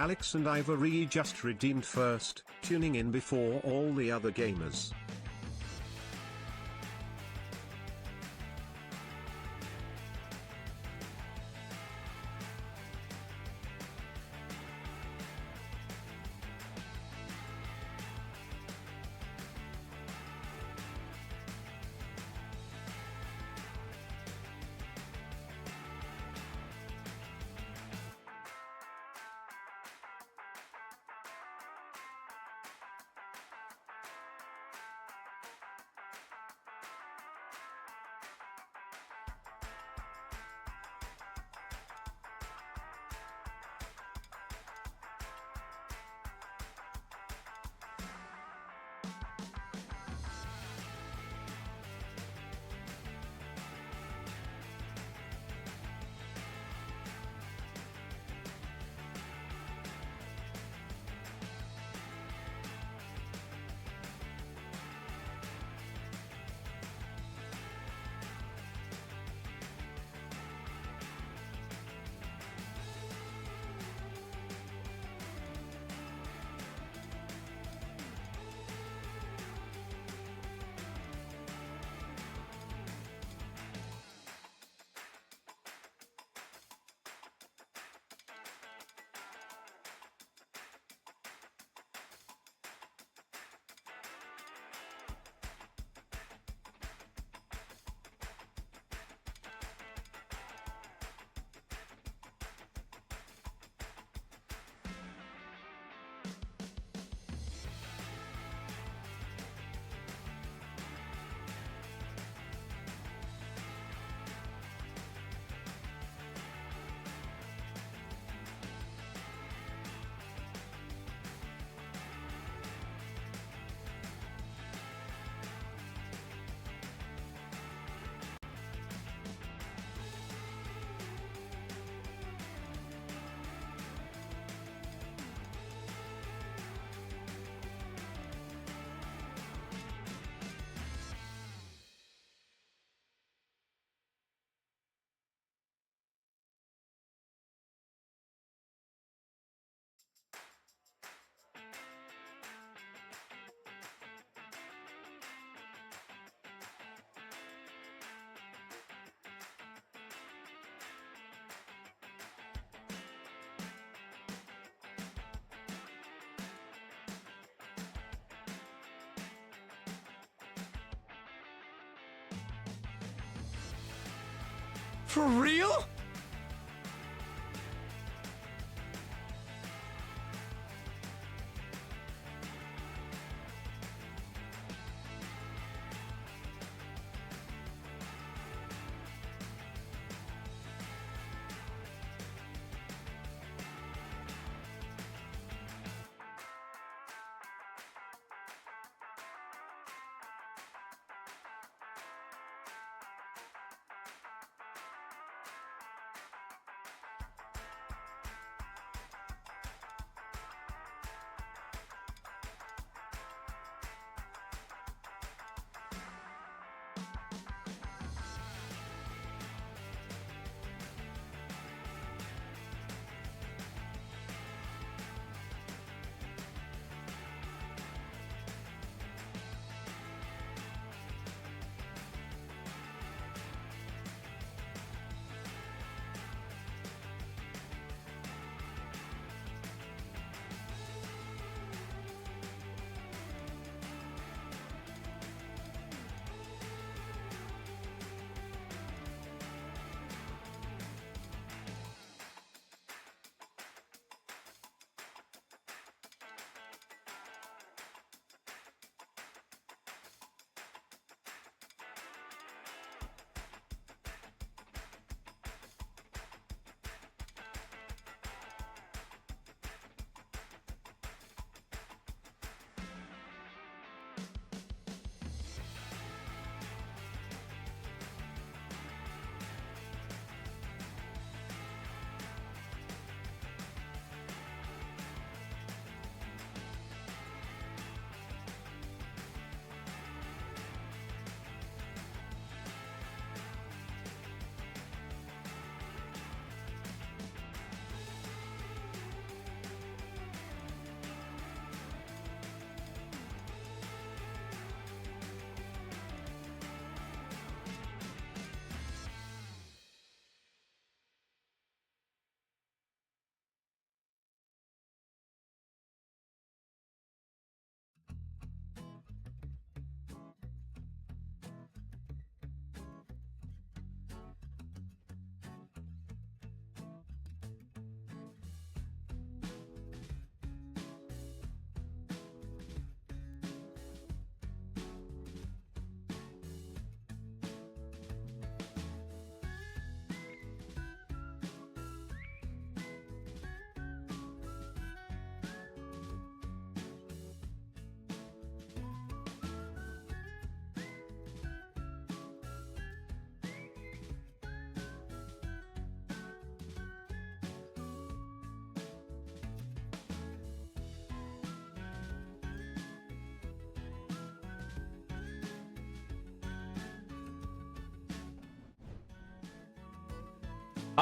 Alex and Ivory just redeemed first, tuning in before all the other gamers. For real?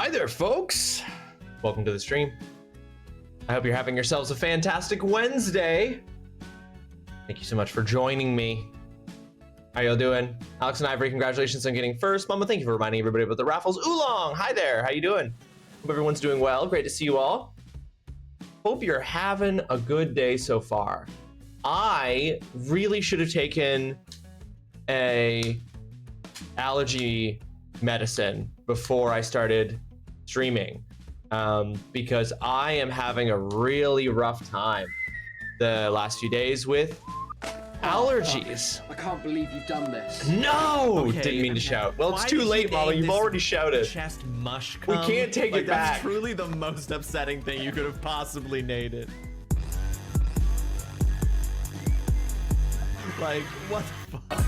Hi there, folks. Welcome to the stream. I hope you're having yourselves a fantastic Wednesday. Thank you so much for joining me. How y'all doing? Alex and Ivory, congratulations on getting first. Mama, thank you for reminding everybody about the raffles. Oolong, hi there. How you doing? Hope everyone's doing well. Great to see you all. Hope you're having a good day so far. I really should have taken a allergy medicine before I started streaming because I am having a really rough time the last few days with allergies. I can't believe you've done this. No! Okay, Didn't mean to shout. Well, it's why too did late, you Mama. name You've this already shouted. Chest mush We cum? can't take it That's back. truly the most upsetting thing you could have possibly named it. Like, what the fuck?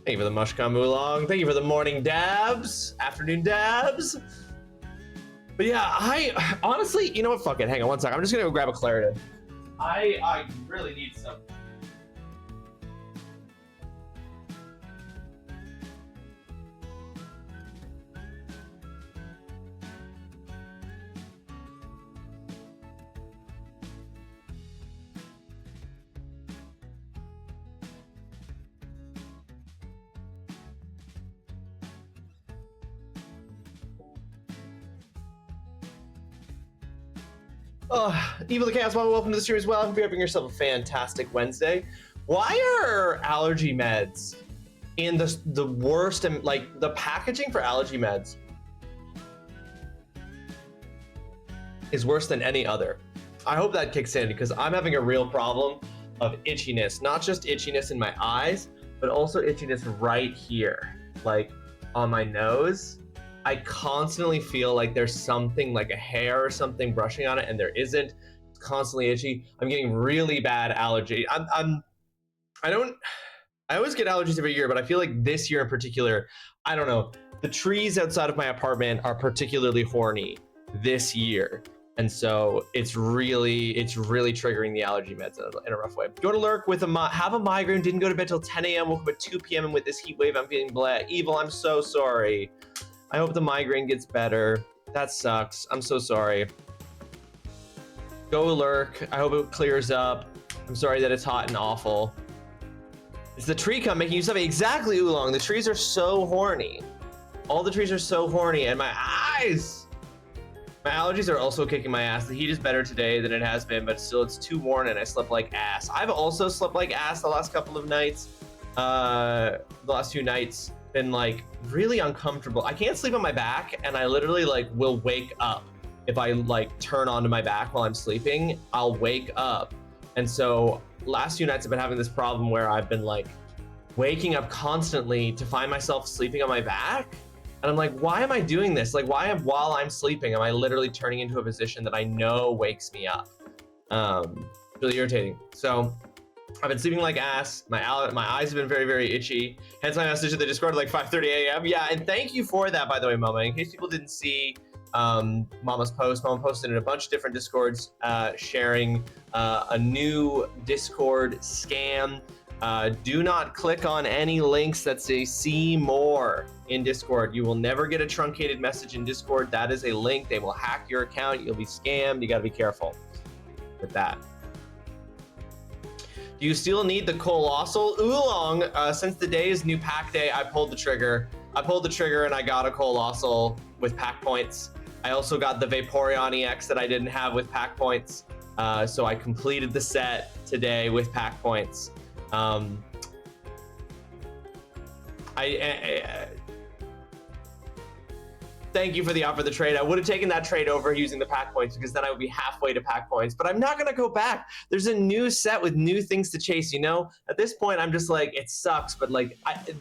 Thank you for the mushcom oolong. Thank you for the morning dabs, afternoon dabs. But yeah, I honestly, you know what? Fuck it. Hang on one second. I'm just gonna go grab a Claritin. I really need some. Evil the Chaos Mama, welcome to the stream as well. I hope you're having yourself a fantastic Wednesday. Why are allergy meds in the worst, and like the packaging for allergy meds is worse than any other? I hope that kicks in because I'm having a real problem of itchiness, not just itchiness in my eyes, but also itchiness right here, like on my nose. I constantly feel like there's something like a hair or something brushing on it, and there isn't. It's constantly itchy. I'm getting really bad allergy. I always get allergies every year, but I feel like this year in particular, I don't know. The trees outside of my apartment are particularly horny this year, and so it's really triggering the allergy meds in a rough way. Do you want to lurk with have a migraine? Didn't go to bed till 10 a.m. Woke up at 2 p.m. and with this heat wave, I'm feeling blah. Evil, I'm so sorry. I hope the migraine gets better. That sucks. I'm so sorry. Go lurk. I hope it clears up. I'm sorry that it's hot and awful. It's the tree cum making you suffer. Exactly, Oolong. The trees are so horny. All the trees are so horny, and my eyes. My allergies are also kicking my ass. The heat is better today than it has been, but still it's too warm and I slept like ass. I've also slept like ass the last couple of nights. The last 2 nights. Been like really uncomfortable. I can't sleep on my back, and I literally like will wake up if I like turn onto my back while I'm sleeping. I'll wake up, and so last 2 nights I've been having this problem where I've been like waking up constantly to find myself sleeping on my back, and I'm like, why am I doing this? Like, while I'm sleeping am I literally turning into a position that I know wakes me up? Really irritating. So I've been sleeping like ass. My eyes have been very, very itchy. Hence my message to the Discord at like 5:30 a.m. Yeah, and thank you for that, by the way, Mama. In case people didn't see Mama's post, Mama posted in a bunch of different Discords sharing a new Discord scam. Do not click on any links that say see more in Discord. You will never get a truncated message in Discord. That is a link. They will hack your account. You'll be scammed. You got to be careful with that. Do you still need the Colossal Oolong? Since the day is new pack day, I pulled the trigger. And I got a Colossal with pack points. I also got the Vaporeon EX that I didn't have with pack points. So I completed the set today with pack points. Thank you for the offer of the trade. I would have taken that trade over using the pack points because then I would be halfway to pack points, but I'm not going to go back. There's a new set with new things to chase, you know? At this point, I'm just like, it sucks, but like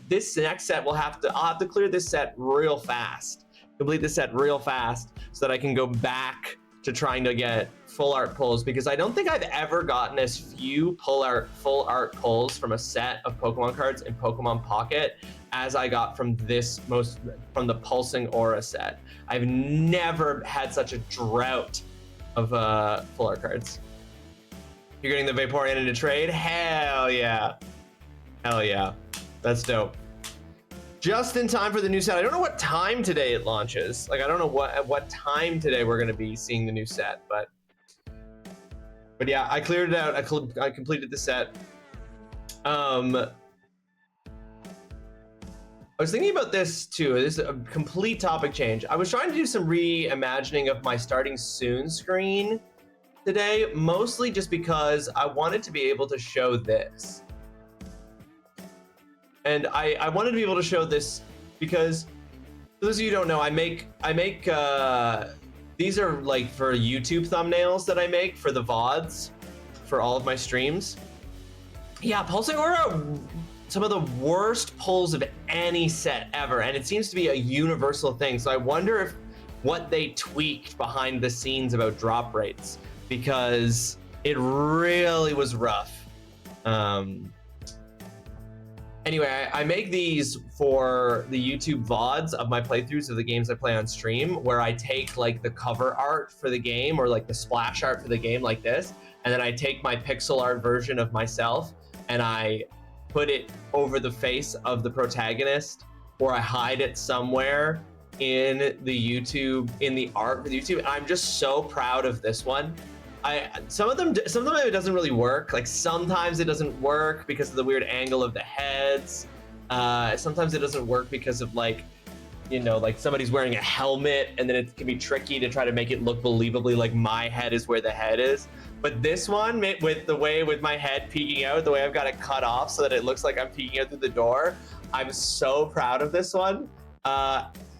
this next set I'll have to clear this set real fast, complete this set real fast so that I can go back to trying to get full art pulls, because I don't think I've ever gotten as few full art pulls from a set of Pokemon cards in Pokemon Pocket as I got from the Pulsing Aura set. I've never had such a drought of full art cards. You're getting the Vaporeon into trade? Hell yeah. Hell yeah. That's dope. just in time for the new set. I don't know what time today it launches. Like, I don't know at what time today we're going to be seeing the new set, but yeah, I cleared it out. I completed the set. I was thinking about this too. This is a complete topic change. I was trying to do some reimagining of my starting soon screen today, mostly just because I wanted to be able to show this. And I wanted to be able to show this because, for those of you who don't know, I make these are like for YouTube thumbnails that I make for the VODs for all of my streams. Yeah, Pulsing Aura, some of the worst pulls of any set ever, and it seems to be a universal thing. So I wonder if what they tweaked behind the scenes about drop rates, because it really was rough. Anyway, I make these for the YouTube VODs of my playthroughs of the games I play on stream, where I take like the cover art for the game or like the splash art for the game like this, and then I take my pixel art version of myself and I put it over the face of the protagonist, or I hide it somewhere in the YouTube, in the art for the YouTube. And I'm just so proud of this one. Some of them it doesn't really work. Like sometimes it doesn't work because of the weird angle of the heads. Sometimes it doesn't work because of like, you know, like somebody's wearing a helmet, and then it can be tricky to try to make it look believably like my head is where the head is. But this one, with my head peeking out, the way I've got it cut off so that it looks like I'm peeking out through the door, I'm so proud of this one.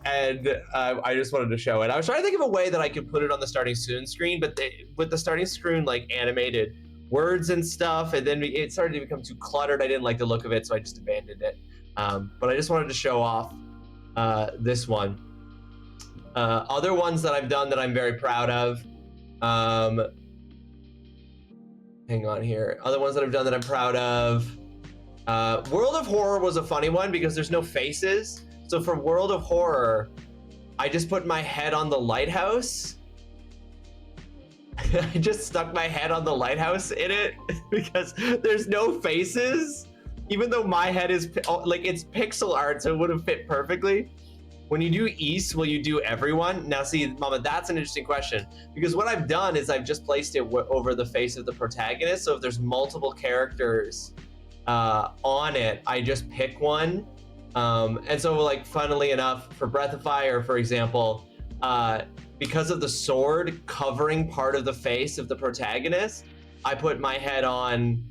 And I just wanted to show it. I was trying to think of a way that I could put it on the starting soon screen, but with the starting screen like animated words and stuff, and then it started to become too cluttered. I didn't like the look of it, so I just abandoned it. But I just wanted to show off this one. Other ones that I've done that I'm very proud of. Hang on here. Other ones that I've done that I'm proud of. World of Horror was a funny one because there's no faces. So for World of Horror, I just put my head on the lighthouse. I just stuck my head on the lighthouse in it because there's no faces. Even though my head is like, it's pixel art, so it would have fit perfectly. When you do East, will you do everyone? Now see, Mama, that's an interesting question, because what I've done is I've just placed it over the face of the protagonist. So if there's multiple characters on it, I just pick one. And so like, funnily enough, for Breath of Fire, for example, because of the sword covering part of the face of the protagonist, I put my head on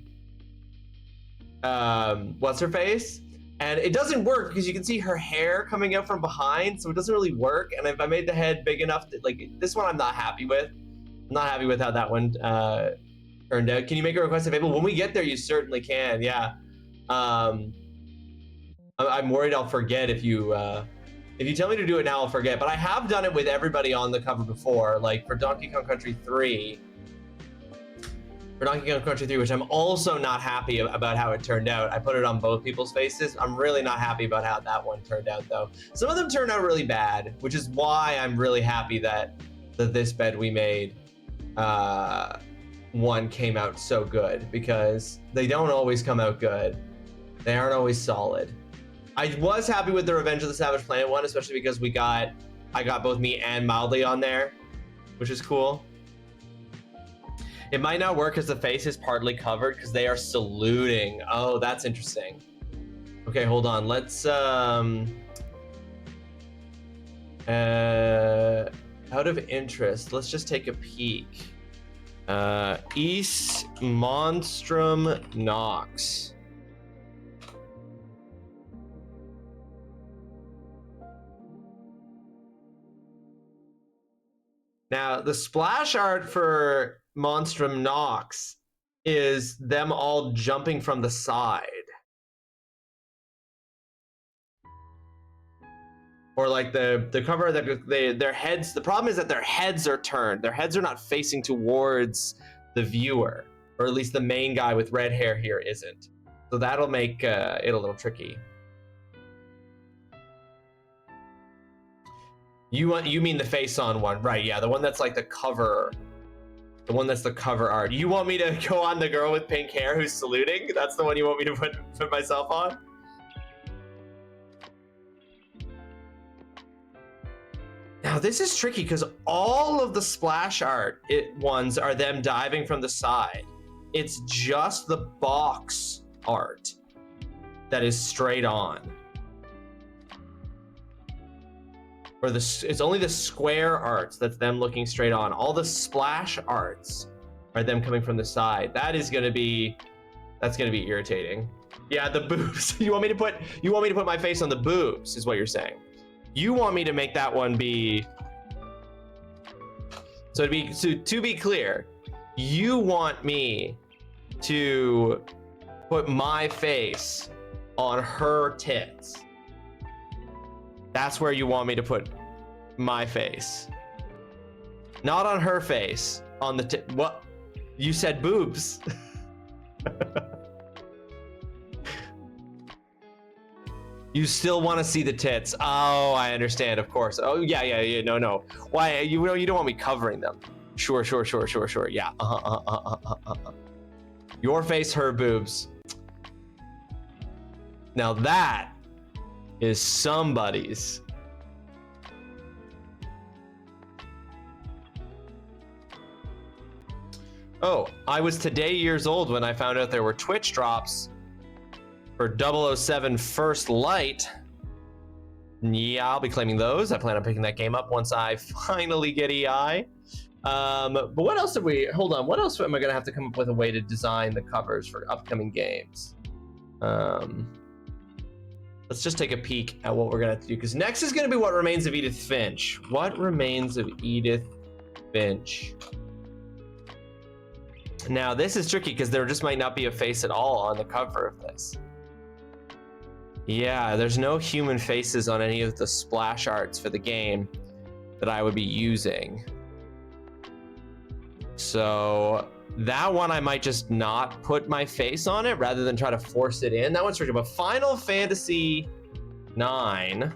what's her face, and it doesn't work because you can see her hair coming out from behind, so it doesn't really work. And if I made the head big enough to, like, this one I'm not happy with. I'm not happy with how that one turned out. Can you make a request available? When we get there, you certainly can. Yeah. I'm worried I'll forget if you tell me to do it now, I'll forget. But I have done it with everybody on the cover before, like for Donkey Kong Country 3. For Donkey Kong Country 3, which I'm also not happy about how it turned out. I put it on both people's faces. I'm really not happy about how that one turned out, though. Some of them turned out really bad, which is why I'm really happy that this bed we made one came out so good, because they don't always come out good. They aren't always solid. I was happy with the Revenge of the Savage Planet one, especially because I got both me and Mildly on there, which is cool. It might not work because the face is partly covered because they are saluting. Oh, that's interesting. Okay, hold on. Let's out of interest, let's just take a peek. East Monstrum Nox. Now, the splash art for Monstrum Nox is them all jumping from the side. Or like the cover, their heads, the problem is that their heads are turned. Their heads are not facing towards the viewer, or at least the main guy with red hair here isn't. So that'll make it a little tricky. You mean the face on one, right? Yeah, the one that's like the cover. The one that's the cover art. You want me to go on the girl with pink hair who's saluting? That's the one you want me to put myself on? Now this is tricky because all of the splash art ones are them diving from the side. It's just the box art that is straight on. Or it's only the square arts that's them looking straight on. All the splash arts are them coming from the side. That's gonna be irritating. Yeah, the boobs. You want me to put my face on the boobs, is what you're saying. You want me to make that one be. So to be clear, you want me to put my face on her tits. That's where you want me to put my face. Not on her face, on the what? You said boobs. You still want to see the tits. Oh, I understand, of course. Oh, yeah, no. Why, you don't want me covering them. Sure. Yeah, Your face, her boobs. Now that is somebody's. Oh, I was today years old when I found out there were Twitch drops for 007 First Light. Yeah, I'll be claiming those. I plan on picking that game up once I finally get EI. But what else hold on, what else am I gonna have to come up with a way to design the covers for upcoming games? Let's just take a peek at what we're gonna have to do, because next is gonna be What Remains of Edith Finch. What Remains of Edith Finch? Now this is tricky because there just might not be a face at all on the cover of this. Yeah, there's no human faces on any of the splash arts for the game that I would be using. So that one I might just not put my face on it rather than try to force it in. That one's tricky, but Final Fantasy IX.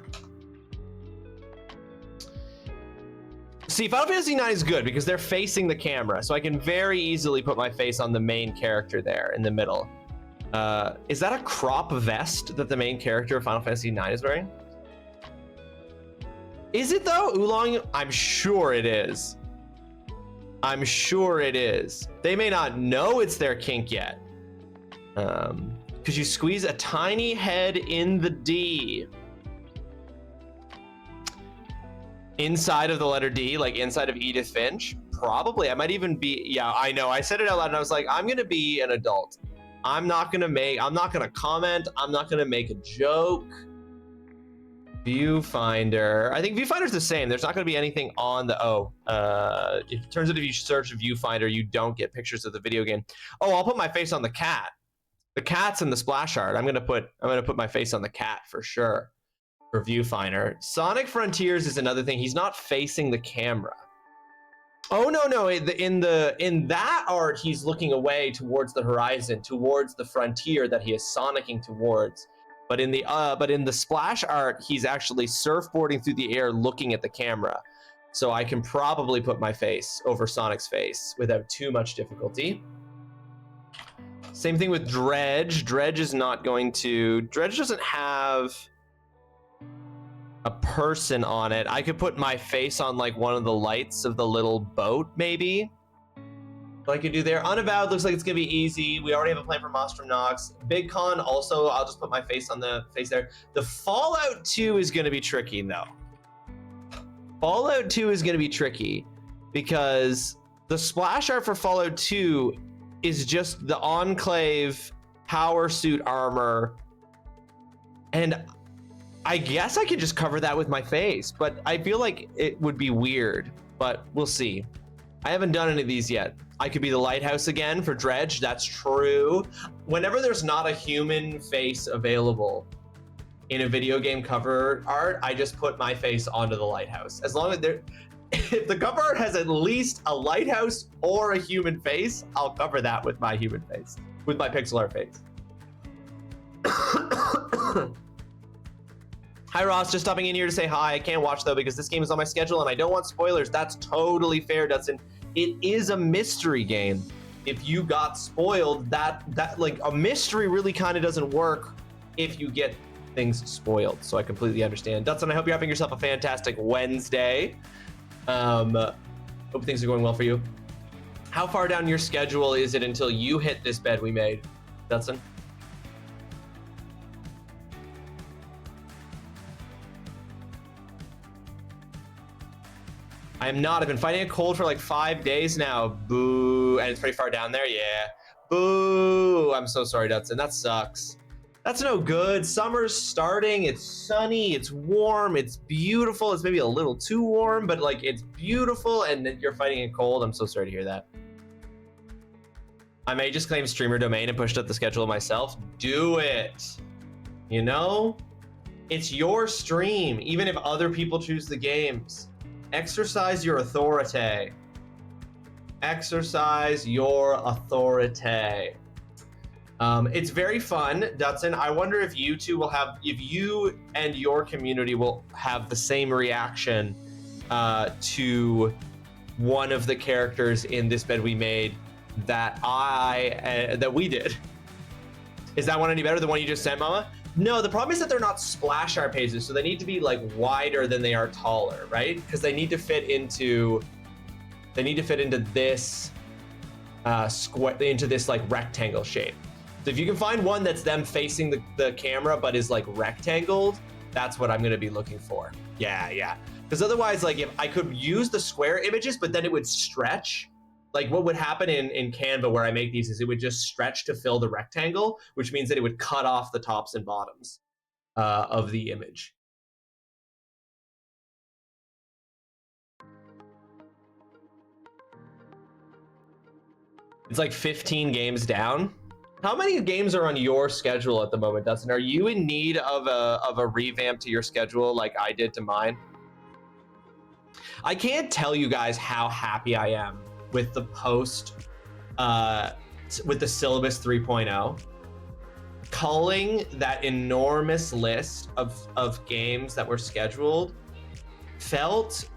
See, Final Fantasy IX is good because they're facing the camera, so I can very easily put my face on the main character there in the middle. Is that a crop vest that the main character of Final Fantasy IX is wearing? Is it though? Oolong? I'm sure it is. I'm sure it is. They may not know it's their kink yet. Because you squeeze a tiny head in the D. Inside of the letter D, like inside of Edith Finch? Probably. I might even be, yeah, I know. I said it out loud and I was like, I'm gonna be an adult. I'm not gonna comment. I'm not gonna make a joke. Viewfinder. I think Viewfinder's the same. There's not gonna be anything on the, it turns out if you search Viewfinder, you don't get pictures of the video game. Oh, I'll put my face on the cat. The cat's in the splash art. I'm gonna put my face on the cat for sure for Viewfinder. Sonic Frontiers is another thing. He's not facing the camera. Oh no! In that art, he's looking away towards the horizon, towards the frontier that he is sonicking towards. But in the splash art, he's actually surfboarding through the air, looking at the camera. So I can probably put my face over Sonic's face without too much difficulty. Same thing with Dredge. Dredge doesn't have a person on it. I could put my face on like one of the lights of the little boat, maybe. What I could do there. Unavowed looks like it's gonna be easy. We already have a plan for Nostrum Nox. Big Con also, I'll just put my face on the face there. The Fallout 2 is gonna be tricky though. Fallout 2 is gonna be tricky because the splash art for Fallout 2 is just the Enclave power suit armor, and I guess I could just cover that with my face, but I feel like it would be weird, but we'll see. I haven't done any of these yet. I could be the lighthouse again for Dredge, that's true. Whenever there's not a human face available in a video game cover art, I just put my face onto the lighthouse. As long as if the cover art has at least a lighthouse or a human face, I'll cover that with my human face, with my pixel art face. Hi Ross, just stopping in here to say hi. I can't watch though because this game is on my schedule and I don't want spoilers. That's totally fair, Dustin. It is a mystery game. If you got spoiled, that like a mystery really kind of doesn't work if you get things spoiled. So I completely understand. Dutson, I hope you're having yourself a fantastic Wednesday. Hope things are going well for you. How far down your schedule is it until you hit this bed we made, Dutson? I am not. I've been fighting a cold for like 5 days now. Boo. And it's pretty far down there. Yeah. Boo. I'm so sorry, Dutson. That sucks. That's no good. Summer's starting. It's sunny. It's warm. It's beautiful. It's maybe a little too warm, but like it's beautiful. And then you're fighting a cold. I'm so sorry to hear that. I may just claim streamer domain and push up the schedule myself. Do it. You know, it's your stream, even if other people choose the games. Exercise your authority. Exercise your authority. It's very fun, Dutson. I wonder if you two will have, if you and your community will have the same reaction to one of the characters in This Bed We Made that that we did. Is that one any better? The one you just sent, Mama? No, the problem is that they're not splash art pages, so they need to be like wider than they are taller, right? Because they need to fit into this square, into this like rectangle shape. So if you can find one that's them facing the camera but is like rectangled, that's what I'm gonna be looking for. Yeah. Because otherwise, like if I could use the square images, but then it would stretch. Like what would happen in Canva where I make these is it would just stretch to fill the rectangle, which means that it would cut off the tops and bottoms of the image. It's like 15 games down. How many games are on your schedule at the moment, Dustin? Are you in need of a revamp to your schedule like I did to mine? I can't tell you guys how happy I am with the with the syllabus 3.0. Culling that enormous list of games that were scheduled felt,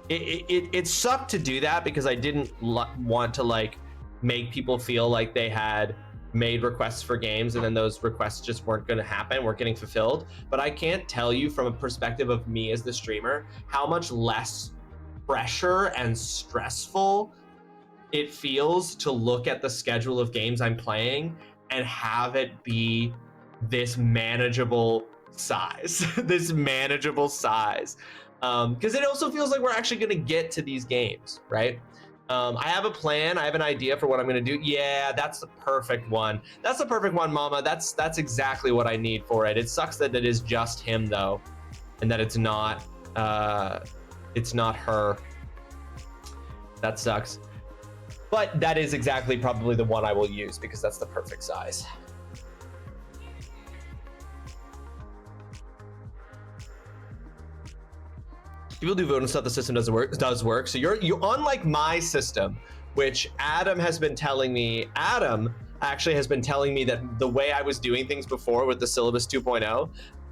it sucked to do that because I didn't want to like make people feel like they had made requests for games and then those requests just weren't going to happen, weren't getting fulfilled. But I can't tell you from a perspective of me as the streamer how much less pressure and stressful it feels to look at the schedule of games I'm playing and have it be this manageable size, this manageable size. Because it also feels like we're actually going to get to these games, right? I have a plan. I have an idea for what I'm going to do. Yeah, that's the perfect one. That's the perfect one, Mama. That's exactly what I need for it. It sucks that it is just him though, and that it's not her. That sucks. But that is exactly probably the one I will use because that's the perfect size. People do vote and stuff. The system does work. So you're unlike my system, which Adam has been telling me. Adam actually has been telling me that the way I was doing things before with the syllabus 2.0,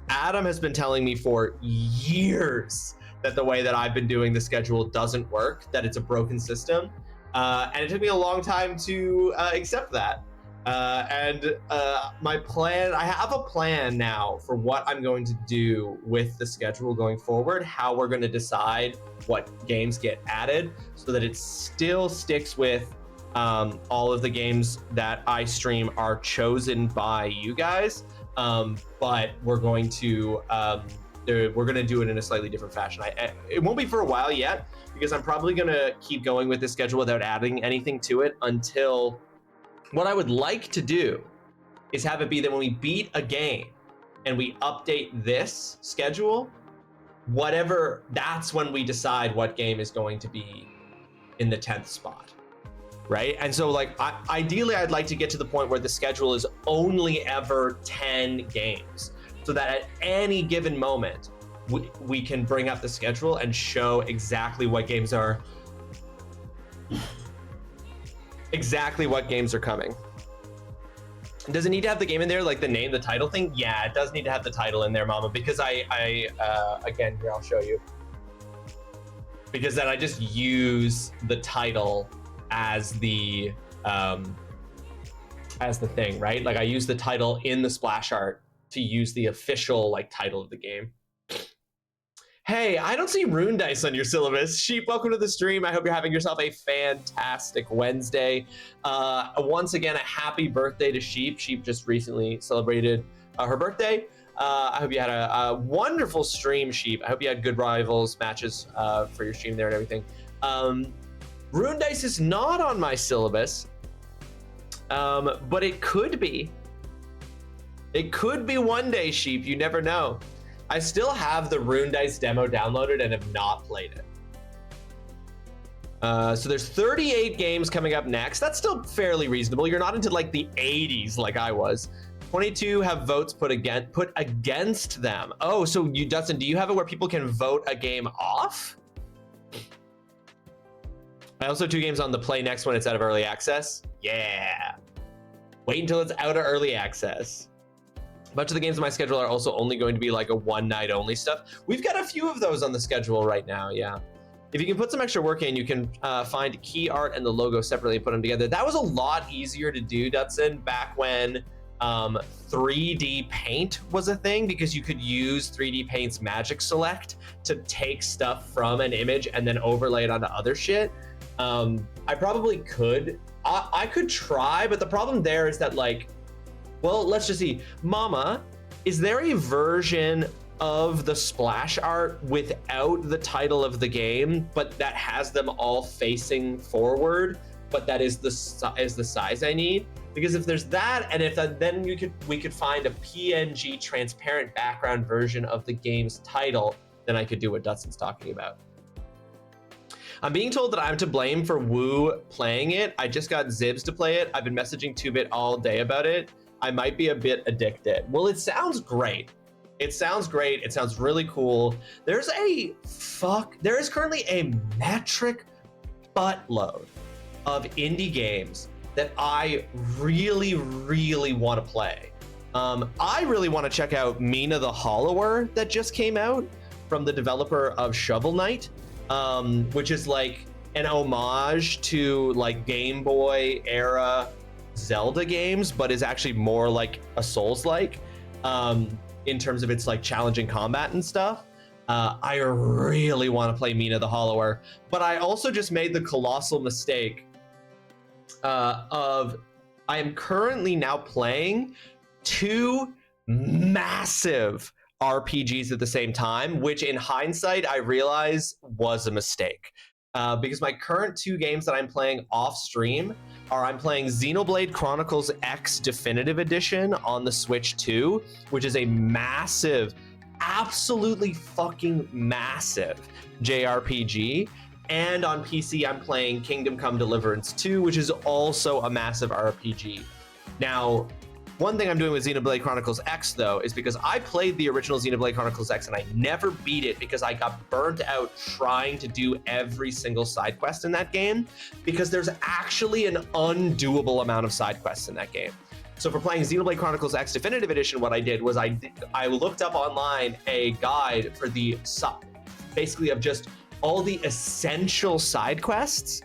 Adam has been telling me for years that the way that I've been doing the schedule doesn't work, that it's a broken system. And it took me a long time to accept that. My plan, I have a plan now for what I'm going to do with the schedule going forward, how we're going to decide what games get added so that it still sticks with all of the games that I stream are chosen by you guys. But we're going to do it in a slightly different fashion. It won't be for a while yet because I'm probably going to keep going with this schedule without adding anything to it until what I would like to do is have it be that when we beat a game and we update this schedule, whatever, that's when we decide what game is going to be in the 10th spot, right? And so like, ideally I'd like to get to the point where the schedule is only ever 10 games so that at any given moment, we can bring up the schedule and show exactly what games are coming. Does it need to have the game in there, like the name, the title thing? Yeah, it does need to have the title in there, Mama, because again, here, I'll show you. Because then I just use the title as the thing, right? Like I use the title in the splash art to use the official like title of the game. Hey, I don't see rune dice on your syllabus. Sheep, welcome to the stream. I hope you're having yourself a fantastic Wednesday. Once again, a happy birthday to Sheep. Sheep just recently celebrated her birthday. I hope you had a wonderful stream, Sheep. I hope you had good rivals matches for your stream there and everything. Rune dice is not on my syllabus, but it could be. It could be one day, Sheep. You never know. I still have the Rune Dice demo downloaded and have not played it. So there's 38 games coming up next. That's still fairly reasonable. You're not into like the 80s like I was. 22 have votes put against them. Oh, so you, Dustin, do you have it where people can vote a game off? I also have 2 games on the play next when it's out of early access. Yeah. Wait until it's out of early access. A bunch of the games on my schedule are also only going to be like a one night only stuff. We've got a few of those on the schedule right now, yeah. If you can put some extra work in, you can find key art and the logo separately and put them together. That was a lot easier to do, Dutson, back when 3D Paint was a thing, because you could use 3D Paint's Magic Select to take stuff from an image and then overlay it onto other shit. I probably could. I could try, but the problem there is that like, well, let's just see. Mama, is there a version of the splash art without the title of the game, but that has them all facing forward, but that is the size I need? Because if there's that, and if that, then we could find a PNG transparent background version of the game's title, then I could do what Dutson's talking about. I'm being told that I'm to blame for Woo playing it. I just got Zibs to play it. I've been messaging 2-Bit all day about it. I might be a bit addicted. Well, it sounds great. It sounds great. It sounds really cool. There is currently a metric buttload of indie games that I really, really want to play. I really want to check out Mina the Hollower that just came out from the developer of Shovel Knight, which is like an homage to like Game Boy era Zelda games, but is actually more like a Souls-like in terms of its like challenging combat and stuff. I really want to play Mina the Hollower, but I also just made the colossal mistake of I am currently now playing 2 massive RPGs at the same time, which in hindsight I realize was a mistake. Because my current 2 games that I'm playing off stream are I'm playing Xenoblade Chronicles X Definitive Edition on the Switch 2, which is a massive, absolutely fucking massive JRPG. And on PC, I'm playing Kingdom Come Deliverance 2, which is also a massive RPG. Now, one thing I'm doing with Xenoblade Chronicles X, though, is because I played the original Xenoblade Chronicles X and I never beat it because I got burnt out trying to do every single side quest in that game, because there's actually an undoable amount of side quests in that game. So for playing Xenoblade Chronicles X Definitive Edition, what I did was I looked up online a guide for the basically of just all the essential side quests,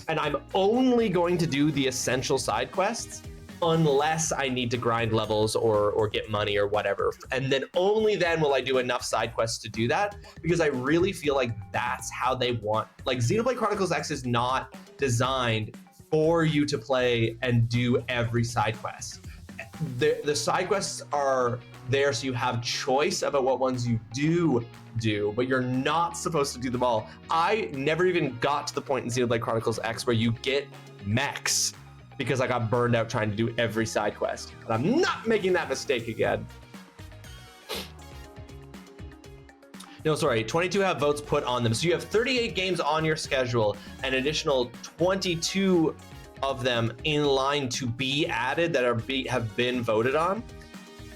and I'm only going to do the essential side quests unless I need to grind levels or get money or whatever. And then only then will I do enough side quests to do that, because I really feel like that's how they want. Like Xenoblade Chronicles X is not designed for you to play and do every side quest. The side quests are there so you have choice about what ones you do, but you're not supposed to do them all. I never even got to the point in Xenoblade Chronicles X where you get mechs, because I got burned out trying to do every side quest. And I'm not making that mistake again. No, sorry, 22 have votes put on them. So you have 38 games on your schedule, an additional 22 of them in line to be added that have been voted on.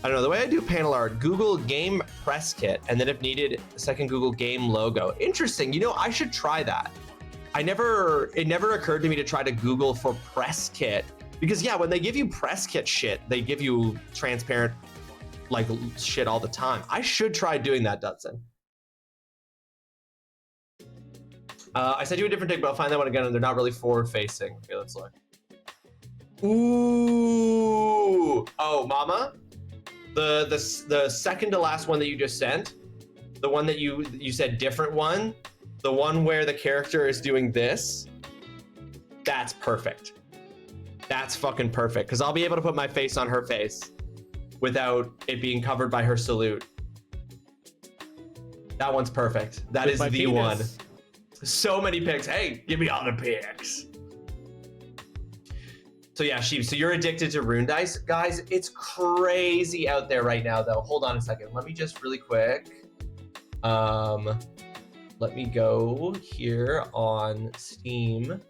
I don't know, the way I do panel art, Google Game Press Kit, and then if needed, a second Google Game logo. Interesting, you know, I should try that. It never occurred to me to try to Google for press kit, because yeah, when they give you press kit shit, they give you transparent like shit all the time. I should try doing that, Dudson. I sent you a different take, but I'll find that one again, and they're not really forward facing. Okay, let's look. Ooh, oh, Mama, The second to last one that you just sent, the one that you said different one, the one where the character is doing this, that's perfect. That's fucking perfect, because I'll be able to put my face on her face without it being covered by her salute. That one's perfect. That is the one. So many picks. Hey, give me all the picks. So yeah, Sheep, so you're addicted to rune dice. Guys, it's crazy out there right now, though. Hold on a second. Let me just really quick. Let me go here on Steam.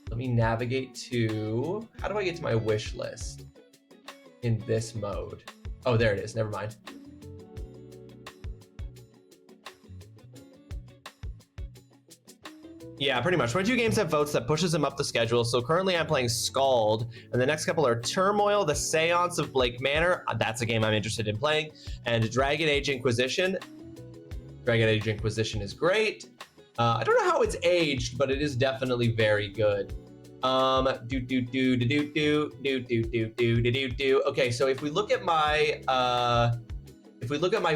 Let me navigate to, how do I get to my wish list in this mode? Oh, there it is. Never mind. Yeah, pretty much. 22 games have votes that pushes them up the schedule. So currently I'm playing Scald, and the next couple are Turmoil, The Seance of Blake Manor. That's a game I'm interested in playing. And Dragon Age Inquisition. Dragon Age Inquisition is great. I don't know how it's aged, but it is definitely very good. Okay, so if we look at my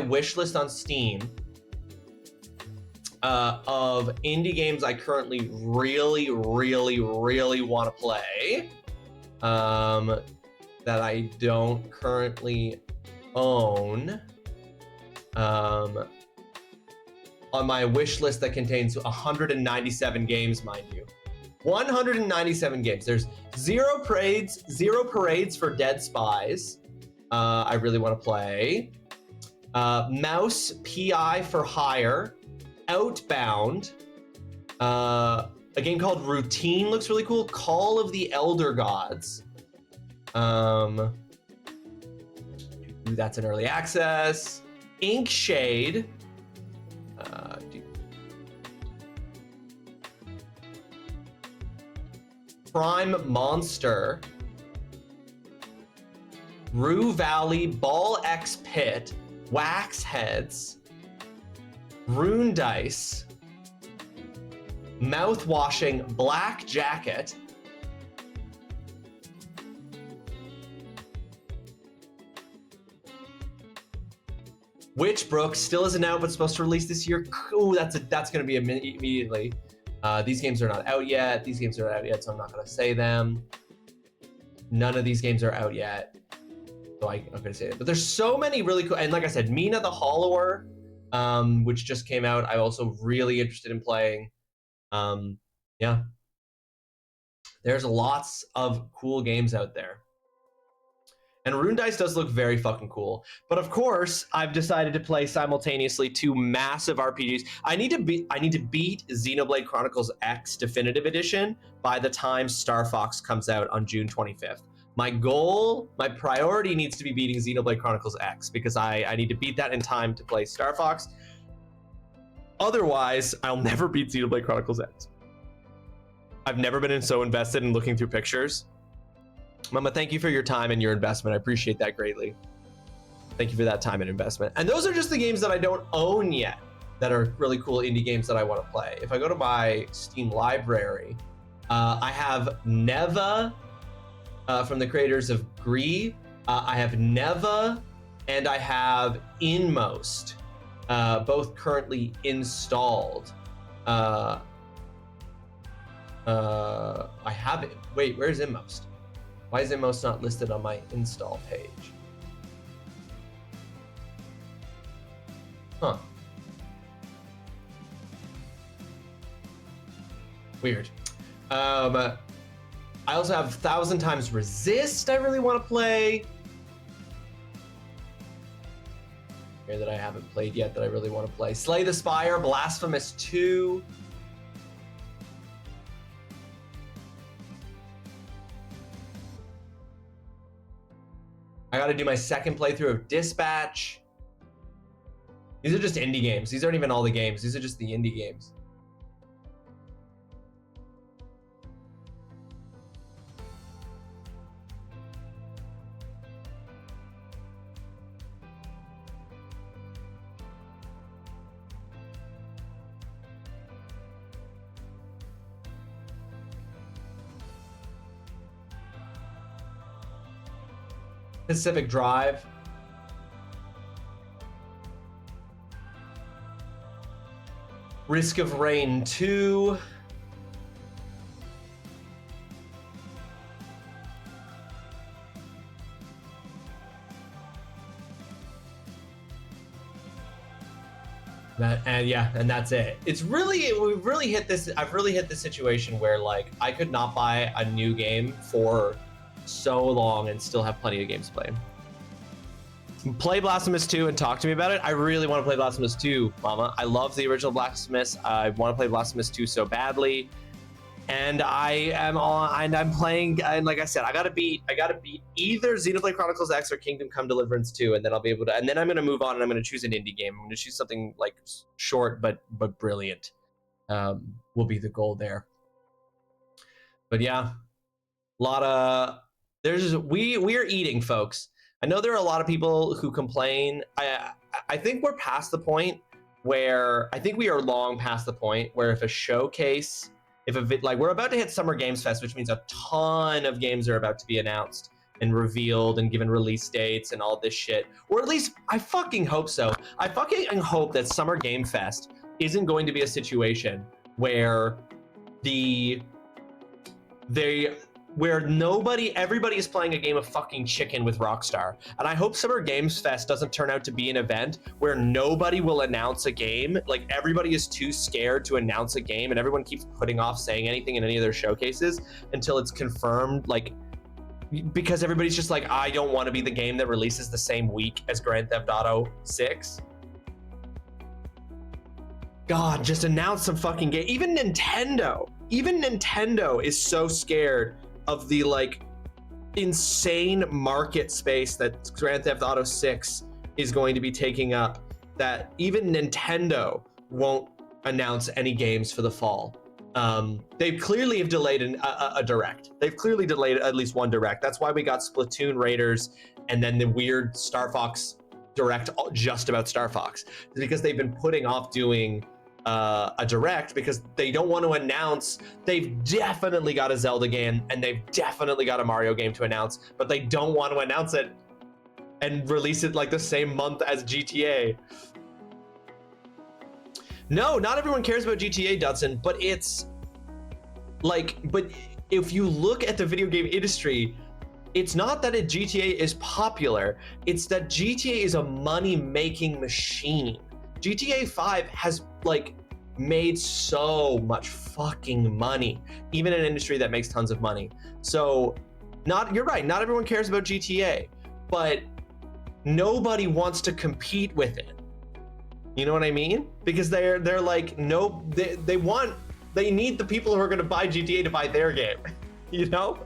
wish list on Steam of indie games I currently really want to play, that I don't currently own, on my wish list that contains 197 games, mind you. 197 games. There's zero parades for Dead Spies. I really want to play. Mouse PI for Hire. Outbound. A game called Routine looks really cool. Call of the Elder Gods. That's an early access. Inkshade. Prime Monster, Rue Valley, Ball X Pit, Wax Heads, Rune Dice, Mouthwashing, Black Jacket, Witchbrook still isn't out, but supposed to release this year. Ooh, that's gonna be immediately. These games are not out yet. These games are not out yet, so I'm not going to say them. None of these games are out yet, so I'm not going to say it. But there's so many really cool, and like I said, Mina the Hollower, which just came out, I'm also really interested in playing. Yeah. There's lots of cool games out there. And Rune Dice does look very fucking cool. But of course, I've decided to play simultaneously two massive RPGs. I need to beat Xenoblade Chronicles X Definitive Edition by the time Star Fox comes out on June 25th. My goal, my priority needs to be beating Xenoblade Chronicles X because I need to beat that in time to play Star Fox. Otherwise, I'll never beat Xenoblade Chronicles X. I've never been so invested in looking through pictures. Mama, thank you for your time and your investment. I appreciate that greatly. Thank you for that time and investment. And those are just the games that I don't own yet that are really cool indie games that I want to play. If I go to my Steam library, I have Neva from the creators of Gree. I have Neva and I have Inmost, both currently installed. I have it. Wait, where's Inmost? Why is Inmost not listed on my install page? Huh. Weird. I also have 1,000 Times Resist I really want to play. Here that I haven't played yet that I really want to play. Slay the Spire, Blasphemous 2. I got to do my second playthrough of Dispatch. These are just indie games. These aren't even all the games. These are just the indie games. Pacific Drive. Risk of Rain 2. And that's it. It's really, we've really hit this. I've really hit the situation where like I could not buy a new game for so long and still have plenty of games to play. Play Blasphemous 2 and talk to me about it. I really want to play Blasphemous 2, Mama. I love the original Blasphemous. I want to play Blasphemous 2 so badly. And I'm playing, and like I said, I gotta beat either Xenoblade Chronicles X or Kingdom Come Deliverance 2, and then I'll be able to, and then I'm gonna move on and I'm gonna choose an indie game. I'm gonna choose something like short but brilliant. Will be the goal there. But yeah, a lot of we are eating, folks. I know there are a lot of people who complain. I think we're past the point where we are long past the point where if a showcase. Like we're about to hit Summer Games Fest, which means a ton of games are about to be announced and revealed and given release dates and all this shit. Or at least I fucking hope so. I fucking hope that Summer Game Fest isn't going to be a situation where everybody is playing a game of fucking chicken with Rockstar. And I hope Summer Games Fest doesn't turn out to be an event where nobody will announce a game. Like everybody is too scared to announce a game and everyone keeps putting off saying anything in any of their showcases until it's confirmed, like, because everybody's just like, I don't want to be the game that releases the same week as Grand Theft Auto 6. God, just announce some fucking game. Even Nintendo is so scared of the like insane market space that Grand Theft Auto 6 is going to be taking up that even Nintendo won't announce any games for the fall. They clearly have delayed a direct. They've clearly delayed at least one direct. That's why we got Splatoon Raiders and then the weird Star Fox direct just about Star Fox. It's because they've been putting off doing a direct because they don't want to announce. They've definitely got a Zelda game and they've definitely got a Mario game to announce, but they don't want to announce it and release it like the same month as GTA. No, not everyone cares about GTA, Dudson, but it's like, but if you look at the video game industry, it's not that GTA is popular, it's that GTA is a money-making machine. GTA 5 has like made so much fucking money, even in an industry that makes tons of money. So you're right, not everyone cares about GTA, but nobody wants to compete with it. You know what I mean? Because they're like, no, they need the people who are gonna buy GTA to buy their game, you know?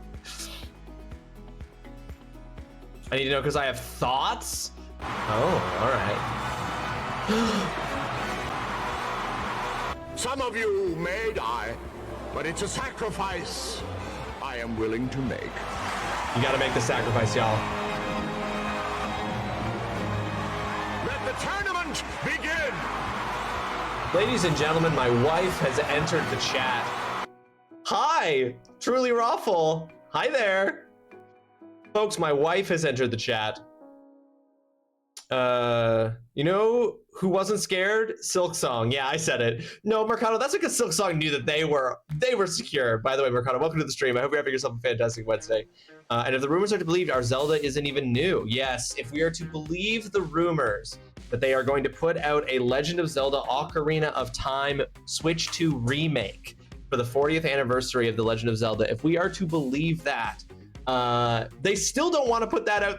I need to know because I have thoughts? Oh, all right. Some of you may die, but it's a sacrifice I am willing to make. You gotta make the sacrifice, y'all. Let the tournament begin! Ladies and gentlemen, my wife has entered the chat. Hi, TrulyRawesome. Hi there. Folks, my wife has entered the chat. You know who wasn't scared? Silksong. Yeah, I said it. No, Mercado, that's because Silksong knew that they were secure. By the way, Mercado, welcome to the stream. I hope you're having yourself a fantastic Wednesday. And if the rumors are to believe, our Zelda isn't even new. Yes, if we are to believe the rumors that they are going to put out a Legend of Zelda Ocarina of Time Switch 2 remake for the 40th anniversary of the Legend of Zelda, if we are to believe that, they still don't want to put that out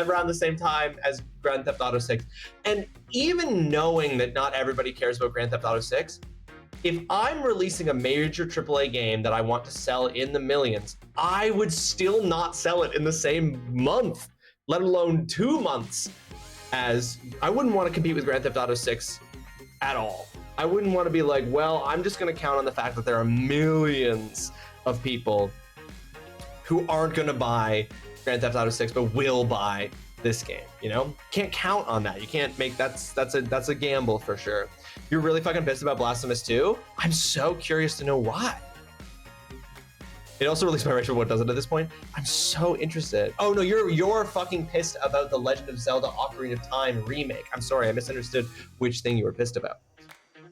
around the same time as Grand Theft Auto 6. And even knowing that not everybody cares about Grand Theft Auto 6, if I'm releasing a major AAA game that I want to sell in the millions, I would still not sell it in the same month, let alone 2 months. As I wouldn't want to compete with Grand Theft Auto 6 at all. I wouldn't want to be like, well, I'm just going to count on the fact that there are millions of people who aren't going to buy Grand Theft Auto 6 but will buy this game, you know? Can't count on that. You can't make that's a gamble for sure. You're really fucking pissed about Blasphemous 2? I'm so curious to know why. It also released by Rachel, what does it at this point? I'm so interested. Oh no, you're fucking pissed about the Legend of Zelda Ocarina of Time remake. I'm sorry, I misunderstood which thing you were pissed about.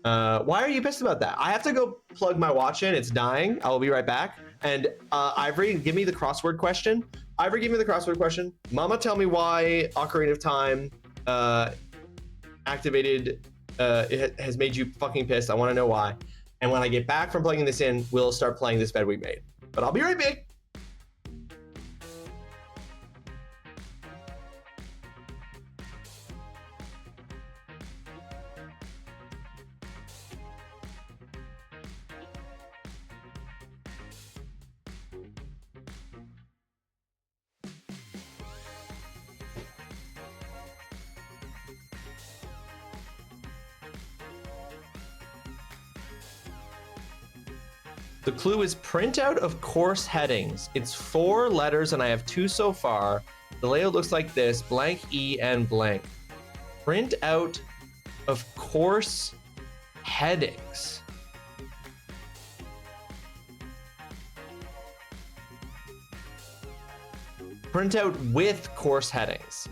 Why are you pissed about that? I have to go plug my watch in. It's dying. I will be right back. And Ivory, give me the crossword question. Ivory, give me the crossword question. Mama, tell me why Ocarina of Time activated it has made you fucking pissed. I want to know why. And when I get back from plugging this in, we'll start playing this bed we made. But I'll be right back. The clue is printout of course headings. It's 4 letters and I have 2 so far. The layout looks like this, blank E and blank. Print out of course headings. Print out with course headings.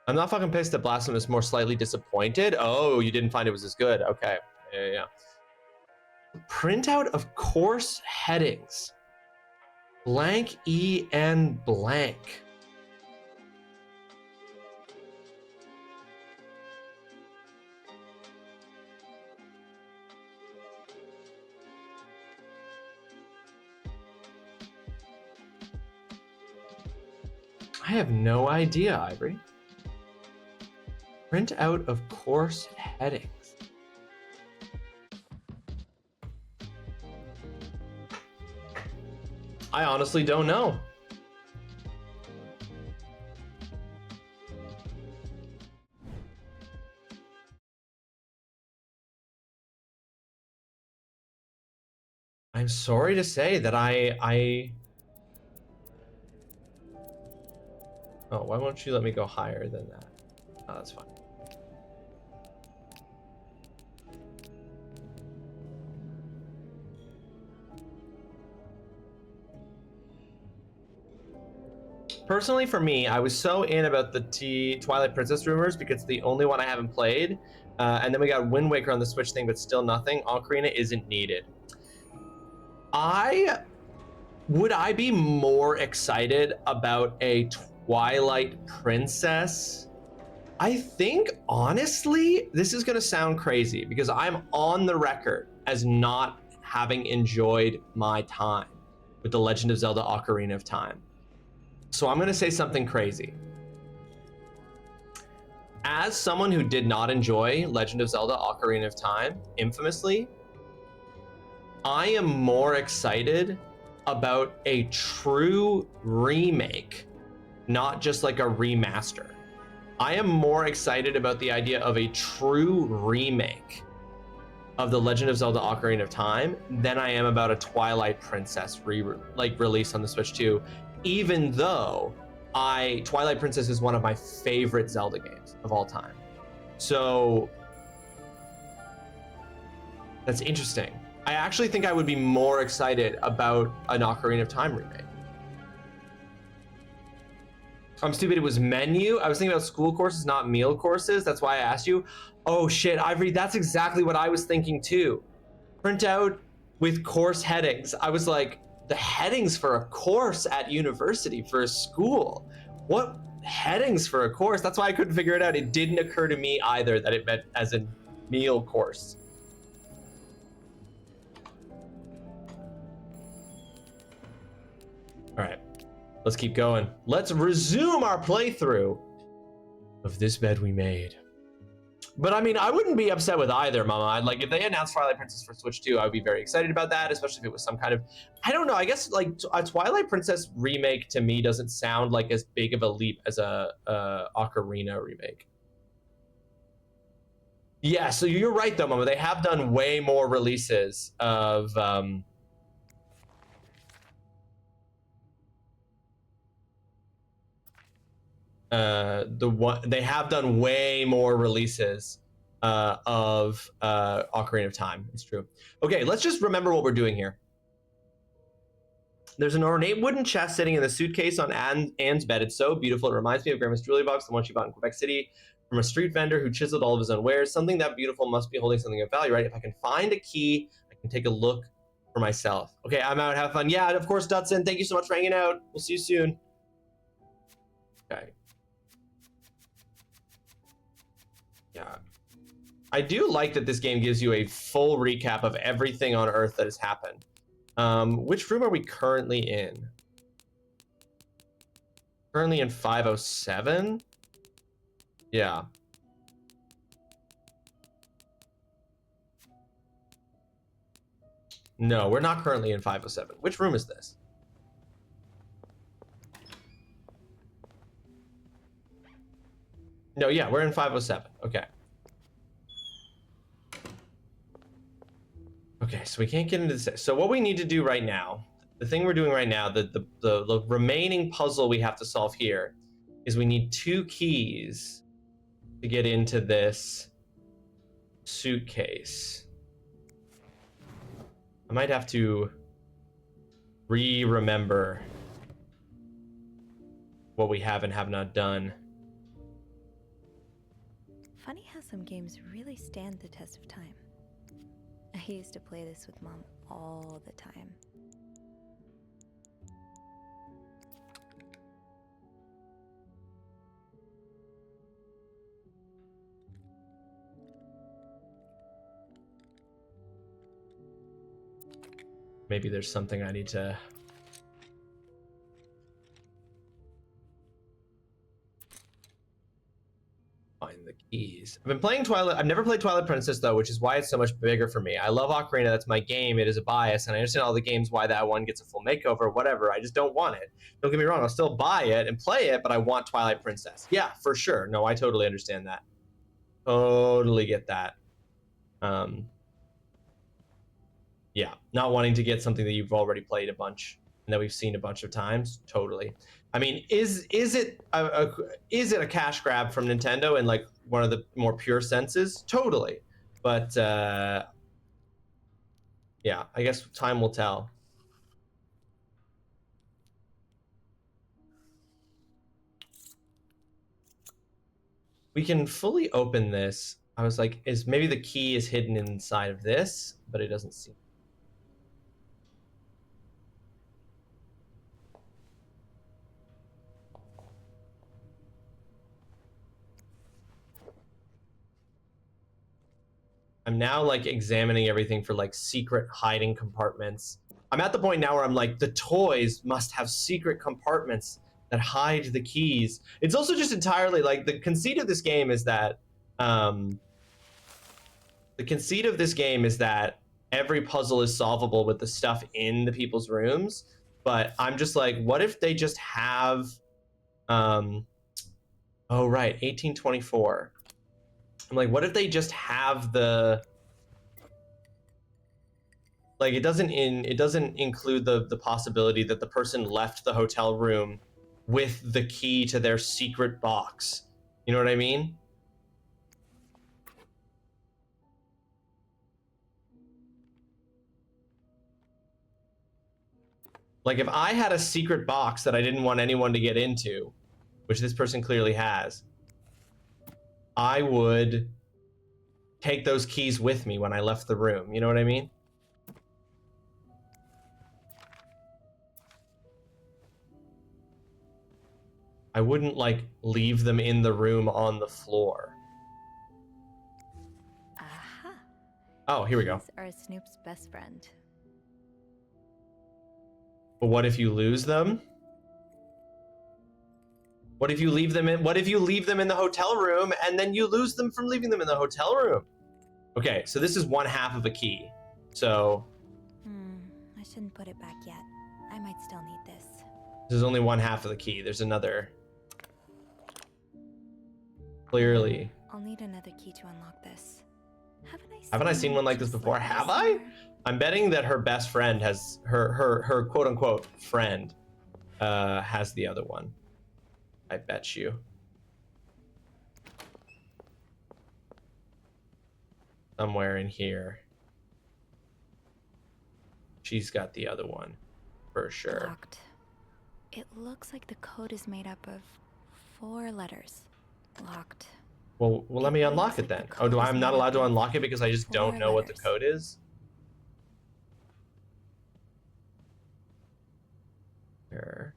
I'm not fucking pissed that Blasphemous is more slightly disappointed. Oh, you didn't find it was as good. Okay. Yeah. Printout of course headings. Blank E and blank. I have no idea, Ivory. Print out of course headings. I honestly don't know. I'm sorry to say that I... Oh, why won't you let me go higher than that? Oh, that's fine. Personally, for me, I was so in about the Twilight Princess rumors because it's the only one I haven't played. And then we got Wind Waker on the Switch thing, but still nothing. Ocarina isn't needed. Would I be more excited about a Twilight Princess? I think, honestly, this is going to sound crazy because I'm on the record as not having enjoyed my time with The Legend of Zelda Ocarina of Time. So I'm going to say something crazy. As someone who did not enjoy Legend of Zelda Ocarina of Time, infamously, I am more excited about a true remake, not just like a remaster. I am more excited about the idea of a true remake of The Legend of Zelda Ocarina of Time than I am about a Twilight Princess release on the Switch 2, even though Twilight Princess is one of my favorite Zelda games of all time. So that's interesting. I actually think I would be more excited about an Ocarina of Time remake. I'm stupid, it was menu. I was thinking about school courses, not meal courses. That's why I asked you. Oh shit, Ivory, that's exactly what I was thinking too. Print out with course headings. I was like, the headings for a course at university, for a school. What headings for a course? That's why I couldn't figure it out. It didn't occur to me either that it meant as a meal course. All right, let's keep going. Let's resume our playthrough of This Bed We Made. But I mean, I wouldn't be upset with either, Mama. Like, if they announced Twilight Princess for Switch 2, I would be very excited about that, especially if it was some kind of, I don't know, I guess like a Twilight Princess remake to me doesn't sound like as big of a leap as a Ocarina remake. Yeah, so you're right though, Mama. They have done way more releases of they have done way more releases of Ocarina of Time. It's true. Okay, let's just remember what we're doing here. There's an ornate wooden chest sitting in the suitcase on Anne's bed. It's so beautiful. It reminds me of Grandma's jewelry box, the one she bought in Quebec City. from a street vendor who chiseled all of his own wares. Something that beautiful must be holding something of value, right? If I can find a key, I can take a look for myself. Okay, I'm out. Have fun. Yeah, of course, Dutson. Thank you so much for hanging out. We'll see you soon. Okay. Yeah. I do like that this game gives you a full recap of everything on Earth that has happened. Which room are we currently in? Currently in 507? Yeah. No, we're not currently in 507. Which room is this? No, yeah, we're in 507. Okay. Okay, so we can't get into this. So what we need to do right now, the thing we're doing right now, the remaining puzzle we have to solve here is we need 2 keys to get into this suitcase. I might have to remember what we have and have not done. Funny how some games really stand the test of time. I used to play this with Mom all the time. Maybe there's something I need to... find the keys. I've been playing Twilight. I've never played Twilight Princess though, which is why it's so much bigger for me. I love Ocarina. That's my game. It is a bias, and I understand all the games why that one gets a full makeover. Whatever. I just don't want it. Don't get me wrong. I'll still buy it and play it, but I want Twilight Princess. Yeah, for sure. No, I totally understand that. Totally get that. Yeah, not wanting to get something that you've already played a bunch and that we've seen a bunch of times. Totally. I mean, is it a cash grab from Nintendo in like one of the more pure senses? Totally. But yeah, I guess time will tell. We can fully open this. I was like, maybe the key is hidden inside of this, but it doesn't seem. I'm now like examining everything for like secret hiding compartments. I'm at the point now where I'm like, the toys must have secret compartments that hide the keys. It's also just entirely like the conceit of this game is that every puzzle is solvable with the stuff in the people's rooms. But I'm just like, what if they just have oh right, 1824. I'm like, what if they just have the, like, it doesn't include the possibility that the person left the hotel room with the key to their secret box. You know what I mean? Like if I had a secret box that I didn't want anyone to get into, which this person clearly has, I would take those keys with me when I left the room. You know what I mean? I wouldn't like leave them in the room on the floor. Aha. Oh, here we go. Keys are Snoop's best friend. But what if you lose them? What if you leave them in the hotel room and then you lose them from leaving them in the hotel room? Okay, so this is 1/2 of a key. So I shouldn't put it back yet. I might still need this. this is only 1/2 of the key. There's another. Clearly. I'll need another key to unlock this. Haven't I seen one like this before? Have I? I'm betting that her best friend has her quote unquote friend has the other one. I bet you. Somewhere in here. She's got the other one. For sure. Locked. It looks like the code is made up of 4 letters. Locked. Well, let me unlock it then. Oh, I'm not allowed to unlock it because I just don't know what the code is? Sure.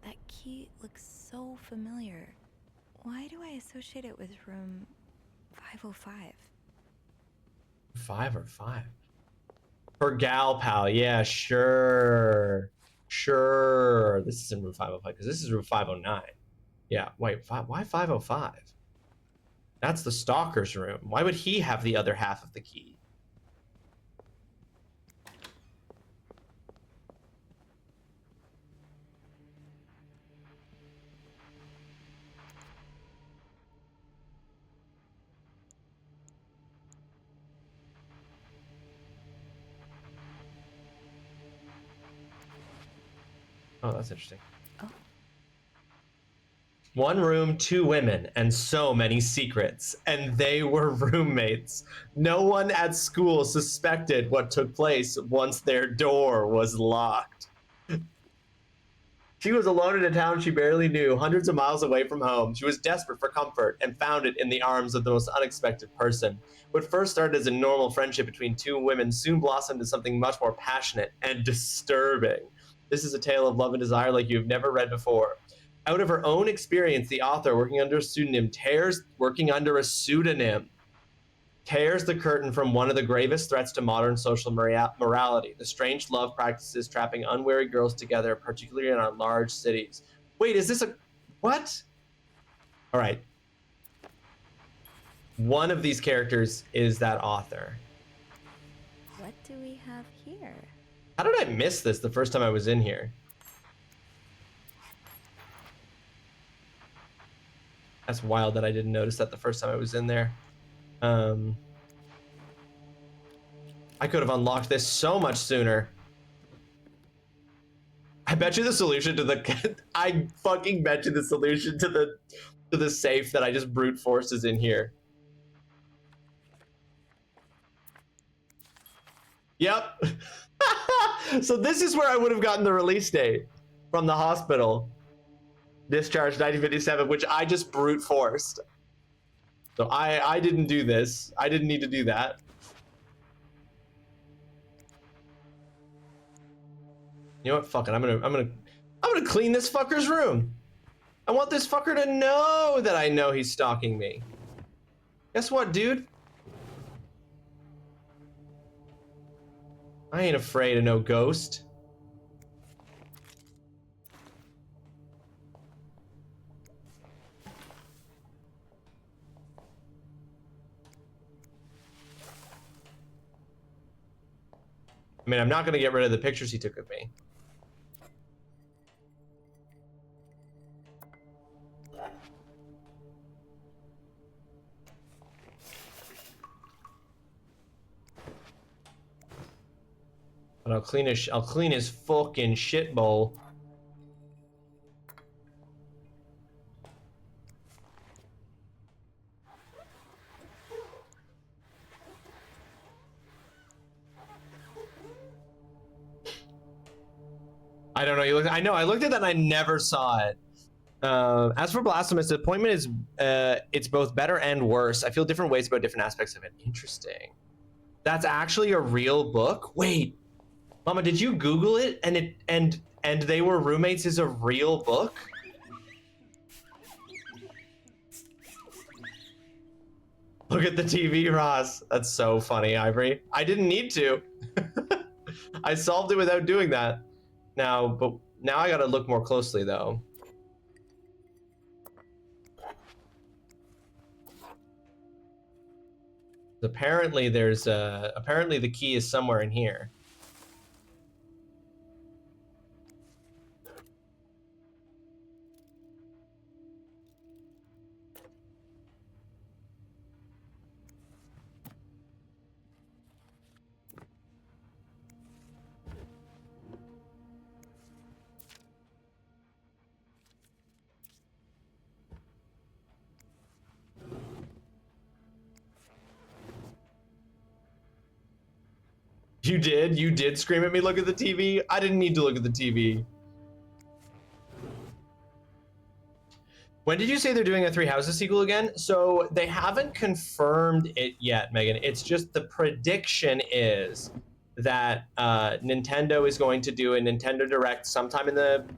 That key looks so familiar. Why do I associate it with room 505? 505. For gal pal, yeah, sure. Sure. This is in room 505 because this is room 509. Yeah, wait, why 505? That's the stalker's room. Why would he have the other half of the key? Oh, that's interesting. Oh. One room, two women, and so many secrets. And they were roommates. No one at school suspected what took place once their door was locked. She was alone in a town she barely knew, hundreds of miles away from home. She was desperate for comfort and found it in the arms of the most unexpected person. What first started as a normal friendship between two women soon blossomed into something much more passionate and disturbing. This is a tale of love and desire like you've never read before. Out of her own experience, the author, working under a pseudonym, tears the curtain from one of the gravest threats to modern social morality, the strange love practices trapping unwary girls together, particularly in our large cities. Wait, is this a... what? All right. One of these characters is that author. What do we have here? How did I miss this the first time I was in here? That's wild that I didn't notice that the first time I was in there. I could have unlocked this so much sooner. I bet you the solution to the I fucking bet you the solution to the safe that I just brute forced is in here. Yep. So this is where I would have gotten the release date from the hospital. Discharged 1957, which I just brute forced. So I didn't do this. I didn't need to do that. You know what? Fuck it. I'm gonna clean this fucker's room. I want this fucker to know that I know he's stalking me. Guess what, dude? I ain't afraid of no ghost. I mean, I'm not gonna get rid of the pictures he took of me. But I'll clean his fucking shit bowl. I don't know. I looked at that and I never saw it. As for Blasphemous, the appointment is it's both better and worse. I feel different ways about different aspects of it. Interesting. That's actually a real book? Wait. Mama, did you Google it and they were roommates is a real book? Look at the TV, Ross. That's so funny, Ivory. I didn't need to. I solved it without doing that. Now I gotta look more closely though. Apparently apparently the key is somewhere in here. You did? You did scream at me, look at the TV? I didn't need to look at the TV. When did you say they're doing a Three Houses sequel again? So they haven't confirmed it yet, Megan. It's just the prediction is that Nintendo is going to do a Nintendo Direct sometime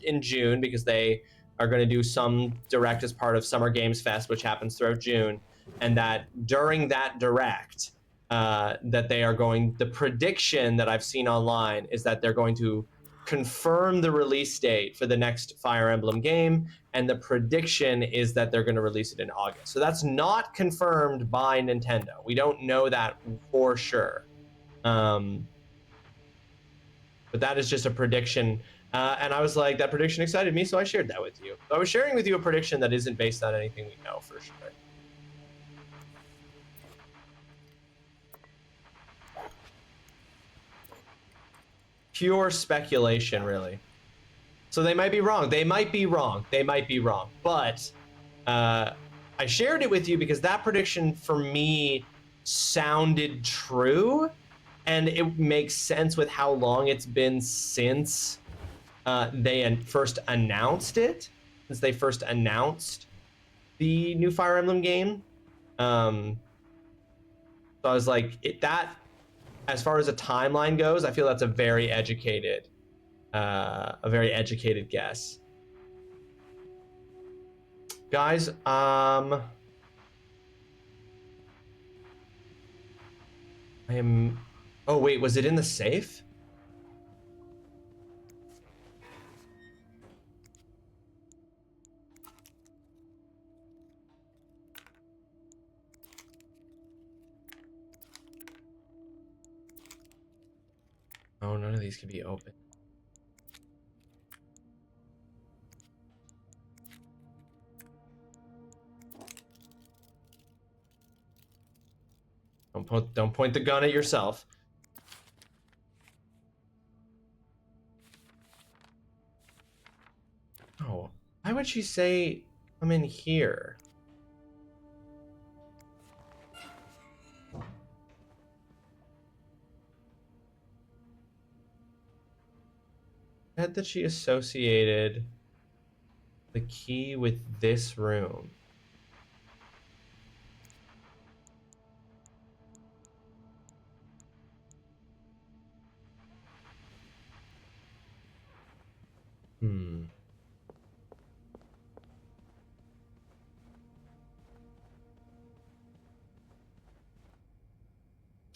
in June, because they are going to do some Direct as part of Summer Games Fest, which happens throughout June, and that during that Direct, that they are going, the prediction that I've seen online is that they're going to confirm the release date for the next Fire Emblem game, and the prediction is that they're going to release it in August. So that's not confirmed by Nintendo. We don't know that for sure. But that is just a prediction. And I was like, that prediction excited me, so I shared that with you. So I was sharing with you a prediction that isn't based on anything we know for sure. Pure speculation, really. So they might be wrong. They might be wrong. They might be wrong. But I shared it with you because that prediction for me sounded true, and it makes sense with how long it's been since they first announced it, since they first announced the new Fire Emblem game. So I was like, that, as far as a timeline goes, I feel that's a very educated guess. Guys, I am, oh wait, was it in the safe? Oh, none of these can be open. Don't point the gun at yourself. Oh, why would she say I'm in here? Said that she associated the key with this room.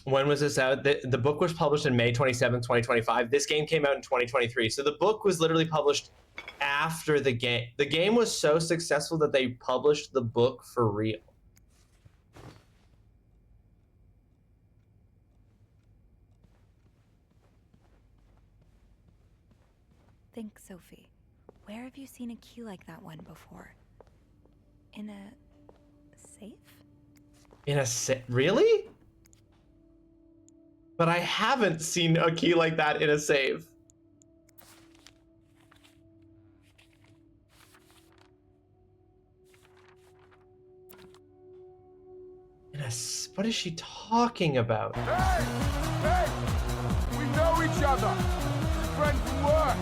When was this out? The book was published in May 27, 2025. This game came out in 2023. So the book was literally published after the game. The game was so successful that they published the book for real. Think, Sophie. Where have you seen a key like that one before? In a safe? In a really? But I haven't seen a key like that in a safe. What is she talking about? Hey! Hey! We know each other! Friends from work!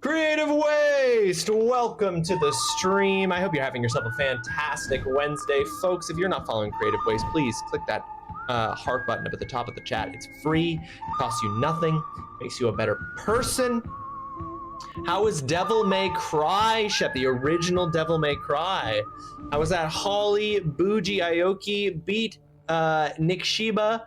Creative Waste! Welcome to the stream. I hope you're having yourself a fantastic Wednesday. Folks, if you're not following Creative Waste, please click that heart button up at the top of the chat. It's free, it costs you nothing, makes you a better person. How was Devil May Cry, Shep? The original Devil May Cry. How was that? Holly, Bougie, Aoki, Beat, Nick Shiba.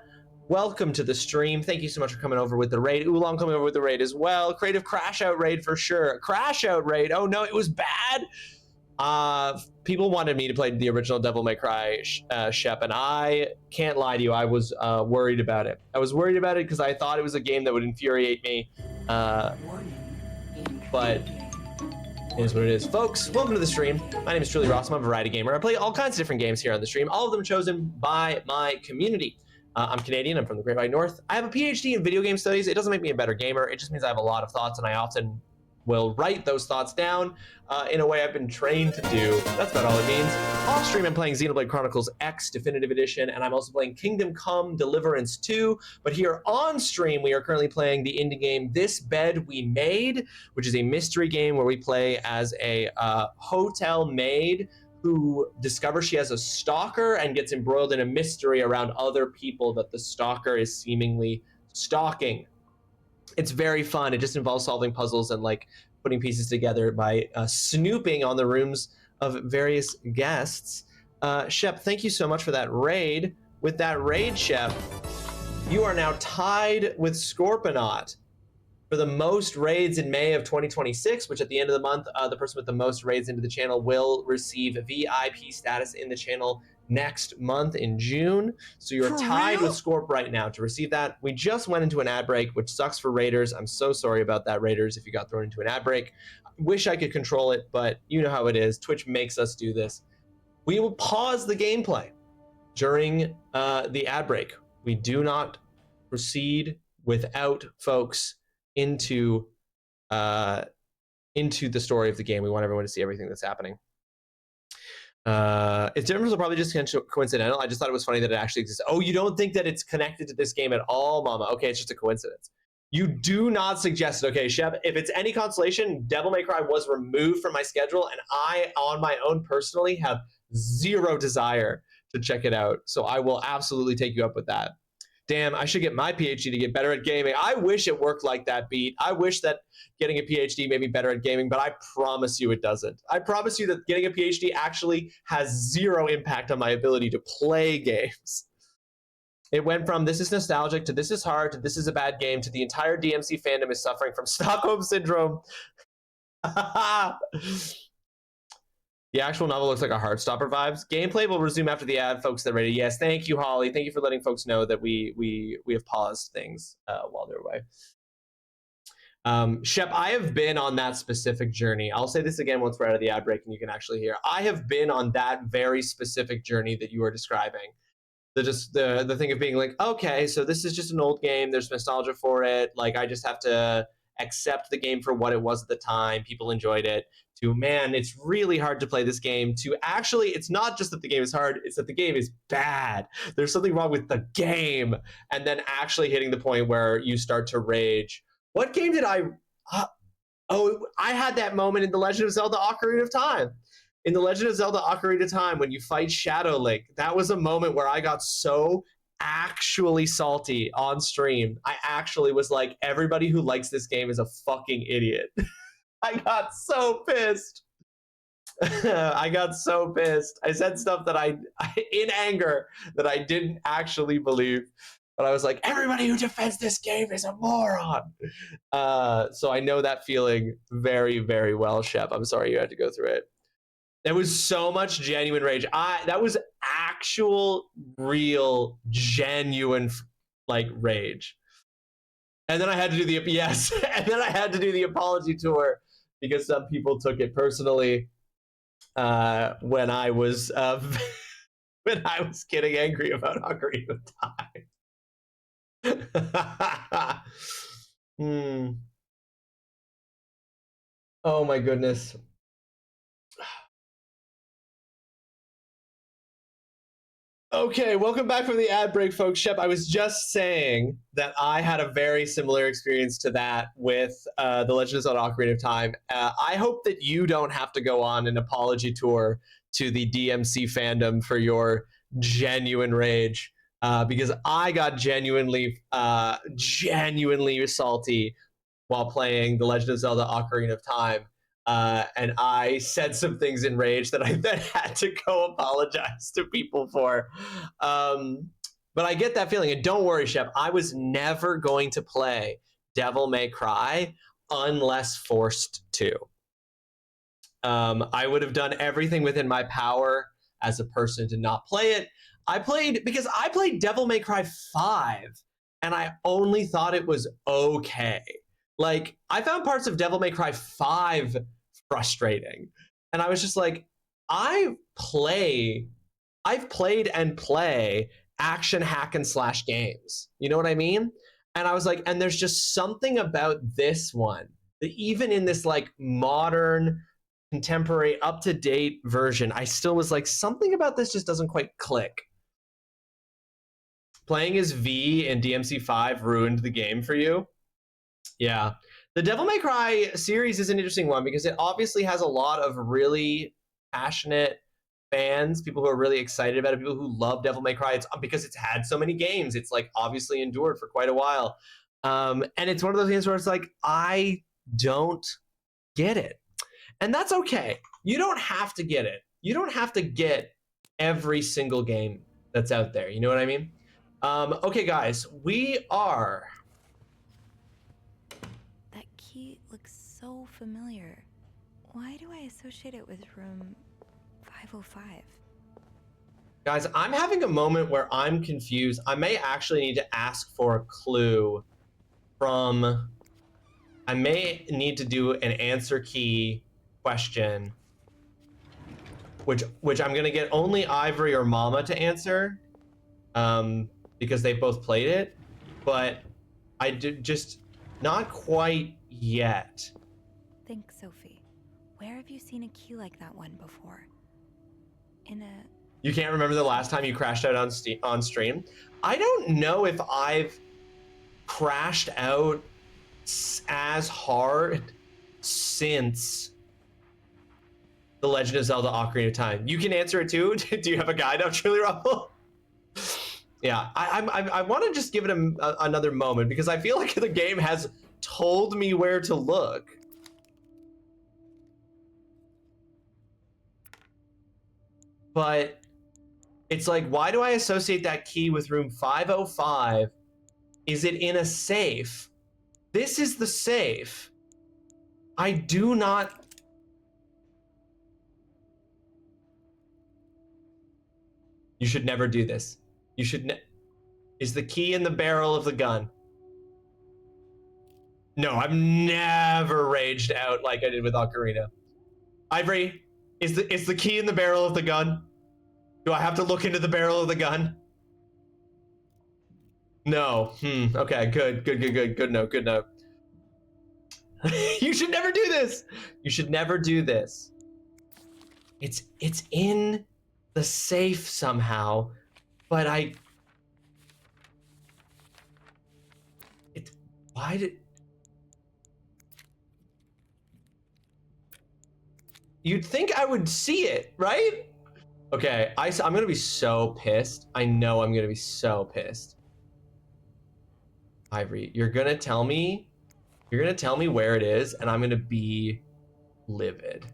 Welcome to the stream. Thank you so much for coming over with the raid. Oolong coming over with the raid as well. Creative Crash Out raid for sure. Crash Out raid. Oh no, it was bad. People wanted me to play the original Devil May Cry, Shep, and I can't lie to you. I was worried about it. I was worried about it because I thought it was a game that would infuriate me. But it is what it is. Folks, welcome to the stream. My name is TrulyRawesome. I'm a variety gamer. I play all kinds of different games here on the stream, all of them chosen by my community. I'm Canadian. I'm from the Great White North. I have a PhD in video game studies. It doesn't make me a better gamer. It just means I have a lot of thoughts, and I often will write those thoughts down in a way I've been trained to do. That's about all it means. Off stream, I'm playing Xenoblade Chronicles X Definitive Edition, and I'm also playing Kingdom Come Deliverance 2. But here on stream, we are currently playing the indie game This Bed We Made, which is a mystery game where we play as a hotel maid who discovers she has a stalker and gets embroiled in a mystery around other people that the stalker is seemingly stalking. It's very fun. It just involves solving puzzles and like putting pieces together by snooping on the rooms of various guests. Shep, thank you so much for that raid. With that raid, Shep, you are now tied with Scorponaut for the most raids in May of 2026, which at the end of the month, the person with the most raids into the channel will receive VIP status in the channel next month in June. So you're tied with Scorp right now to receive that. We just went into an ad break, which sucks for Raiders. I'm so sorry about that, Raiders, if you got thrown into an ad break. Wish I could control it, but you know how it is. Twitch makes us do this. We will pause the gameplay during the ad break. We do not proceed without folks into the story of the game. We want everyone to see everything that's happening. Its difference are probably just coincidental. I just thought it was funny that it actually exists. Oh, you don't think that it's connected to this game at all, Mama? Okay, it's just a coincidence. You do not suggest it. Okay, Shep, if it's any consolation, Devil May Cry was removed from my schedule, and I, on my own personally, have zero desire to check it out. So I will absolutely take you up with that. Damn, I should get my PhD to get better at gaming. I wish it worked like that, Beat. I wish that getting a PhD made me better at gaming, but I promise you it doesn't. I promise you that getting a PhD actually has zero impact on my ability to play games. It went from this is nostalgic to this is hard to this is a bad game to the entire DMC fandom is suffering from Stockholm Syndrome. The actual novel looks like a Heartstopper vibes. Gameplay will resume after the ad, folks that are ready. Yes, thank you, Holly. Thank you for letting folks know that we have paused things while they're away. Shep, I have been on that specific journey. I'll say this again once we're out of the ad break and you can actually hear. I have been on that very specific journey that you are describing. The thing of being like, okay, so this is just an old game. There's nostalgia for it. Like, I just have to accept the game for what it was at the time. People enjoyed it. To, man, it's really hard to play this game. To actually, it's not just that the game is hard, it's that the game is bad. There's something wrong with the game. And then actually hitting the point where you start to rage. What game did I had that moment in The Legend of Zelda Ocarina of Time. In The Legend of Zelda Ocarina of Time, when you fight Shadow Link, that was a moment where I got so actually salty on stream. I actually was like, everybody who likes this game is a fucking idiot. I got so pissed. I got so pissed. I said stuff that I in anger that I didn't actually believe. But I was like, everybody who defends this game is a moron. So I know that feeling very, very well, Shep. I'm sorry you had to go through it. There was so much genuine rage. That was actual, real, genuine, like, rage. And then I had to do and then I had to do the apology tour because some people took it personally when I was getting angry about Ocarina of Time. Oh my goodness. Okay, welcome back from the ad break, folks. Shep, I was just saying that I had a very similar experience to that with The Legend of Zelda Ocarina of Time. I hope that you don't have to go on an apology tour to the DMC fandom for your genuine rage, because I got genuinely salty while playing The Legend of Zelda Ocarina of Time. And I said some things in rage that I then had to go apologize to people for. But I get that feeling. And don't worry, Shep, I was never going to play Devil May Cry unless forced to. I would have done everything within my power as a person to not play it. I played Devil May Cry 5, and I only thought it was okay. Like, I found parts of Devil May Cry 5 frustrating. And I was just like, I've played and play action hack and slash games. You know what I mean? And I was like, and there's just something about this one even in this like modern, contemporary, up-to-date version, I still was like, something about this just doesn't quite click. Playing as V in DMC5 ruined the game for you? Yeah. The Devil May Cry series is an interesting one because it obviously has a lot of really passionate fans, people who are really excited about it, people who love Devil May Cry. It's because it's had so many games. It's like obviously endured for quite a while. And it's one of those games where it's like, I don't get it. And that's okay. You don't have to get it. You don't have to get every single game that's out there. You know what I mean? Okay, guys, we are... That key looks so familiar. Why do I associate it with room 505? Guys, I'm having a moment where I'm confused. I may actually need to ask for a clue from... I may need to do an answer key question, which I'm gonna get only Ivory or Mama to answer, because they both played it, but I did just not quite yet. Think, Sophie. Where have you seen a key like that one before? In a... You can't remember the last time you crashed out on stream? I don't know if I've crashed out as hard since The Legend of Zelda Ocarina of Time. You can answer it too. Do you have a guide of TrulyRawesome? Yeah, I want to just give it another moment because I feel like the game has told me where to look. But it's like, why do I associate that key with room 505? Is it in a safe? This is the safe. I do not... You should never do this. You should Is the key in the barrel of the gun? No, I've never raged out like I did with Ocarina. Ivory, is the key in the barrel of the gun? Do I have to look into the barrel of the gun? No. Okay, good note. You should never do this. You should never do this. It's in the safe somehow, but why did... You'd think I would see it, right? Okay, I'm gonna be so pissed. I know I'm gonna be so pissed. Ivory, you're gonna tell me where it is, and I'm gonna be livid.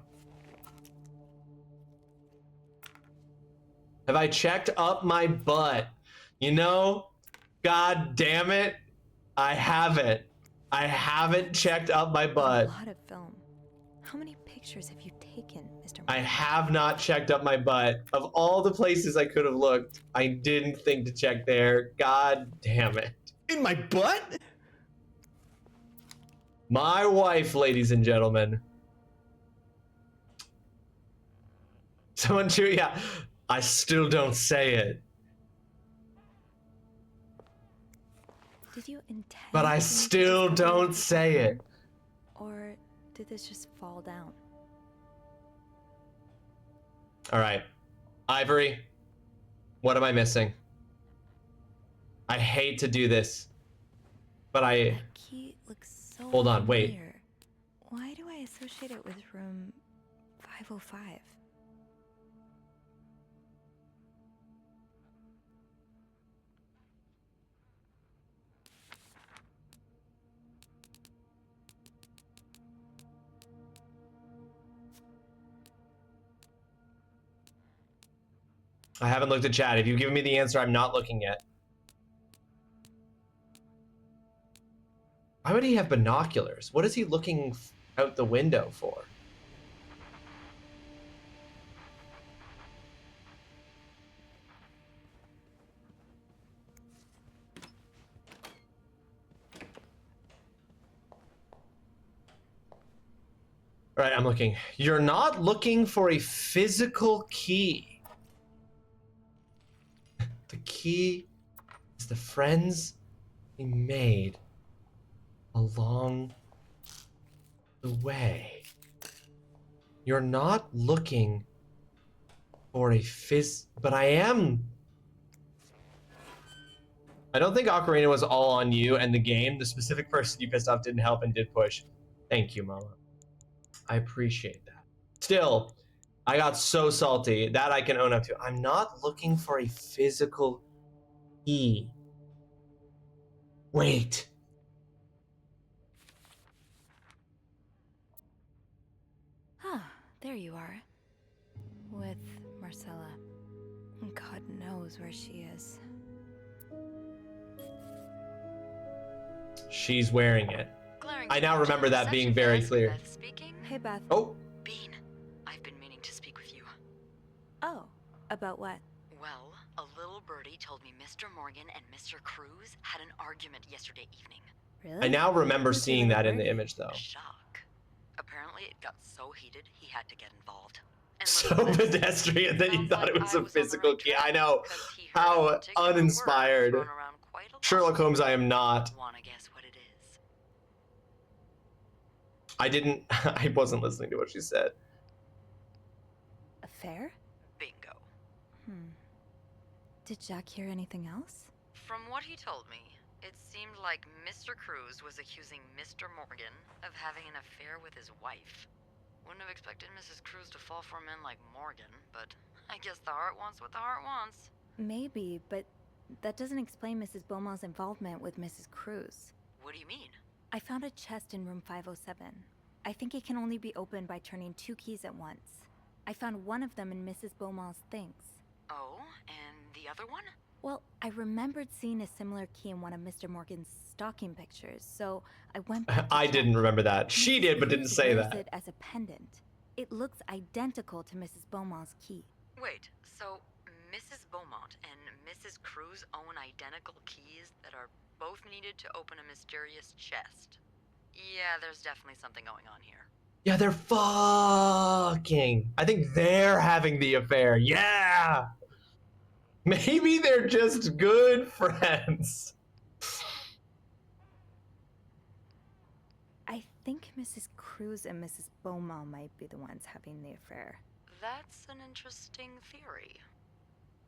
Have I checked up my butt? You know, God damn it, I haven't. I haven't checked up my butt. A lot of film. How many pictures have you taken, Mr. I have not checked up my butt. Of all the places I could have looked, I didn't think to check there. God damn it. In my butt? My wife, ladies and gentlemen. Someone chew, yeah. I still don't say it. Did you intend... But I to still make this don't happen? say it. Or did this just fall down? All right. Ivory, what am I missing? I hate to do this, but That key looks so Hold on, wait. familiar. Why do I associate it with room 505? I haven't looked at chat. If you've given me the answer, I'm not looking yet. Why would he have binoculars? What is he looking out the window for? All right, I'm looking. You're not looking for a physical key. The key is the friends we made along the way. You're not looking for a but I am. I don't think Ocarina was all on you and the game. The specific person you pissed off didn't help and did push. Thank you, Mama. I appreciate that. Still, I got so salty. That I can own up to. I'm not looking for a physical key. Wait. Ah, there you are. With Marcella. God knows where she is. She's wearing it. I now remember that being very clear. Beth speaking. Hey, Beth. Oh, Bean, I've been meaning to speak with you. Oh, about what? Well, a little birdie told me Mr. Morgan and Mr. Cruz had an argument yesterday evening. Really? I now remember Who's seeing the that in the birdie? image, though. Shock. Apparently, it got so heated he had to get involved. And So listen, pedestrian that you sounds thought like it was I a was on the physical right key. track I know. because he heard How a particular word uninspired. thrown around quite a lot. Sherlock Holmes, I am not. Wanna guess what it is? I wasn't listening to what she said. Affair? Bingo. Did Jack hear anything else? From what he told me, it seemed like Mr. Cruz was accusing Mr. Morgan of having an affair with his wife. Wouldn't have expected Mrs. Cruz to fall for a man like Morgan, but I guess the heart wants what the heart wants. Maybe, but that doesn't explain Mrs. Beaumont's involvement with Mrs. Cruz. What do you mean? I found a chest in room 507. I think it can only be opened by turning 2 keys at once. I found one of them in Mrs. Beaumont's things. Oh, and the other one? Well, I remembered seeing a similar key in one of Mr. Morgan's stocking pictures, so I went back to I check. didn't remember that. She did, but didn't Cruz say wears that. it as a pendant. It looks identical to Mrs. Beaumont's key. Wait, so Mrs. Beaumont and Mrs. Cruz own identical keys that are both needed to open a mysterious chest. Yeah, there's definitely something going on here. Yeah, they're fucking. I think they're having the affair. Yeah. Maybe they're just good friends. I think Mrs. Cruz and Mrs. Beaumont might be the ones having the affair. That's an interesting theory.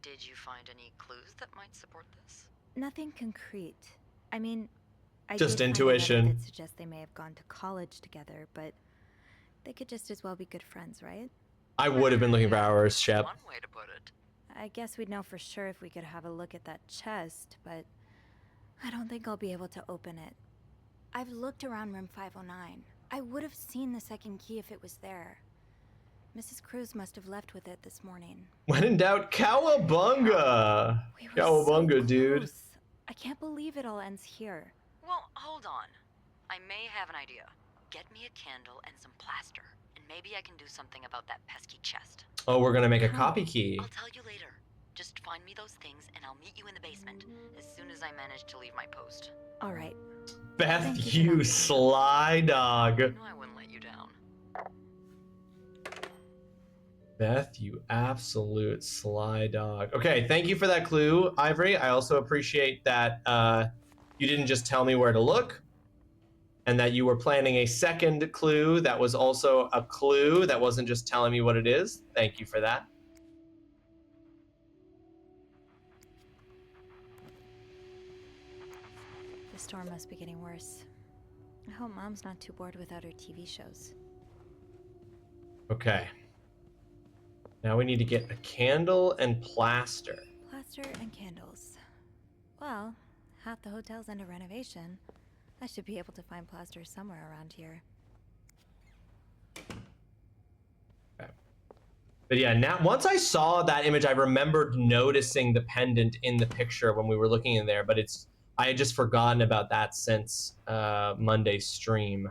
Did you find any clues that might support this? Nothing concrete. I mean, I Just did find a letter intuition. that suggests they may have gone to college together, but they could just as well be good friends, right? I would have been looking for hours, Shep. One way to put it. I guess we'd know for sure if we could have a look at that chest, but I don't think I'll be able to open it. I've looked around room 509. I would have seen the second key if it was there. Mrs. Cruz must have left with it this morning. When in doubt, cowabunga. We were Cowabunga, so dude. close. I can't believe it all ends here. Well, hold on. I may have an idea. Get me a candle and some plaster, and maybe I can do something about that pesky chest. Oh, we're gonna make a copy key. I'll tell you later. Just find me those things, and I'll meet you in the basement as soon as I manage to leave my post. All right. Beth, Thank you for you that. sly dog. I know I wouldn't let you down. Beth, you absolute sly dog. Okay, thank you for that clue, Ivory. I also appreciate that you didn't just tell me where to look, and that you were planning a second clue that was also a clue that wasn't just telling me what it is. Thank you for that. The storm must be getting worse. I hope Mom's not too bored without her TV shows. Okay. Now we need to get a candle and plaster. Plaster and candles. Well, half the hotel's under renovation. I should be able to find plaster somewhere around here. Okay. But yeah, now once I saw that image, I remembered noticing the pendant in the picture when we were looking in there, but I had just forgotten about that since Monday's stream.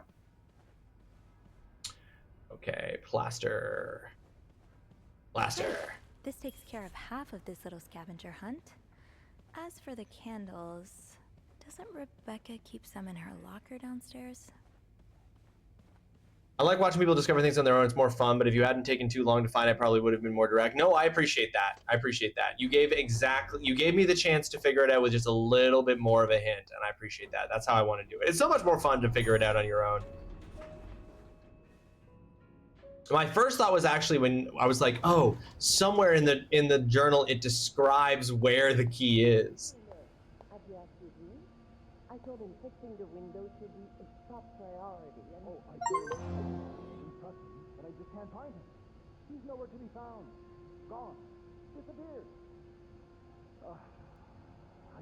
Okay, plaster. Plaster. This takes care of half of this little scavenger hunt. As for the candles, doesn't Rebecca keep some in her locker downstairs? I like watching people discover things on their own. It's more fun, but if you hadn't taken too long to find, I probably would have been more direct. No, I appreciate that. I appreciate that. You gave me the chance to figure it out with just a little bit more of a hint, and I appreciate that. That's how I want to do it. It's so much more fun to figure it out on your own. My first thought was actually when I was like, oh, somewhere in the journal it describes where the key is. At the SUV, I told him fixing the window should be a top priority. And Oh, I told him. Trust me, but I just can't find him. He's nowhere to be found. Gone. Disappeared. I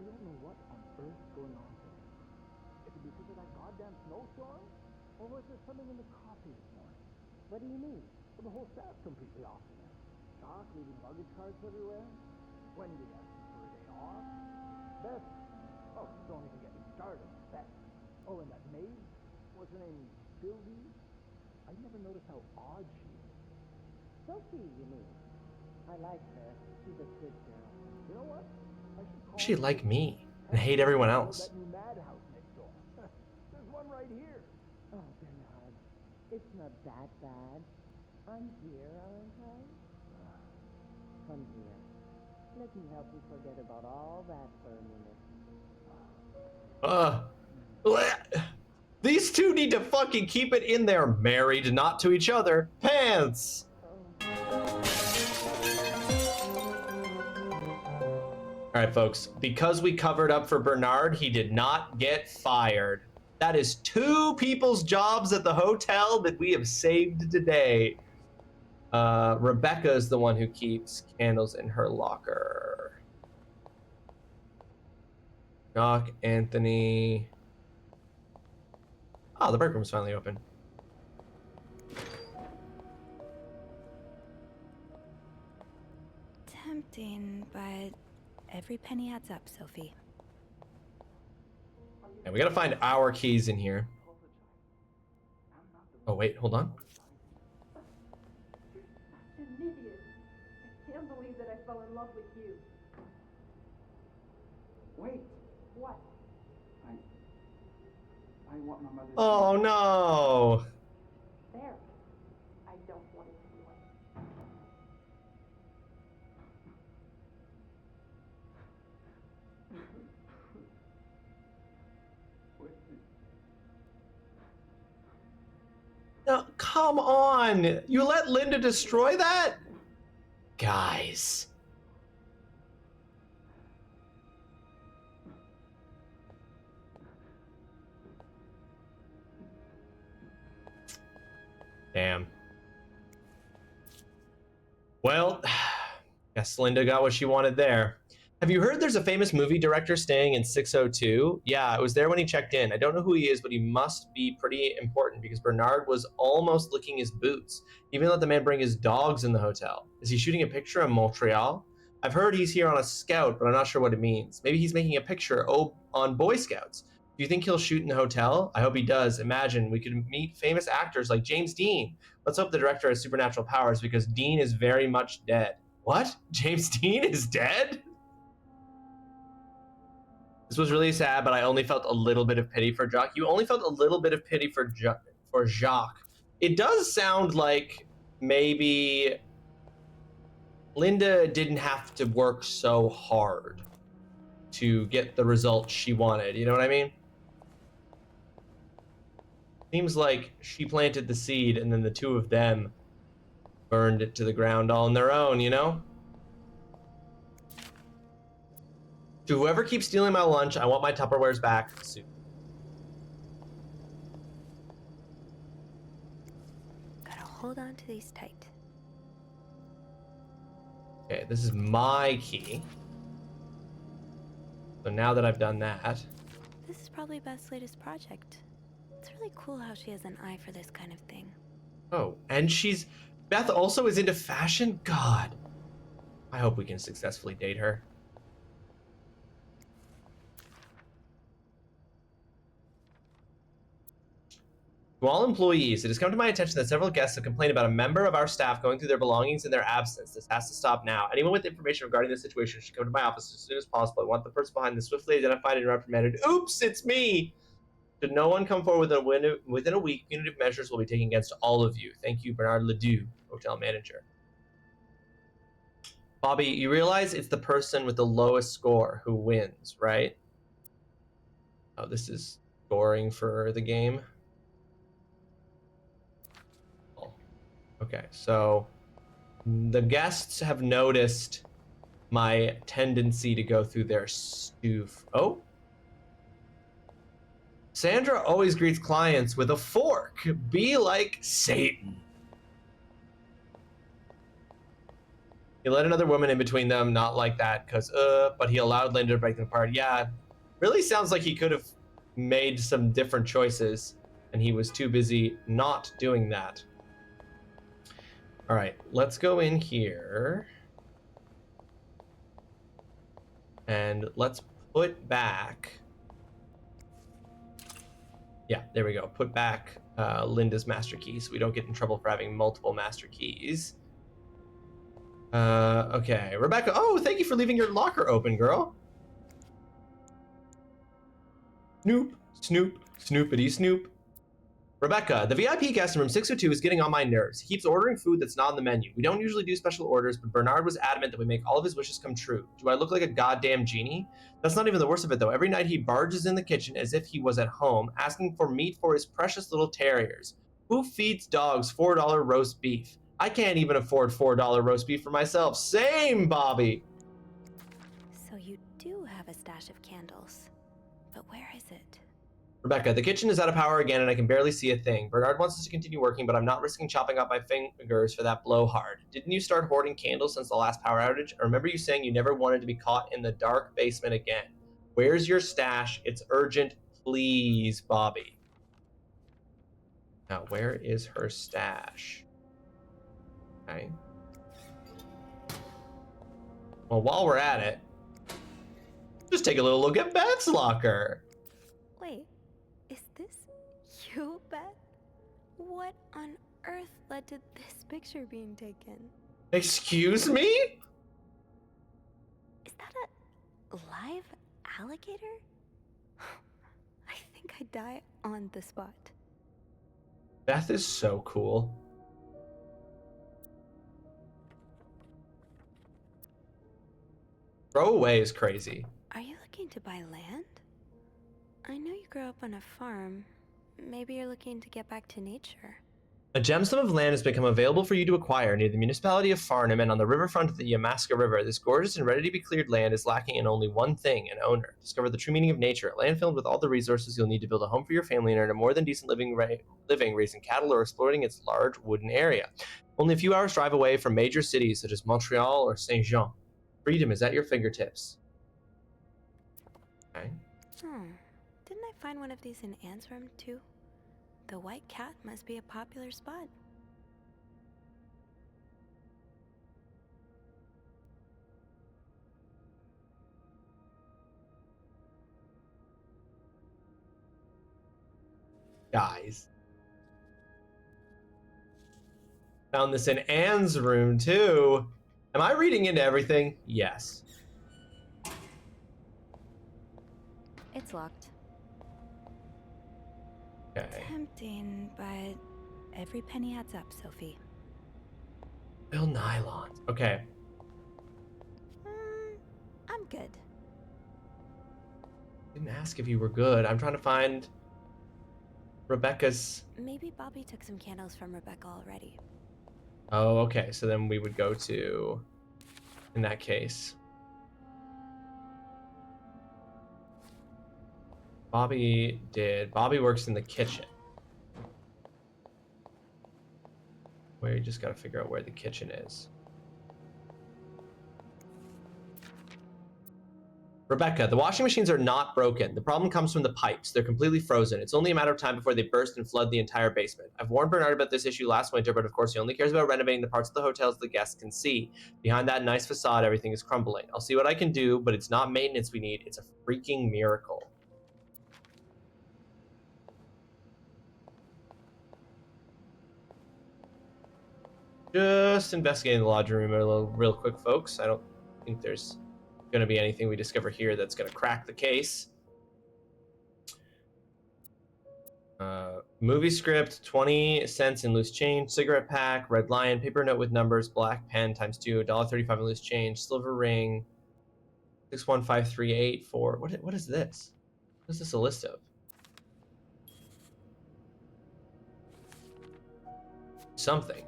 don't know what on earth is going on today. Is it because of that goddamn snowstorm? Or was there something in the coffee this morning? what do you mean? Well, the whole staff's completely off today. Doc leaving luggage carts everywhere. Wendy asking for a day off. Beth. Oh, don't even get me started. Beth. Oh, and that maid. What's her name? Sylvie? I never noticed how odd she is. Sophie, you mean? I like her. She's a good girl. You know what? I should call She her like over. me and hate everyone else. That new madhouse next door. There's one right here. Oh, Bernard, it's not that bad. I'm here, aren't I? Come here. Let me help you forget about all that for a minute. Bleh. These two need to fucking keep it in their married, not to each other, pants. All right, folks, because we covered up for Bernard, he did not get fired. That is 2 people's jobs at the hotel that we have saved today. Rebecca is the one who keeps candles in her locker. Doc, Anthony. Oh, the break room's finally open. Tempting, but every penny adds up, Sophie. And we gotta find our keys in here. Oh, wait, hold on. An idiot. I can't believe that I fell in love with you. Wait, What? I want my mother's. Oh, no. There. I don't want it to be like. No, come on. You let Linda destroy that? Guys. Damn. Well, guess Linda got what she wanted there. Have you heard there's a famous movie director staying in 602? Yeah, it was there when he checked in. I don't know who he is, but he must be pretty important because Bernard was almost licking his boots. He even let the man bring his dogs in the hotel. Is he shooting a picture in Montreal? I've heard he's here on a scout, but I'm not sure what it means. Maybe he's making a picture on Boy Scouts. Do you think he'll shoot in the hotel? I hope he does. Imagine we could meet famous actors like James Dean. Let's hope the director has supernatural powers because Dean is very much dead. What? James Dean is dead? This was really sad, but I only felt a little bit of pity for Jacques. You only felt a little bit of pity for Jacques. It does sound like maybe Linda didn't have to work so hard to get the results she wanted. You know what I mean? Seems like she planted the seed and then the two of them burned it to the ground all on their own, you know? To whoever keeps stealing my lunch, I want my Tupperwares back soon. Gotta hold on to these tight. Okay, this is my key. So now that I've done that, This is probably Beth's latest project. It's really cool how she has an eye for this kind of thing. oh, and Beth also is into fashion? God, I hope we can successfully date her. To all employees, it has come to my attention that several guests have complained about a member of our staff going through their belongings in their absence. This has to stop now. Anyone with information regarding this situation should come to my office as soon as possible. I want the person behind this swiftly identified and reprimanded. Oops, it's me! Should no one come forward within a week, punitive measures will be taken against all of you. Thank you, Bernard Ledoux, hotel manager. Bobby, you realize it's the person with the lowest score who wins, right? Oh, this is scoring for the game. Okay, so the guests have noticed my tendency to go through their stoof. Oh. Sandra always greets clients with a fork. Be like Satan. He let another woman in between them, not like that, but he allowed Linda to break them apart. Yeah, really sounds like he could have made some different choices, and he was too busy not doing that. All right, let's go in here. And let's put back... Yeah, there we go. Put back Linda's master key so we don't get in trouble for having multiple master keys. Okay, Rebecca. Oh, thank you for leaving your locker open, girl. Snoop, Snoop, Snoopity Snoop. Rebecca, the VIP guest in room 602 is getting on my nerves. He keeps ordering food that's not on the menu. We don't usually do special orders, but Bernard was adamant that we make all of his wishes come true. Do I look like a goddamn genie? That's not even the worst of it, though. Every night he barges in the kitchen as if he was at home, asking for meat for his precious little terriers. Who feeds dogs $4 roast beef? I can't even afford $4 roast beef for myself. Same, Bobby. So you do have a stash of candles. But where is it? Rebecca, the kitchen is out of power again and I can barely see a thing. Bernard wants us to continue working, but I'm not risking chopping off my fingers for that blowhard. Didn't you start hoarding candles since the last power outage? I remember you saying you never wanted to be caught in the dark basement again. Where's your stash? It's urgent, please, Bobby. Now, where is her stash? Okay. Well, while we're at it, just take a little look at Beth's locker. Wait, is this you, Beth? What on earth led to this picture being taken? Excuse me? Is that a live alligator? I think I'd die on the spot. Beth is so cool. Throwaway is crazy. Are you looking to buy land? I know you grew up on a farm. Maybe you're looking to get back to nature. A gemstone of land has become available for you to acquire near the municipality of Farnham and on the riverfront of the Yamaska River. This gorgeous and ready-to-be-cleared land is lacking in only one thing, an owner. Discover the true meaning of nature. A land filled with all the resources you'll need to build a home for your family and earn a more than decent living raising cattle or exploring its large wooden area. Only a few hours drive away from major cities such as Montreal or Saint-Jean. Freedom is at your fingertips. Okay. Didn't I find one of these in Anne's room, too? The White Cat must be a popular spot. Guys. Found this in Anne's room, too. Am I reading into everything? Yes. It's locked. Okay. Tempting, but every penny adds up, Sophie. Bill nylons. Okay. I'm good. Didn't ask if you were good. I'm trying to find Rebecca's... Maybe Bobby took some candles from Rebecca already. Oh, okay. So then we would go to, in that case, Bobby did. Bobby works in the kitchen. Where you just got to figure out where the kitchen is. Rebecca, the washing machines are not broken. The problem comes from the pipes. They're completely frozen. It's only a matter of time before they burst and flood the entire basement. I've warned Bernard about this issue last winter, but of course he only cares about renovating the parts of the hotels the guests can see. Behind that nice facade, everything is crumbling. I'll see what I can do, but it's not maintenance we need. It's a freaking miracle. Just investigating the laundry room real quick, folks. I don't think there's going to be anything we discover here that's going to crack the case. Movie script, 20 cents in loose change, cigarette pack, red lion, paper note with numbers, black pen times 2, $1.35 in loose change, silver ring, 615384. What is this? What is this a list of? Something.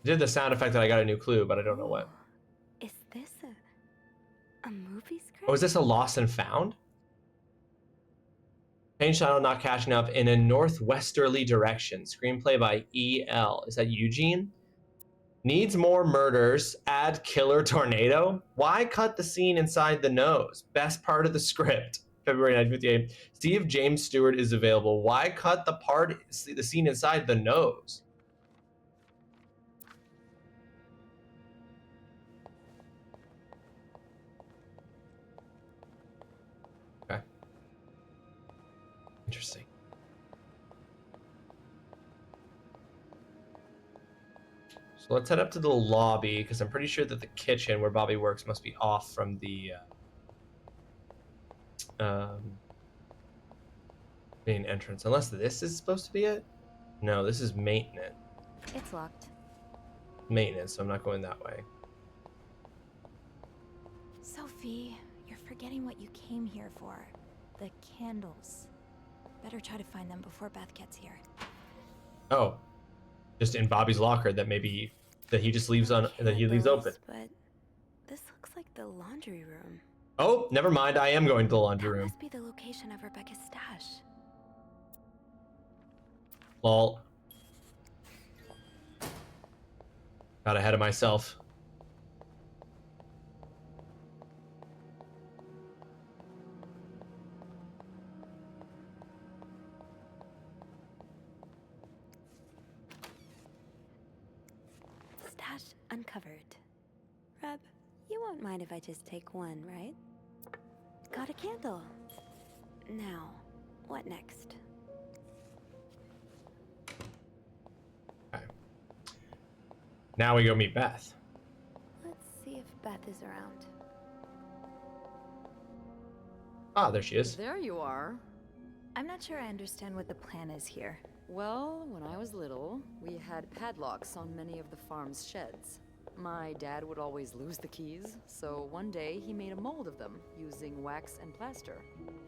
did the sound effect that I got a new clue, but I don't know what. Is this a movie script? Oh, is this a Lost and Found? Change channel not catching up in a northwesterly direction. Screenplay by E.L. Is that Eugene? Needs more murders. Add killer tornado. Why cut the scene inside the nose? Best part of the script. February 1958. See if James Stewart is available. Why cut the scene inside the nose? Okay. Interesting. So let's head up to the lobby because I'm pretty sure that the kitchen where Bobby works must be off from the main entrance. Unless this is supposed to be it? No, this is maintenance. It's locked. Maintenance, so I'm not going that way. Sophie, you're forgetting what you came here for. The candles. Better try to find them before Beth gets here. Oh. Just in Bobby's locker that maybe that he just leaves on that he leaves open. But this looks like the laundry room. Oh, never mind. I am going to the laundry That room. must be the location of Rebecca's stash. Lol. Got ahead of myself. Stash uncovered. Reb, you won't mind if I just take one, right? Got a candle. Now, what next? Okay. Now we go meet Beth. Let's see if Beth is around. Ah, there she is. There you are. I'm not sure I understand what the plan is here. Well, when I was little, we had padlocks on many of the farm's sheds. My dad would always lose the keys, so one day he made a mold of them using wax and plaster.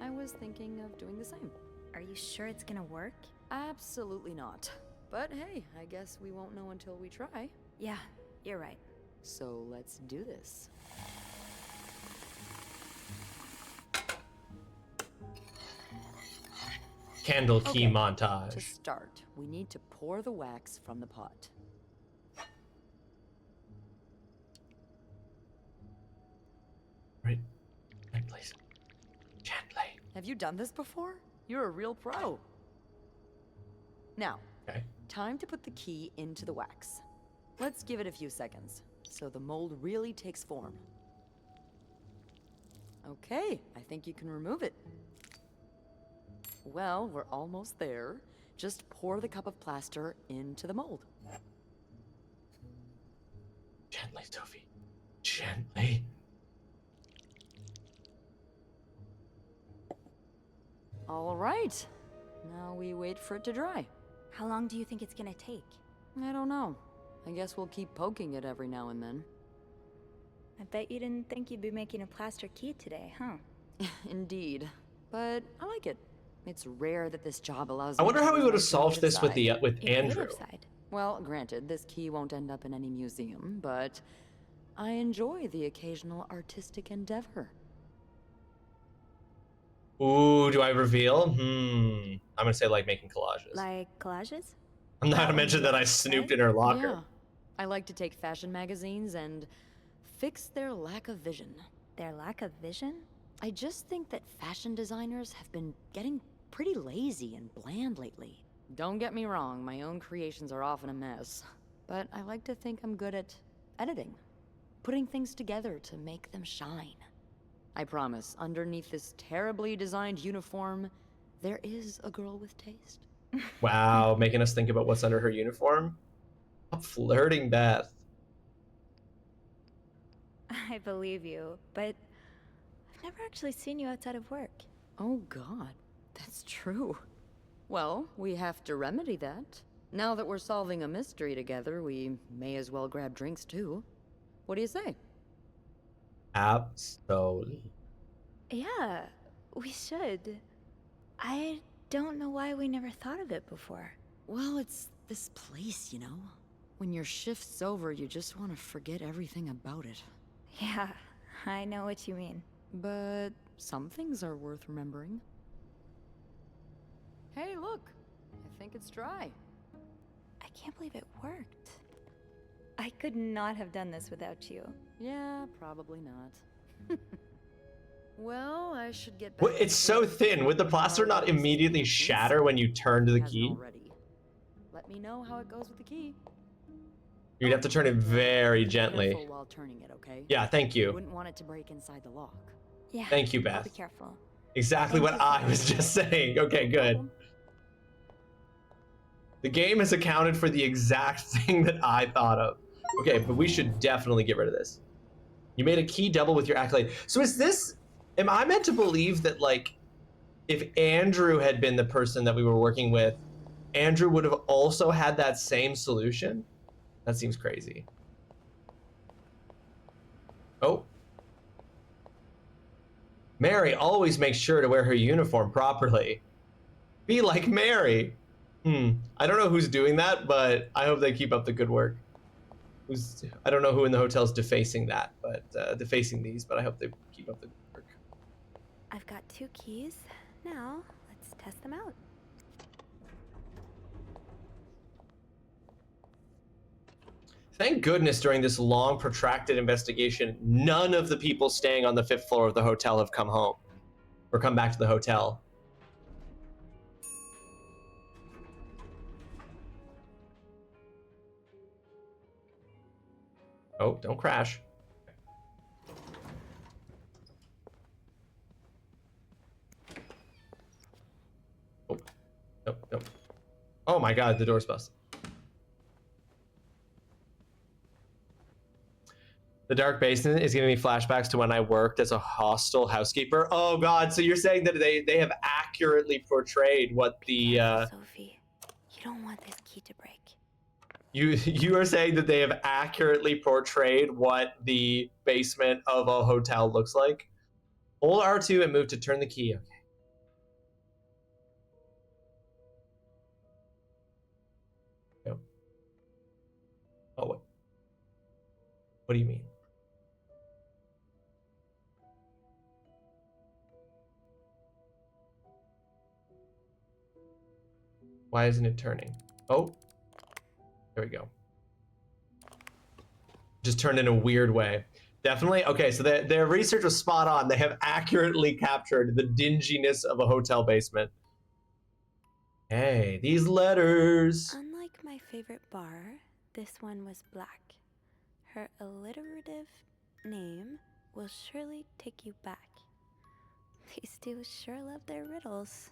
I was thinking of doing the same. Are you sure it's gonna work? Absolutely not. But hey, I guess we won't know until we try. Yeah, you're right. So let's do this. Candle key Okay, montage. To start, we need to pour the wax from the pot. Right. And please. Gently. Have you done this before? You're a real pro. Now, Okay. time to put the key into the wax. Let's give it a few seconds, so the mold really takes form. Okay, I think you can remove it. Well, we're almost there. Just pour the cup of plaster into the mold. Gently, Sophie. Gently. All right. Now we wait for it to dry. How long do you think it's gonna take? I don't know. I guess we'll keep poking it every now and then. I bet you didn't think you'd be making a plaster key today, huh? Indeed. But I like it. It's rare that this job allows I me wonder to how we use would my have solved this with creative the with Your Andrew. creative side. Well, granted, this key won't end up in any museum, but I enjoy the occasional artistic endeavor. Ooh, do I reveal? I'm gonna say like making collages. Like collages? I'm not that gonna would mention be that I nice, snooped right? in her locker. Yeah. I like to take fashion magazines and fix their lack of vision. Their lack of vision? I just think that fashion designers have been getting pretty lazy and bland lately. Don't get me wrong, my own creations are often a mess. But I like to think I'm good at editing. Putting things together to make them shine. I promise, underneath this terribly designed uniform, there is a girl with taste. Wow, making us think about what's under her uniform. I'm flirting, Beth. I believe you, but I've never actually seen you outside of work. Oh god, that's true. Well, we have to remedy that. Now that we're solving a mystery together, we may as well grab drinks too. What do you say? Absolutely. Yeah, we should. I don't know why we never thought of it before. Well, it's this place, you know? When your shift's over, you just want to forget everything about it. Yeah, I know what you mean. But some things are worth remembering. Hey, look! I think it's dry. I can't believe it worked. I could not have done this without you. Yeah, probably not. Well, I should get back. Well, it's so thin. Would the plaster not immediately shatter when you turn to the key? Already. Let me know how it goes with the key. You'd have to turn it very Be gently. careful while turning it, okay? Yeah, thank you. Wouldn't want it to break inside the lock. Yeah. Thank you, I'll be Beth. careful. Exactly what I was just saying. Okay, good. The game has accounted for the exact thing that I thought of. Okay, but we should definitely get rid of this. You made a key double with your accolade. So is this, am I meant to believe that, like, if Andrew had been the person that we were working with, Andrew would have also had that same solution? That seems crazy. Oh. Mary always makes sure to wear her uniform properly. Be like Mary. I don't know who's doing that, but I hope they keep up the good work. I don't know who in the hotel's defacing that, but defacing these, but I hope they keep up the good work. I've got 2 keys. Now, let's test them out. Thank goodness during this long, protracted investigation, none of the people staying on the 5th floor of the hotel have come home or come back to the hotel. Oh, don't crash. Oh, nope. Oh my God, the door's busted. The dark basement is giving me flashbacks to when I worked as a hostel housekeeper. Oh God, so you're saying that they have accurately portrayed what the Sophie, you don't want this key to break. You are saying that they have accurately portrayed what the basement of a hotel looks like? Hold R2 and move to turn the key. Okay. Yep. Oh, what? What do you mean? Why isn't it turning? Oh. There we go. Just turned in a weird way. Definitely. Okay, so their research was spot on. They have accurately captured the dinginess of a hotel basement. Hey, these letters. Unlike my favorite bar, this one was black. Her alliterative name will surely take you back. These two sure love their riddles.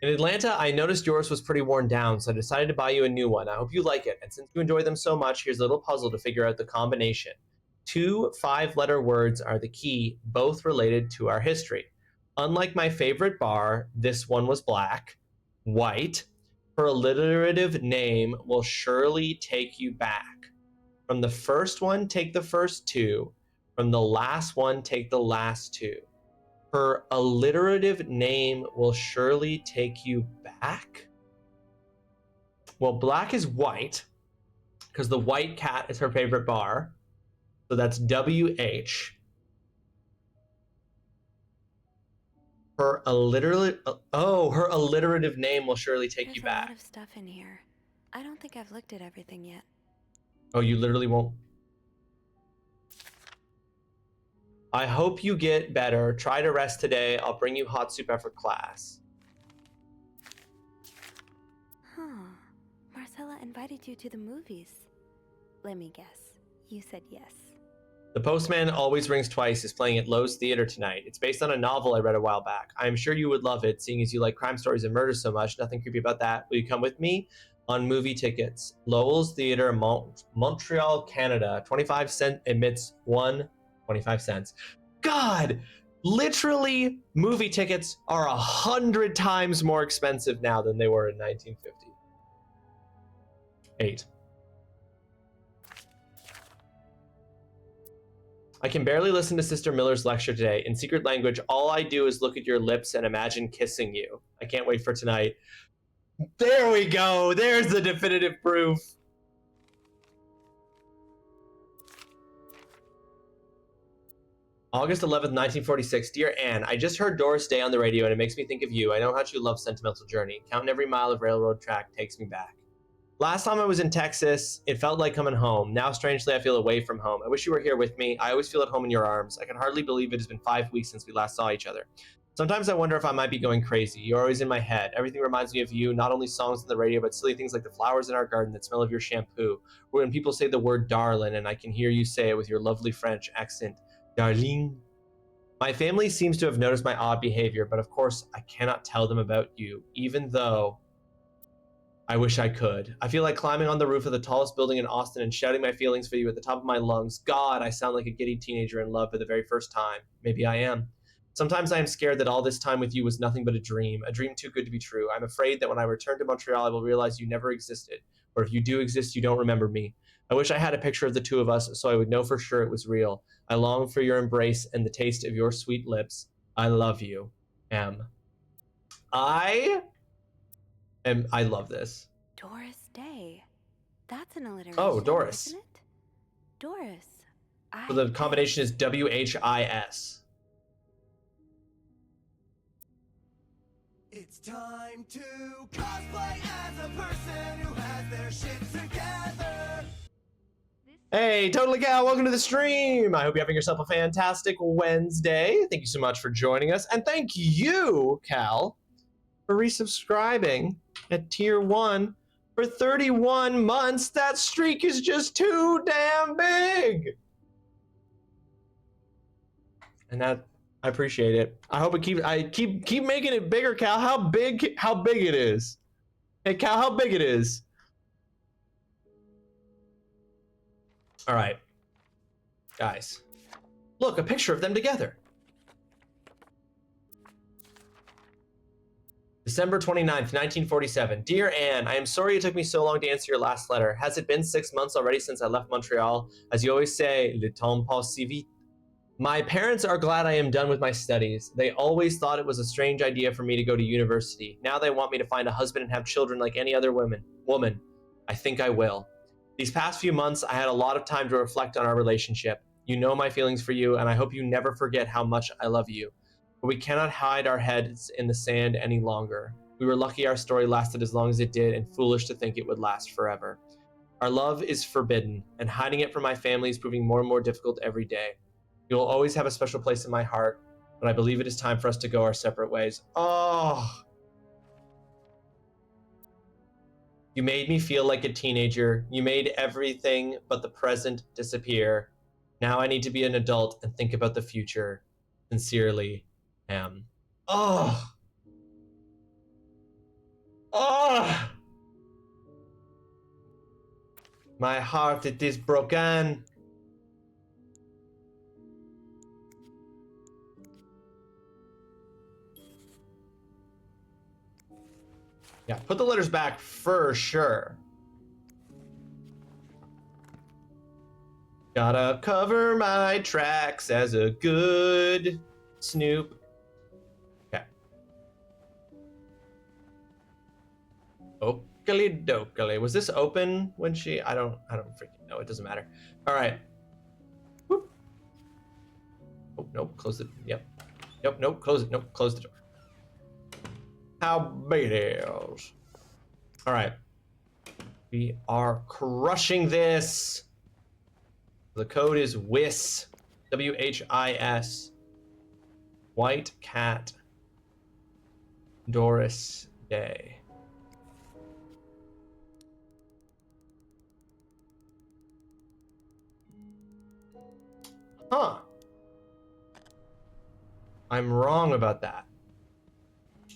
In Atlanta, I noticed yours was pretty worn down, so I decided to buy you a new one. I hope you like it. And since you enjoy them so much, here's a little puzzle to figure out the combination. 2 5-letter words are the key, both related to our history. Unlike my favorite bar, this one was black. White. Her alliterative name will surely take you back. From the first one, take the first 2. From the last one, take the last 2. Her alliterative name will surely take you back. Well, black is white, because the white cat is her favorite bar. So that's WH. Her alliterative name will surely take There's you a lot back. of stuff in here. I don't think I've looked at everything yet. Oh, you literally won't. I hope you get better. Try to rest today. I'll bring you hot soup after class. Huh. Marcella invited you to the movies. Let me guess. You said yes. The Postman Always Rings Twice is playing at Lowe's Theater tonight. It's based on a novel I read a while back. I'm sure you would love it, seeing as you like crime stories and murder so much. Nothing creepy about that. Will you come with me? On movie tickets. Lowell's Theater, Montreal, Canada. 25 cents admits 25 cents. God, literally, movie tickets are 100 times more expensive now than they were in 1958. I can barely listen to Sister Miller's lecture today. In secret language, all I do is look at your lips and imagine kissing you. I can't wait for tonight. There we go. There's the definitive proof. August 11th, 1946. Dear Anne, I just heard Doris Day on the radio and it makes me think of you. I know how much you love Sentimental Journey. Counting every mile of railroad track takes me back. Last time I was in Texas, it felt like coming home. Now, strangely, I feel away from home. I wish you were here with me. I always feel at home in your arms. I can hardly believe it has been 5 weeks since we last saw each other. Sometimes I wonder if I might be going crazy. You're always in my head. Everything reminds me of you, not only songs on the radio, but silly things like the flowers in our garden that smell of your shampoo. Or when people say the word darling and I can hear you say it with your lovely French accent. Darling. My family seems to have noticed my odd behavior, but of course I cannot tell them about you, even though I wish I could. I feel like climbing on the roof of the tallest building in Austin and shouting my feelings for you at the top of my lungs. God, I sound like a giddy teenager in love for the very first time. Maybe I am. Sometimes I am scared that all this time with you was nothing but a dream too good to be true. I'm afraid that when I return to Montreal, I will realize you never existed, or if you do exist, you don't remember me. I wish I had a picture of the two of us so I would know for sure it was real. I long for your embrace and the taste of your sweet lips. I love you, M. I love this. Doris Day. That's an alliteration. Oh, Doris. Isn't it? Doris. So the combination is WHIS. It's time to cosplay as a person who has their shit together. Hey, Totally Cal, welcome to the stream. I hope you're having yourself a fantastic Wednesday. Thank you so much for joining us. And thank you, Cal, for resubscribing at tier 1 for 31 months. That streak is just too damn big. And that, I appreciate it. I hope it keep making it bigger, Cal. How big it is. Hey, Cal, how big it is. All right, guys, look, a picture of them together. December 29th, 1947. Dear Anne, I am sorry it took me so long to answer your last letter. Has it been 6 months already since I left Montreal? As you always say, le temps passe si vite. My parents are glad I am done with my studies. They always thought it was a strange idea for me to go to university. Now they want me to find a husband and have children like any other woman. I think I will. These past few months, I had a lot of time to reflect on our relationship. You know my feelings for you, and I hope you never forget how much I love you. But we cannot hide our heads in the sand any longer. We were lucky our story lasted as long as it did, and foolish to think it would last forever. Our love is forbidden, and hiding it from my family is proving more and more difficult every day. You will always have a special place in my heart, but I believe it is time for us to go our separate ways. Oh! You made me feel like a teenager. You made everything but the present disappear. Now I need to be an adult and think about the future. Sincerely, M. Oh! Oh! My heart, it is broken. Yeah, put the letters back for sure. Gotta cover my tracks as a good Snoop. Okay. Oakley dokely. Was this open when she? I don't freaking know. It doesn't matter. All right. Whoop. Oh, nope. Close it. Yep. Yep. Nope. Close it. Nope. Close the door. How big it is. All right. We are crushing this. The code is WHIS. W-H-I-S. White Cat. Doris Day. Huh. I'm wrong about that.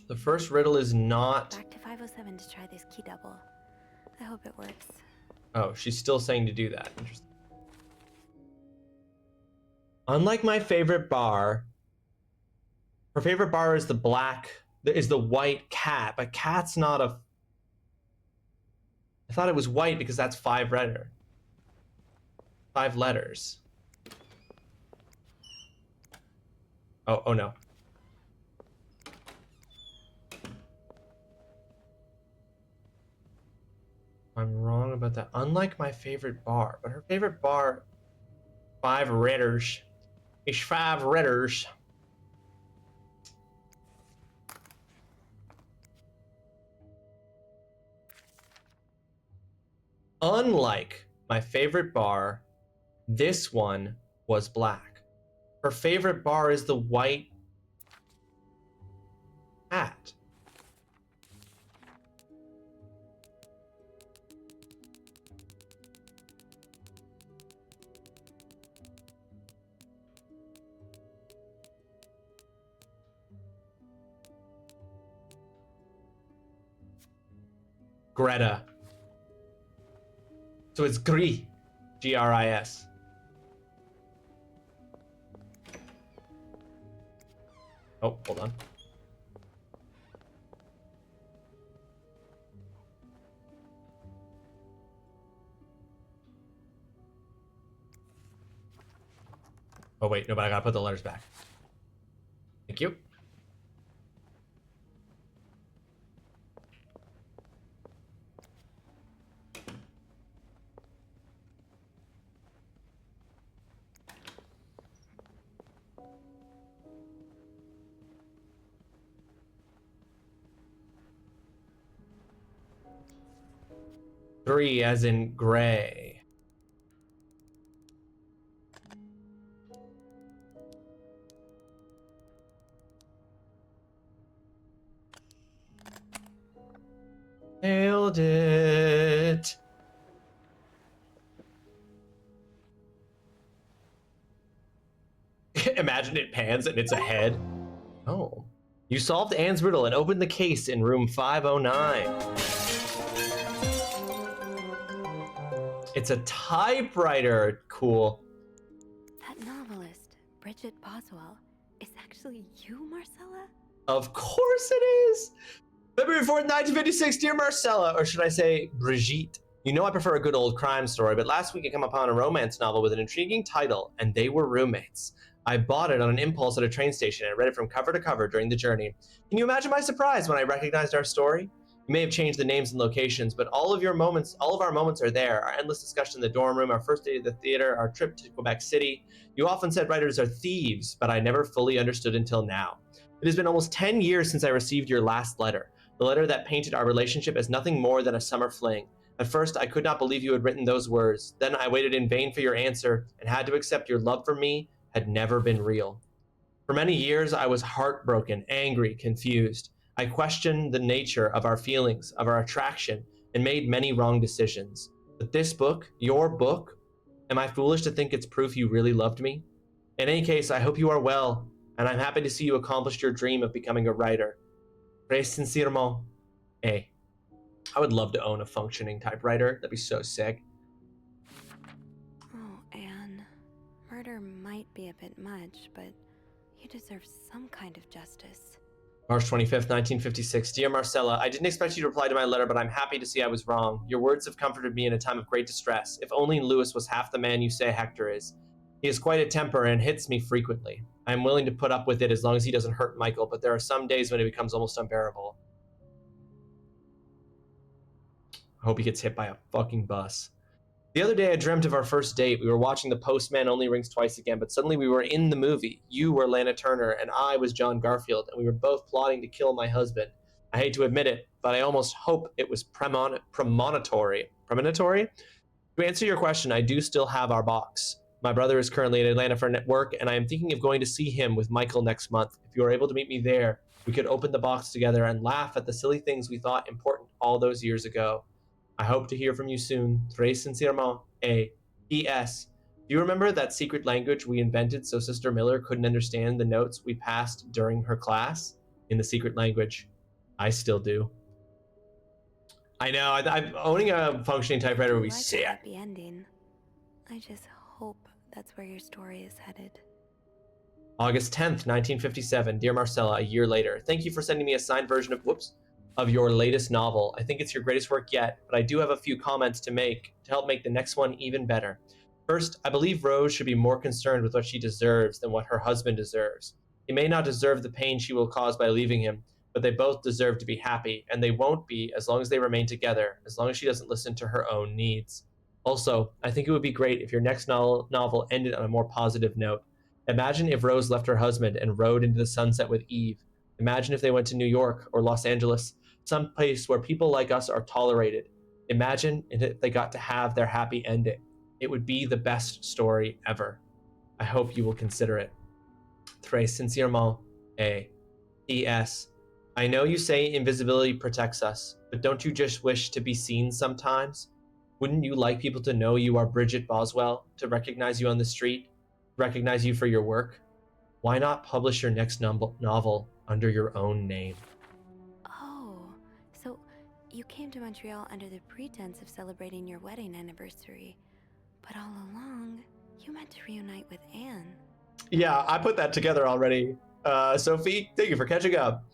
The first riddle is not... Back to 507 to try this key double. I hope it works. Oh, she's still saying to do that. Interesting. Unlike my favorite bar, her favorite bar is the white cat, but cat's not a... I thought it was white because that's 5 letters. Oh no. I'm wrong about that. Unlike my favorite bar, but her favorite bar, 5 letters. It's 5 letters. Unlike my favorite bar, this one was black. Her favorite bar is the white hat. Greta. So it's Gris. G-R-I-S. Oh, hold on. Oh, wait, no, but I gotta put the letters back. Thank you. Three as in gray. Nailed it. Imagine it pans and it's a head. Oh. You solved Anne's riddle and opened the case in room 509. It's a typewriter. Cool. That novelist, Bridget Boswell, is actually you, Marcella? Of course it is. February 4th, 1956, dear Marcella, or should I say Brigitte. You know I prefer a good old crime story, but last week I came upon a romance novel with an intriguing title, and they were roommates. I bought it on an impulse at a train station and read it from cover to cover during the journey. Can you imagine my surprise when I recognized our story? We may have changed the names and locations, but all of our moments are there. Our endless discussion in the dorm room, our first date at the theater, our trip to Quebec City. You often said writers are thieves, but I never fully understood until now. It has been almost 10 years since I received your last letter. The letter that painted our relationship as nothing more than a summer fling. At first, I could not believe you had written those words. Then I waited in vain for your answer and had to accept your love for me had never been real. For many years, I was heartbroken, angry, confused. I questioned the nature of our feelings, of our attraction, and made many wrong decisions. But this book, your book, am I foolish to think it's proof you really loved me? In any case, I hope you are well, and I'm happy to see you accomplished your dream of becoming a writer. Très sincèrement, A. I would love to own a functioning typewriter. That'd be so sick. Oh, Anne. Murder might be a bit much, but you deserve some kind of justice. March 25th, 1956. Dear Marcella, I didn't expect you to reply to my letter, but I'm happy to see I was wrong. Your words have comforted me in a time of great distress. If only Louis was half the man you say Hector is. He has quite a temper and hits me frequently. I am willing to put up with it as long as he doesn't hurt Michael, but there are some days when it becomes almost unbearable. I hope he gets hit by a fucking bus. The other day I dreamt of our first date. We were watching The Postman Only Rings Twice again, but suddenly we were in the movie. You were Lana Turner and I was John Garfield, and we were both plotting to kill my husband. I hate to admit it, but I almost hope it was premonitory. Premonitory? To answer your question, I do still have our box. My brother is currently in Atlanta for work, and I am thinking of going to see him with Michael next month. If you are able to meet me there, we could open the box together and laugh at the silly things we thought important all those years ago. I hope to hear from you soon. Très sincèrement, A. P.S. Do you remember that secret language we invented so Sister Miller couldn't understand the notes we passed during her class? In the secret language, I still do. I know, I'm owning a functioning typewriter would be sick. Happy ending. I just hope that's where your story is headed. August 10th, 1957. Dear Marcella, a year later. Thank you for sending me a signed version of your latest novel. I think it's your greatest work yet, but I do have a few comments to make to help make the next one even better. First, I believe Rose should be more concerned with what she deserves than what her husband deserves. He may not deserve the pain she will cause by leaving him, but they both deserve to be happy, and they won't be as long as they remain together, as long as she doesn't listen to her own needs. Also, I think it would be great if your next novel ended on a more positive note. Imagine if Rose left her husband and rode into the sunset with Eve. Imagine if they went to New York or Los Angeles, some place where people like us are tolerated. Imagine if they got to have their happy ending. It would be the best story ever. I hope you will consider it. Très sincèrement, A. P.S. I know you say invisibility protects us, but don't you just wish to be seen sometimes? Wouldn't you like people to know you are Bridget Boswell, to recognize you on the street, recognize you for your work? Why not publish your next novel under your own name? Oh, so you came to Montreal under the pretense of celebrating your wedding anniversary, but all along, you meant to reunite with Anne. Yeah, I put that together already. Sophie, thank you for catching up.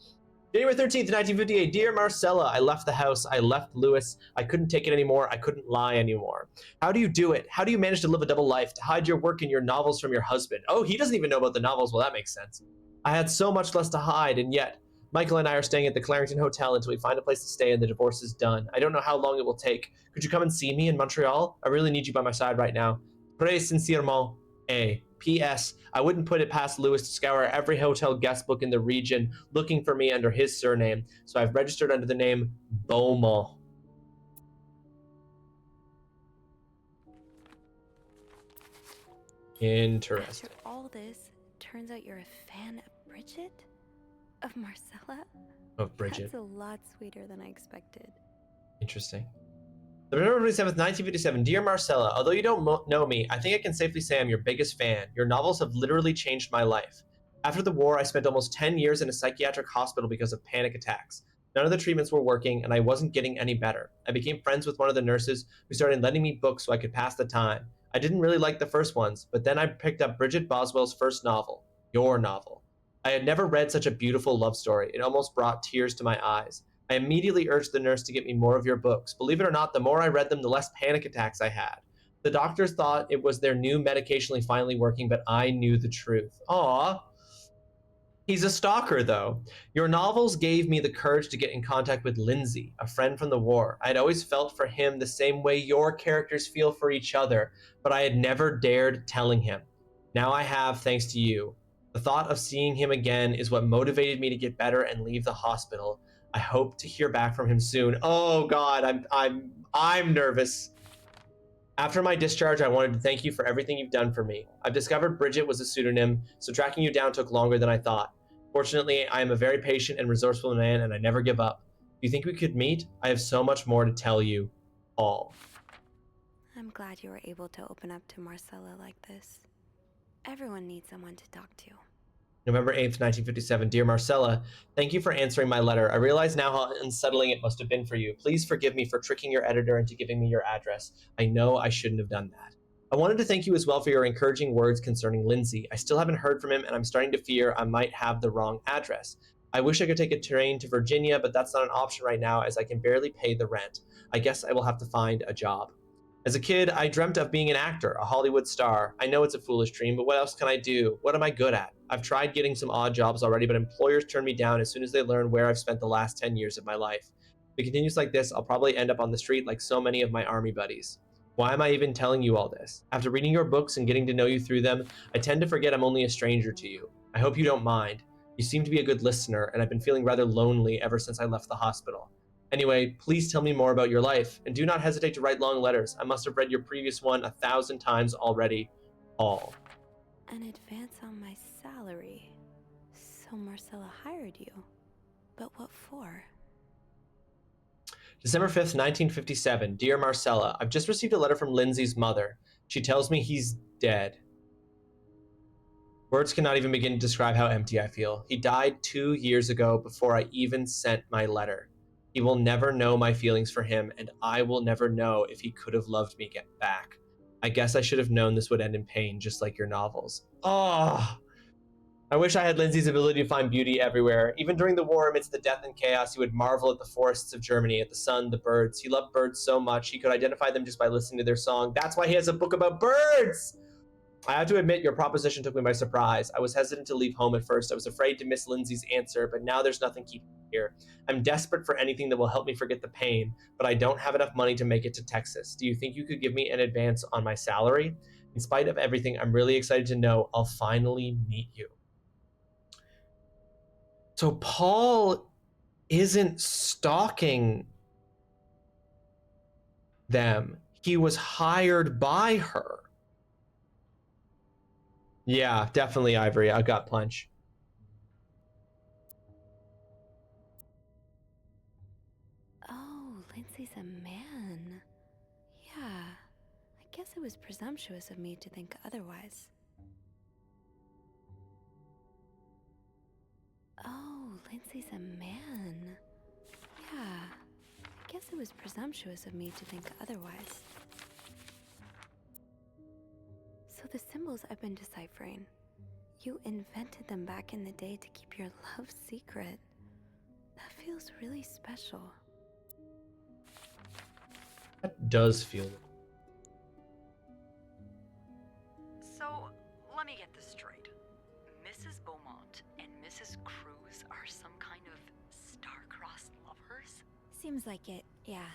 January 13th, 1958. Dear Marcella, I left the house. I left Lewis. I couldn't take it anymore. I couldn't lie anymore. How do you do it? How do you manage to live a double life, to hide your work and your novels from your husband? Oh, he doesn't even know about the novels. Well, that makes sense. I had so much less to hide, and yet Michael and I are staying at the Clarington Hotel until we find a place to stay and the divorce is done. I don't know how long it will take. Could you come and see me in Montreal? I really need you by my side right now. Très sincèrement, A. P.S. I wouldn't put it past Lewis to scour every hotel guest book in the region looking for me under his surname, so I've registered under the name Beaumont. Interesting. After all this, turns out you're a fan of Bridget? Of Marcella? Of Bridget. That's a lot sweeter than I expected. Interesting. November 27th, 1957. Dear Marcella, although you don't know me, I think I can safely say I'm your biggest fan. Your novels have literally changed my life. After the war, I spent almost 10 years in a psychiatric hospital because of panic attacks. None of the treatments were working, and I wasn't getting any better. I became friends with one of the nurses who started lending me books so I could pass the time. I didn't really like the first ones, but then I picked up Bridget Boswell's first novel, your novel. I had never read such a beautiful love story. It almost brought tears to my eyes. I immediately urged the nurse to get me more of your books. Believe it or not, the more I read them, the less panic attacks I had. The doctors thought it was their new medication finally working, but I knew the truth. Aww. He's a stalker, though. Your novels gave me the courage to get in contact with Lindsay, a friend from the war. I had always felt for him the same way your characters feel for each other, but I had never dared telling him. Now I have, thanks to you. The thought of seeing him again is what motivated me to get better and leave the hospital. I hope to hear back from him soon. Oh God, I'm nervous. After my discharge, I wanted to thank you for everything you've done for me. I've discovered Bridget was a pseudonym, so tracking you down took longer than I thought. Fortunately, I am a very patient and resourceful man, and I never give up. Do you think we could meet? I have so much more to tell you. All. I'm glad you were able to open up to Marcella like this. Everyone needs someone to talk to. November 8th, 1957. Dear Marcella, thank you for answering my letter. I realize now how unsettling it must have been for you. Please forgive me for tricking your editor into giving me your address. I know I shouldn't have done that. I wanted to thank you as well for your encouraging words concerning Lindsay. I still haven't heard from him, and I'm starting to fear I might have the wrong address. I wish I could take a train to Virginia, but that's not an option right now as I can barely pay the rent. I guess I will have to find a job. As a kid, I dreamt of being an actor, a Hollywood star. I know it's a foolish dream, but what else can I do? What am I good at? I've tried getting some odd jobs already, but employers turn me down as soon as they learn where I've spent the last 10 years of my life. If it continues like this, I'll probably end up on the street like so many of my army buddies. Why am I even telling you all this? After reading your books and getting to know you through them, I tend to forget I'm only a stranger to you. I hope you don't mind. You seem to be a good listener, and I've been feeling rather lonely ever since I left the hospital. Anyway, please tell me more about your life, and do not hesitate to write long letters. I must have read your previous one 1,000 times already. All. An advance on my salary. So Marcella hired you. But what for? December 5th, 1957. Dear Marcella, I've just received a letter from Lindsay's mother. She tells me he's dead. Words cannot even begin to describe how empty I feel. He died 2 years ago before I even sent my letter. He will never know my feelings for him, and I will never know if he could have loved me back. I guess I should have known this would end in pain, just like your novels. Oh, I wish I had Lindsay's ability to find beauty everywhere. Even during the war, amidst the death and chaos, he would marvel at the forests of Germany, at the sun, the birds. He loved birds so much, he could identify them just by listening to their song. That's why he has a book about birds! I have to admit, your proposition took me by surprise. I was hesitant to leave home at first. I was afraid to miss Lindsay's answer, but now there's nothing keeping me here. I'm desperate for anything that will help me forget the pain, but I don't have enough money to make it to Texas. Do you think you could give me an advance on my salary? In spite of everything, I'm really excited to know I'll finally meet you. So Paul isn't stalking them. He was hired by her. Yeah, definitely, Ivory. I got punch. Oh, Lindsay's a man. Yeah, I guess it was presumptuous of me to think otherwise. Oh, Lindsay's a man. Yeah, I guess it was presumptuous of me to think otherwise. So the symbols I've been deciphering, you invented them back in the day to keep your love secret. That feels really special. That does feel. So, let me get this straight. Mrs. Beaumont and Mrs. Cruz are some kind of star-crossed lovers? Seems like it, yeah.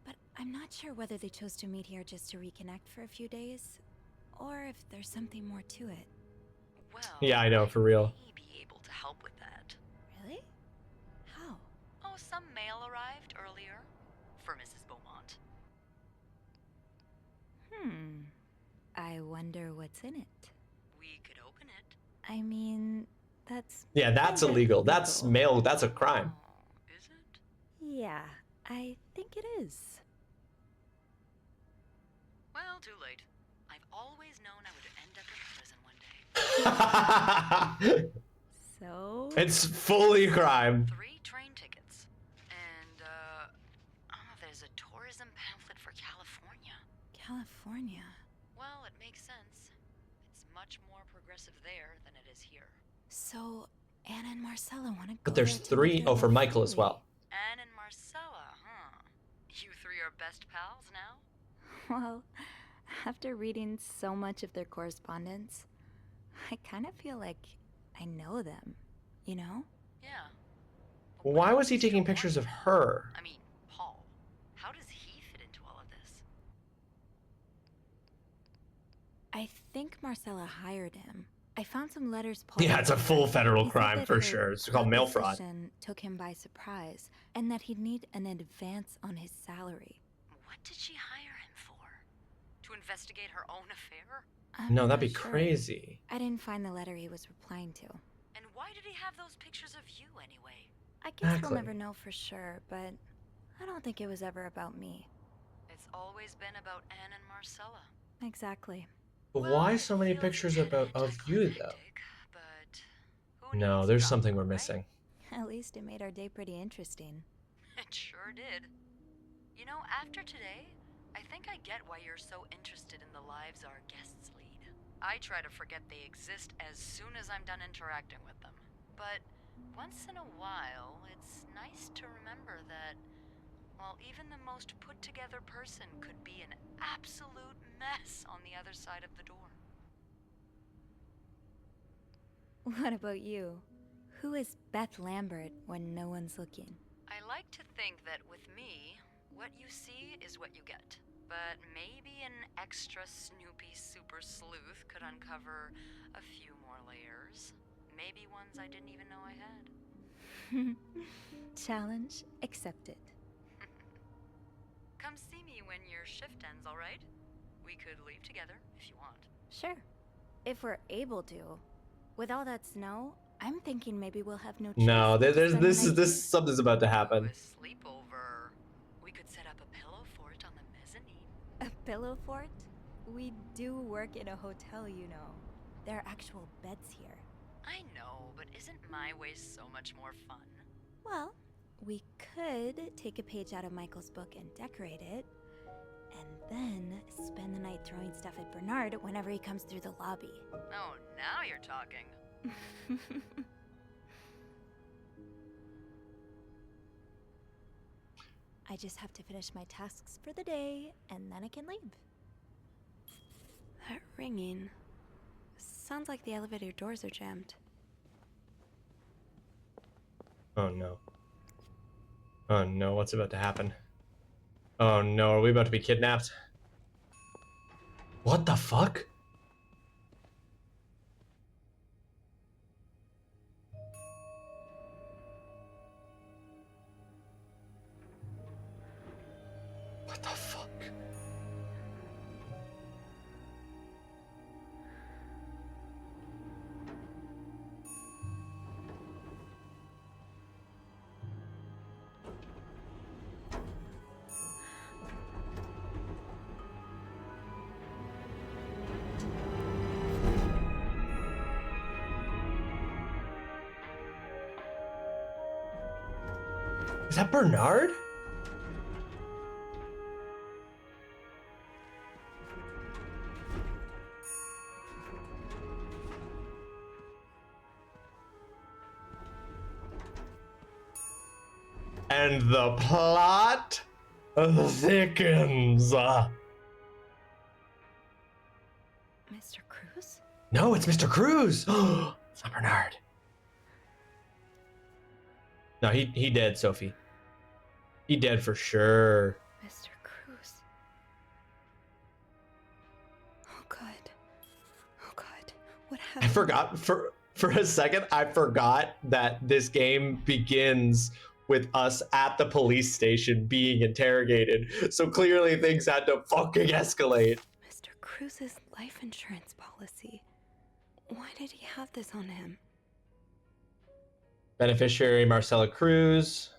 But I'm not sure whether they chose to meet here just to reconnect for a few days, or if there's something more to it. Well, Yeah, I know, for real. may be able to help with that. Really? How? Oh, some mail arrived earlier for Mrs. Beaumont. I wonder what's in it. We could open it. I mean, that's... Yeah, that's illegal. That's mail. That's a crime. Oh, is it? Yeah, I think it is. Well, too late. I've always known I would end up in prison one day. So? It's fully a crime. 3 train tickets. And, there's a tourism pamphlet for California. California. Well, it makes sense. It's much more progressive there than it is here. So, Anna and Marcella want to go But there's there to live 3. their Oh, for life Michael as freely. well. Anne and Marcella, huh? You 3 are best pals now? Well, after reading so much of their correspondence, I kind of feel like I know them, you know? Yeah. Why was he taking pictures of her? I mean, Paul. How does he fit into all of this? I think Marcella hired him. I found some letters Paul Yeah, it's a wrote full her. federal He said crime that for her sure. It's called mail fraud. proposition took him by surprise, and that he'd need an advance on his salary. What did she hire him for? To investigate her own affair? I'm No, not that'd be sure. crazy. I didn't find the letter he was replying to. And why did he have those pictures of you anyway? I guess Exactly. we'll never know for sure, but I don't think it was ever about me. It's always been about Anne and Marcella. Exactly. But Well, why it so many feels pictures kinda of you, though? anticlimactic, but who No, needs there's drama, something we're right? missing. At least it made our day pretty interesting. It sure did. You know, after today, I think I get why you're so interested in the lives our guests lead. I try to forget they exist as soon as I'm done interacting with them. But once in a while, it's nice to remember that, well, even the most put-together person could be an absolute mess on the other side of the door. What about you? Who is Beth Lambert when no one's looking? I like to think that with me, what you see is what you get. But maybe an extra Snoopy super sleuth could uncover a few more layers. Maybe ones I didn't even know I had. Challenge accepted. Come see me when your shift ends, alright? We could leave together if you want. Sure. If we're able to. With all that snow, I'm thinking maybe we'll have no choice. No, but to there's spend the this night this something's about to happen. A sleepover. We could set up a pillow fort on the mezzanine. A pillow fort? We do work in a hotel, you know. There are actual beds here. I know, but isn't my way so much more fun? Well, we could take a page out of Michael's book and decorate it, and then spend the night throwing stuff at Bernard whenever he comes through the lobby. Oh, now you're talking. I just have to finish my tasks for the day, and then I can leave. That ringing. Sounds like the elevator doors are jammed. Oh no. Oh no, what's about to happen? Oh no, are we about to be kidnapped? What the fuck? What the fuck? Is that Bernard? And the plot thickens. Mr. Cruz? No, it's Mr. Cruz. It's not Bernard. No, he dead, Sophie. He dead for sure. Mr. Cruz. Oh god. Oh god. What happened? I forgot for a second. I forgot that this game begins with us at the police station being interrogated. So clearly things had to fucking escalate. Mr. Cruz's life insurance policy. Why did he have this on him? Beneficiary Marcela Cruz.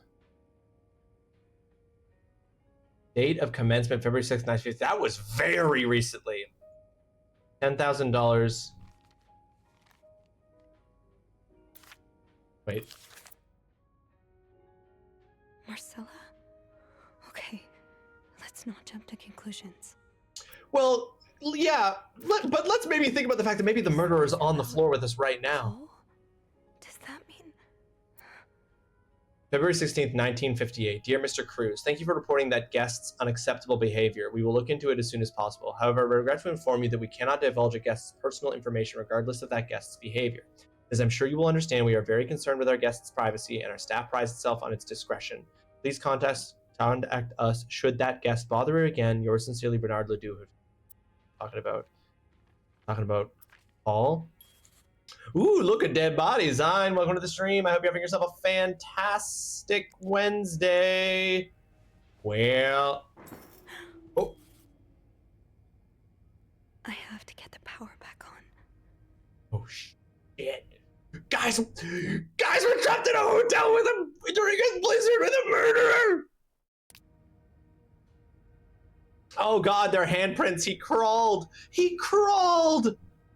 Date of commencement February 6th, 1950. That was very recently. $10,000. Wait. Marcella? Okay, let's not jump to conclusions. Well, yeah, but let's maybe think about the fact that maybe the murderer is on the floor with us right now. Oh? Does that mean... February 16th, 1958. Dear Mr. Cruz, thank you for reporting that guest's unacceptable behavior. We will look into it as soon as possible. However, I regret to inform you that we cannot divulge a guest's personal information regardless of that guest's behavior. As I'm sure you will understand, we are very concerned with our guest's privacy and our staff prides itself on its discretion. Please contact us should that guest bother you again. Yours sincerely, Bernard Ledoux. Talking about Paul. Ooh, look at dead bodies. Zine, welcome to the stream. I hope you're having yourself a fantastic Wednesday. Well, oh, I have to get the power back on. oh shit, guys, we're trapped in a hotel with a during a blizzard with a murderer. Oh god, their handprints. He crawled.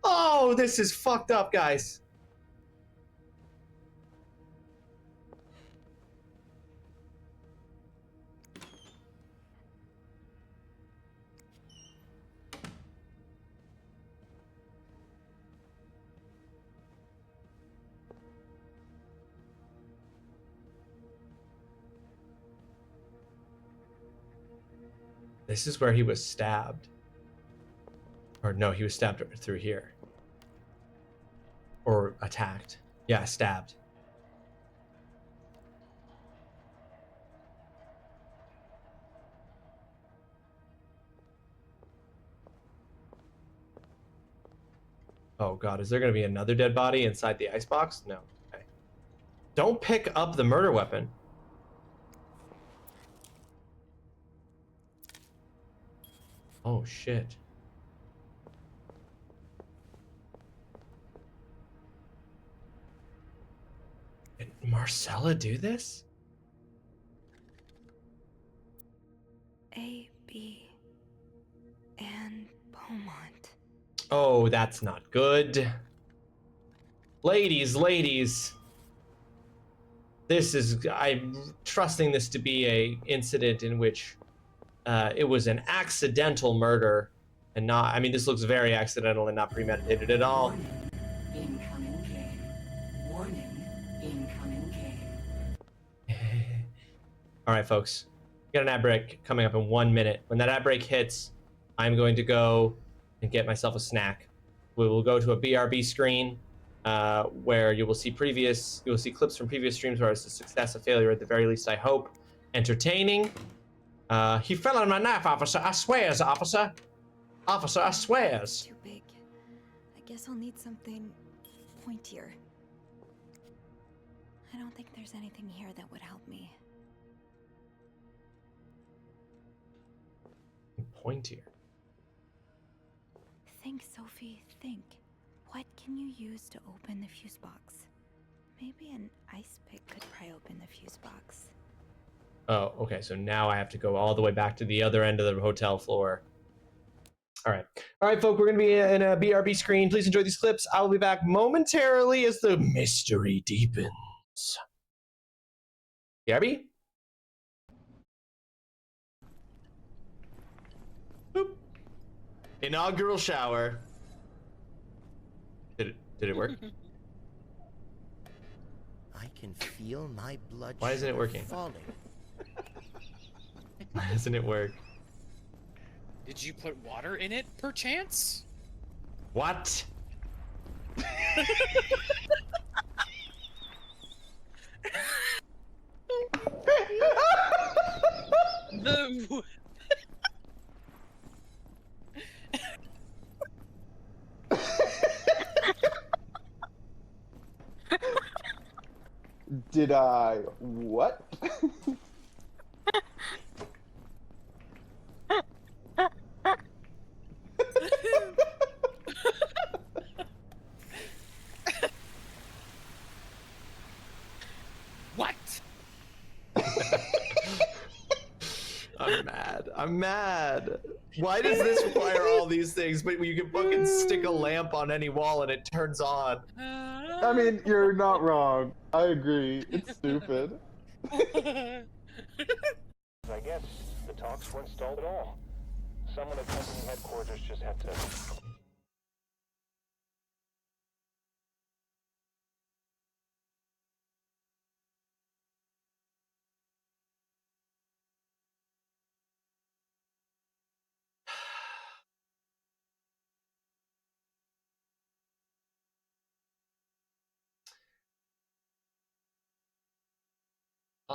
Oh, this is fucked up, guys. This is where he was stabbed. Or no, he was stabbed through here. Or attacked. Yeah, stabbed. Oh god, is there going to be another dead body inside the icebox? No. Okay. Don't pick up the murder weapon. Oh shit. Did Marcella do this? A, B, and Beaumont. Oh, that's not good. Ladies. I'm trusting this to be a incident in which it was an accidental murder and not, I mean, this looks very accidental and not premeditated at all. Incoming game. Warning. Incoming game. All right, folks. We got an ad break coming up in 1 minute. When that ad break hits, I'm going to go and get myself a snack. We will go to a BRB screen where you will see clips from previous streams where it's a success, a failure, at the very least, I hope. Entertaining. He fell on my knife, officer. I swears, officer. Officer, I swears. Too big. I guess I'll need something pointier. I don't think there's anything here that would help me. pointier. Think, Sophie, think. What can you use to open the fuse box? Maybe an ice pick could pry open the fuse box. Oh, okay. So now I have to go all the way back to the other end of the hotel floor. All right. All right, folks, we're going to be in a BRB screen. Please enjoy these clips. I will be back momentarily as the mystery deepens. BRB? Boop. Inaugural shower. Did it work? I can feel my blood Why isn't it working? falling. Why doesn't it work? Did you put water in it, perchance? What? The... Did I what? What? I'm mad. I'm mad. Why does this require all these things? But you can fucking stick a lamp on any wall and it turns on. I mean, you're not wrong. I agree. It's stupid. I guess the talks weren't stalled at all. Someone at company headquarters just had to...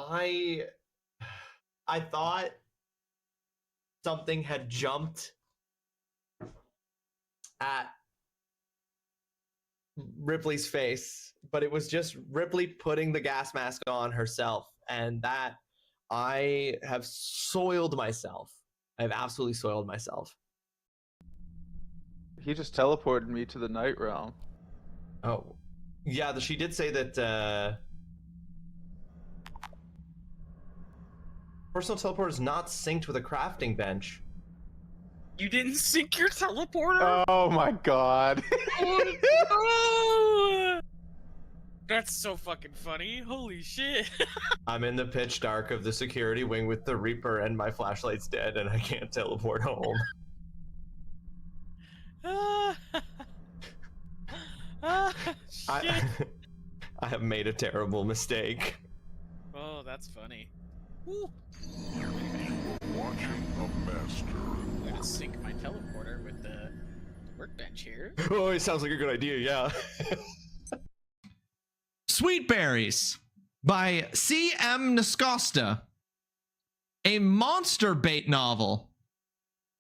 I thought something had jumped at Ripley's face, but it was just Ripley putting the gas mask on herself, and that I have soiled myself. I've absolutely soiled myself. He just teleported me to the night realm. Oh, yeah, she did say that personal teleporter is not synced with a crafting bench. You didn't sync your teleporter? Oh my god. Oh, no! That's so fucking funny. Holy shit. I'm in the pitch dark of the security wing with the Reaper and my flashlight's dead and I can't teleport home. Shit. I have made a terrible mistake. Oh, that's funny. Ooh. Watching a master. I'm gonna sync my teleporter with the workbench here. Oh, it sounds like a good idea, yeah. Sweet Berries by C.M. Nascosta. A monster bait novel.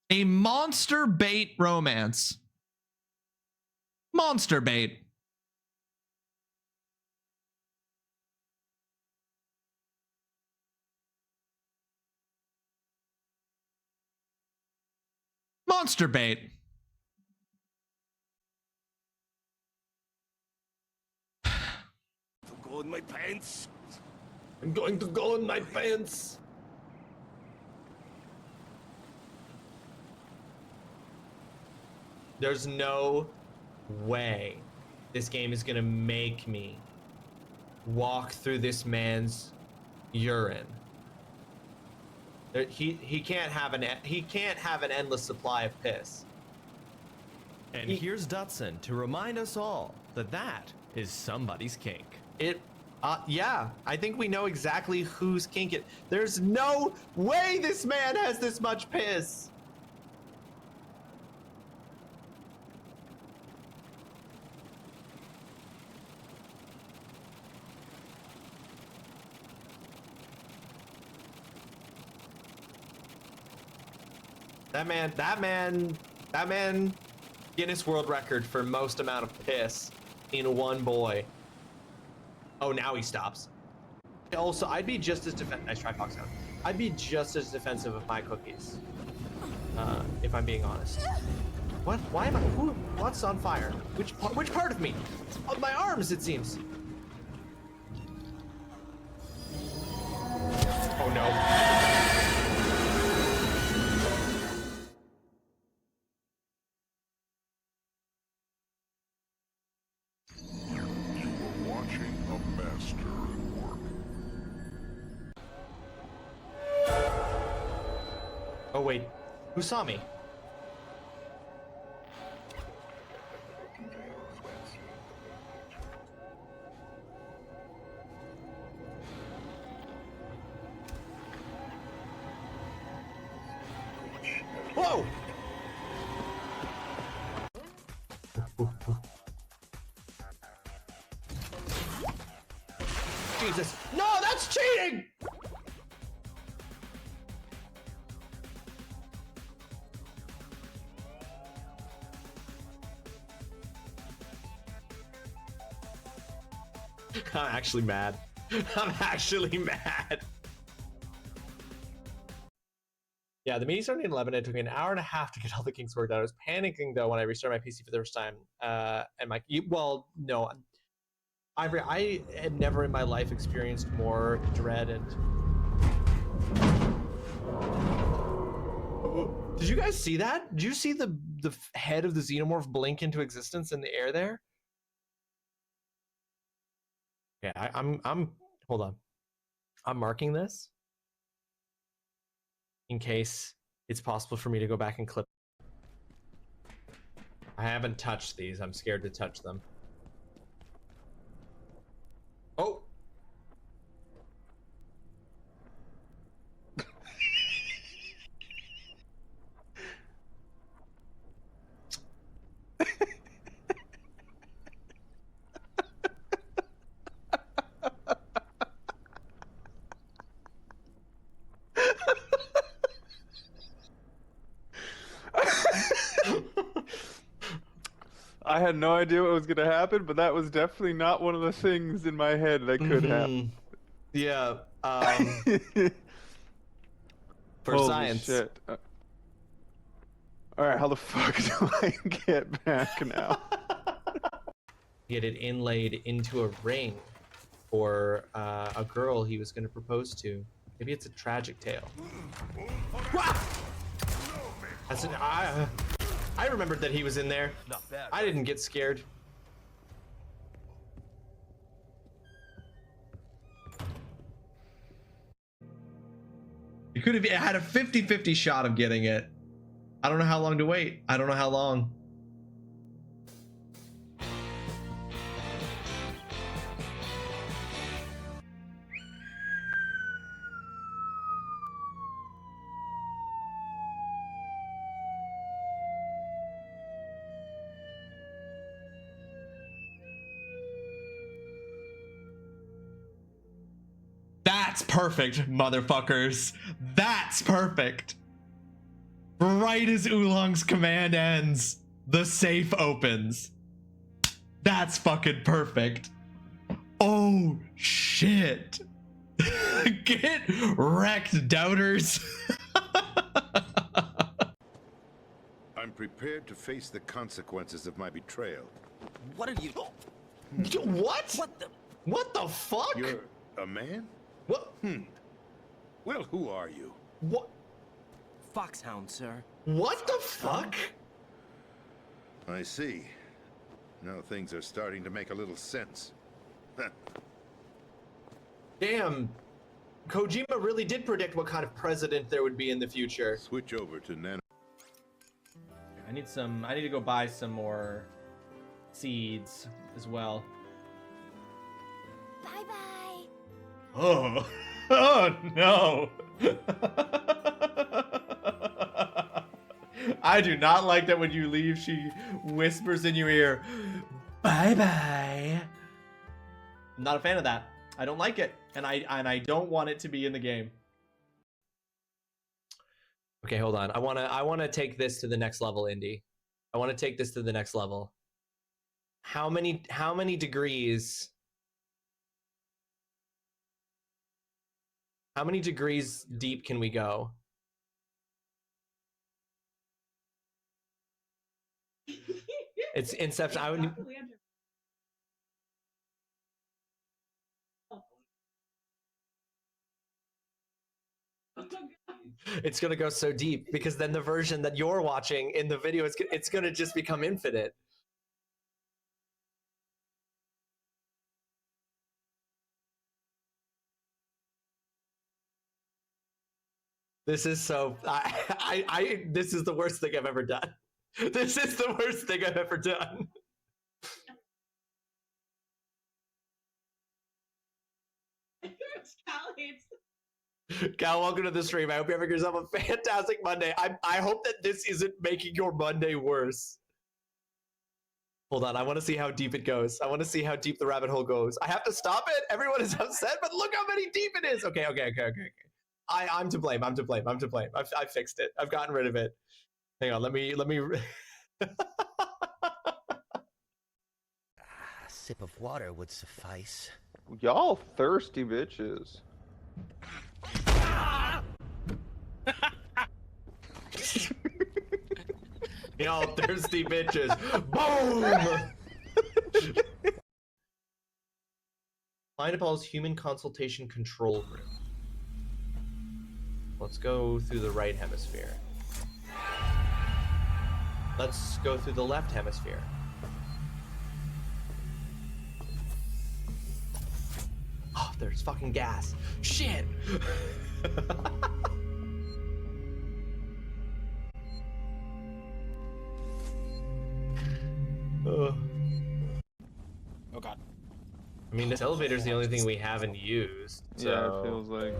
A monster bait romance. Monster bait. Monster bait. Go in my pants. I'm going to go in my pants. There's no way this game is gonna make me walk through this man's urine. He can't have an endless supply of piss. And here's Dutson to remind us all that that is somebody's kink. Yeah, I think we know exactly whose kink it. There's no way this man has this much piss. That man, Guinness World Record for most amount of piss in one boy. Oh, now he stops. Also, I'd be just as Nice try, Foxhound. I'd be just as defensive of my cookies. if I'm being honest. What? Why am I? Who? What's on fire? Which part of me? Oh, my arms, it seems. Oh no. You were watching a master at work. Oh wait, who saw me? Whoa! Jesus. No, that's cheating! I'm actually mad. I'm actually mad. Yeah, the meeting started at 11. It took me an hour and a half to get all the kinks worked out. I was panicking though when I restarted my PC for the first time. And my well, no, I had never in my life experienced more dread and. Did you guys see that? Did you see the head of the xenomorph blink into existence in the air there? Yeah, I'm hold on. I'm marking this in case it's possible for me to go back and clip. I haven't touched these. I'm scared to touch them. Oh. I had no idea what was gonna happen, but that was definitely not one of the things in my head that could happen. Yeah. For Holy science. shit. All right, how the fuck do I get back now? Get it inlaid into a ring for a girl he was going to propose to. Maybe it's a tragic tale. That's an, I remembered that he was in there. Not bad. I didn't get scared. You could have had a 50-50 shot of getting it. I don't know how long to wait. I don't know how long. That's perfect, motherfuckers. That's perfect. Right as Oolong's command ends, the safe opens. That's fucking perfect. Oh, shit. Get wrecked, doubters. I'm prepared to face the consequences of my betrayal. What are you? What? What the fuck? You're a man? What? Well, who are you? What? Foxhound, sir. What the fuck? I see. Now things are starting to make a little sense. Damn. Kojima really did predict what kind of president there would be in the future. Switch over to nano. I need to go buy some more seeds as well. Bye-bye. Oh. Oh no. I do not like that when you leave, she whispers in your ear, bye-bye. I'm not a fan of that. I don't like it. And I don't want it to be in the game. Okay, hold on. I wanna take this to the next level, Indy. I wanna take this to the next level. How many degrees? How many degrees deep can we go? It's Inception. I would. It's gonna go so deep because then the version that you're watching in the video is it's gonna just become infinite. This is so. This is the worst thing I've ever done. This is the worst thing I've ever done. Cal, welcome to the stream. I hope you have yourself a fantastic Monday. I hope that this isn't making your Monday worse. Hold on, I want to see how deep it goes. I want to see how deep the rabbit hole goes. I have to stop it. Everyone is upset, but look how many deep it is. Okay. I'm to blame. I'm to blame. I fixed it. I've gotten rid of it. Hang on. Let me. A sip of water would suffice. Y'all thirsty bitches. Y'all thirsty bitches. Boom! Find Paul's human consultation control room. Let's go through the right hemisphere. Let's go through the left hemisphere. Oh, there's fucking gas. Shit! Oh god. I mean, this elevator's the only thing we haven't used. So Yeah, it feels like.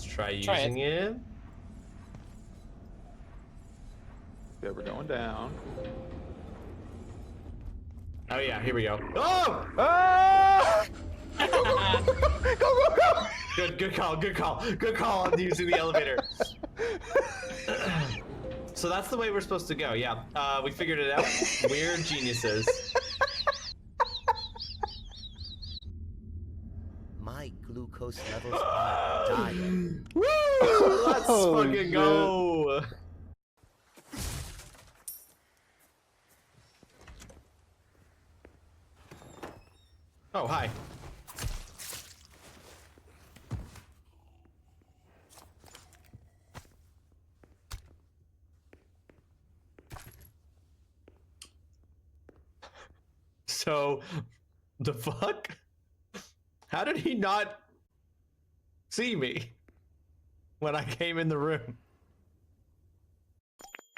let's try using it. Yeah, we're going down. Oh yeah, here we go. Oh! Ah! Go! Good call on using the elevator. So that's the way we're supposed to go. Yeah, we figured it out. We're geniuses. My glucose levels are dying. Woo! Let's fucking go. Oh, hi. So, the fuck? How did he not see me when I came in the room?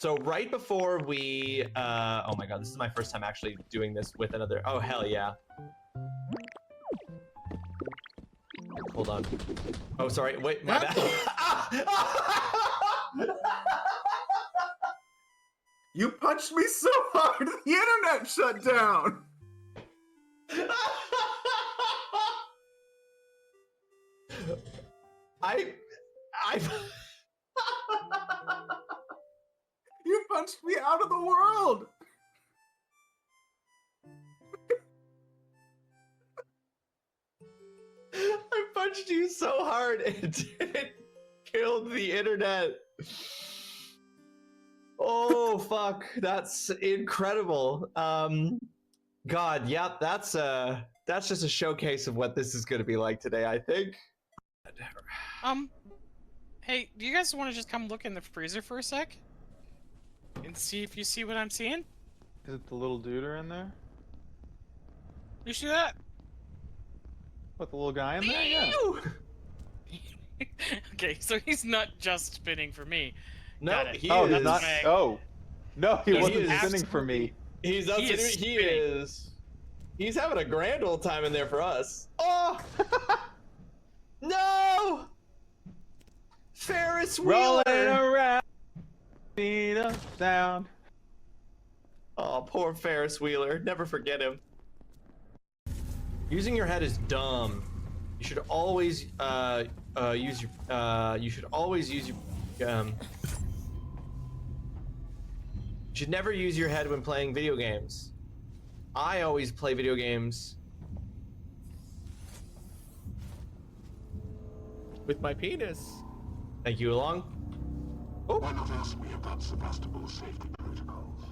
So right before we, oh my god, this is my first time actually doing this with another, oh hell yeah. Hold on. Oh, sorry, wait, my bad. You punched me so hard, the internet shut down! You punched me out of the world! I punched you so hard it killed the internet. Oh fuck, that's incredible. God, yeah, that's just a showcase of what this is going to be like today, I think. Hey, do you guys want to just come look in the freezer for a sec? And see if you see what I'm seeing? Is it the little duder in there? You see that? What, the little guy in there? Yeah. Okay, so he's not just spinning for me. No, Got it. he Oh, is. he's not. Oh. No, he wasn't is. spinning for me. He's up to he is. He's having a grand old time in there for us. Oh! No! Ferris Wheeler! Rolling around, feet up, down. Oh, poor Ferris Wheeler. Never forget him. Using your head is dumb. You should always use your you should always use your you should never use your head when playing video games. I always play video games with my penis. Thank you, Along. Oh. Why not ask me about Sevastopol's safety protocols?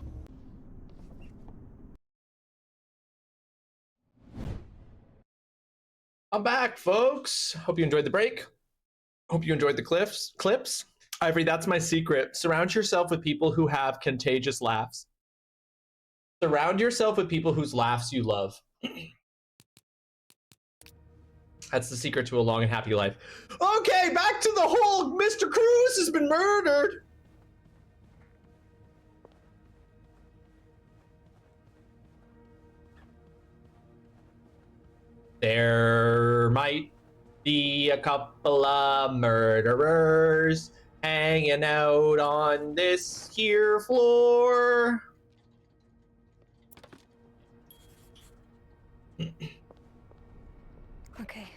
I'm back, folks. Hope you enjoyed the break. Hope you enjoyed the clips. Ivory, that's my secret. Surround yourself with people who have contagious laughs. Surround yourself with people whose laughs you love. That's the secret to a long and happy life. Okay, back to the whole Mr. Cruz has been murdered. There might be a couple of murderers hanging out on this here floor. Okay.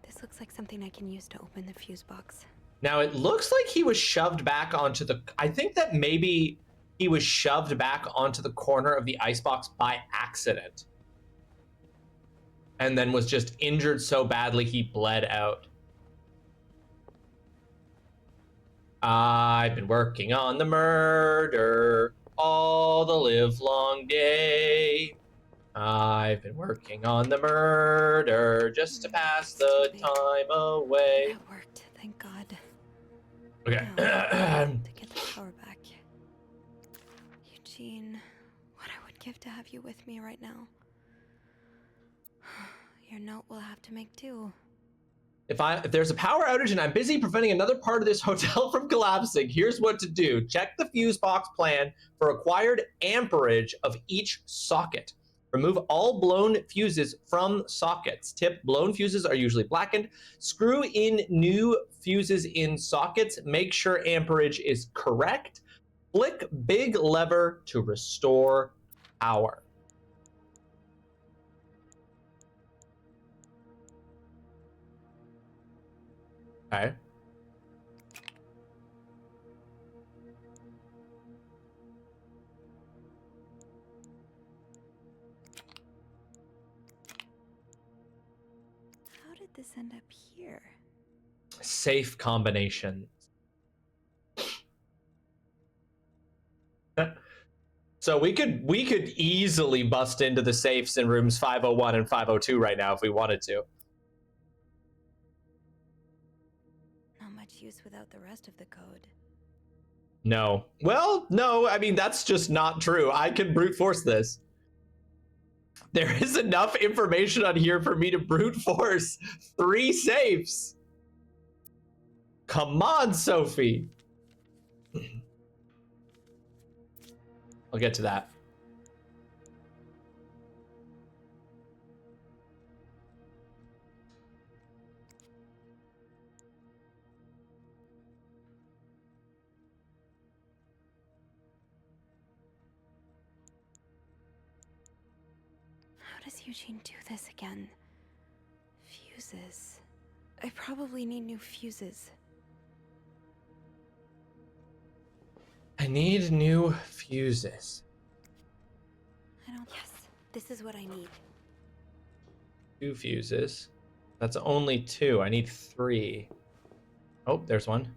This looks like something I can use to open the fuse box. Now it looks like he was shoved back onto the... I think that maybe he was shoved back onto the corner of the icebox by accident. And then was just injured so badly he bled out. I've been working on the murder all the livelong day. I've been working on the murder just to pass the time away. That worked, thank God. Okay. Now, to get the power back. Eugene, what I would give to have you with me right now. Your note will have to make do. If there's a power outage and I'm busy preventing another part of this hotel from collapsing, here's what to do. Check the fuse box plan for required amperage of each socket. Remove all blown fuses from sockets. Tip, blown fuses are usually blackened. Screw in new fuses in sockets. Make sure amperage is correct. Flick big lever to restore power. Okay. How did this end up here? Safe combination. So we could easily bust into the safes in rooms 501 and 502 right now if we wanted to. Not much use without the rest of the code. No. Well, no, I mean, that's just not true. I can brute force this. There is enough information on here for me to brute force 3 safes. Come on, Sophie. I'll get to that. How does Eugene do this again? Fuses. I probably need new fuses. I need new fuses. Yes, this is what I need. 2 fuses. That's only 2. I need 3. Oh, there's one.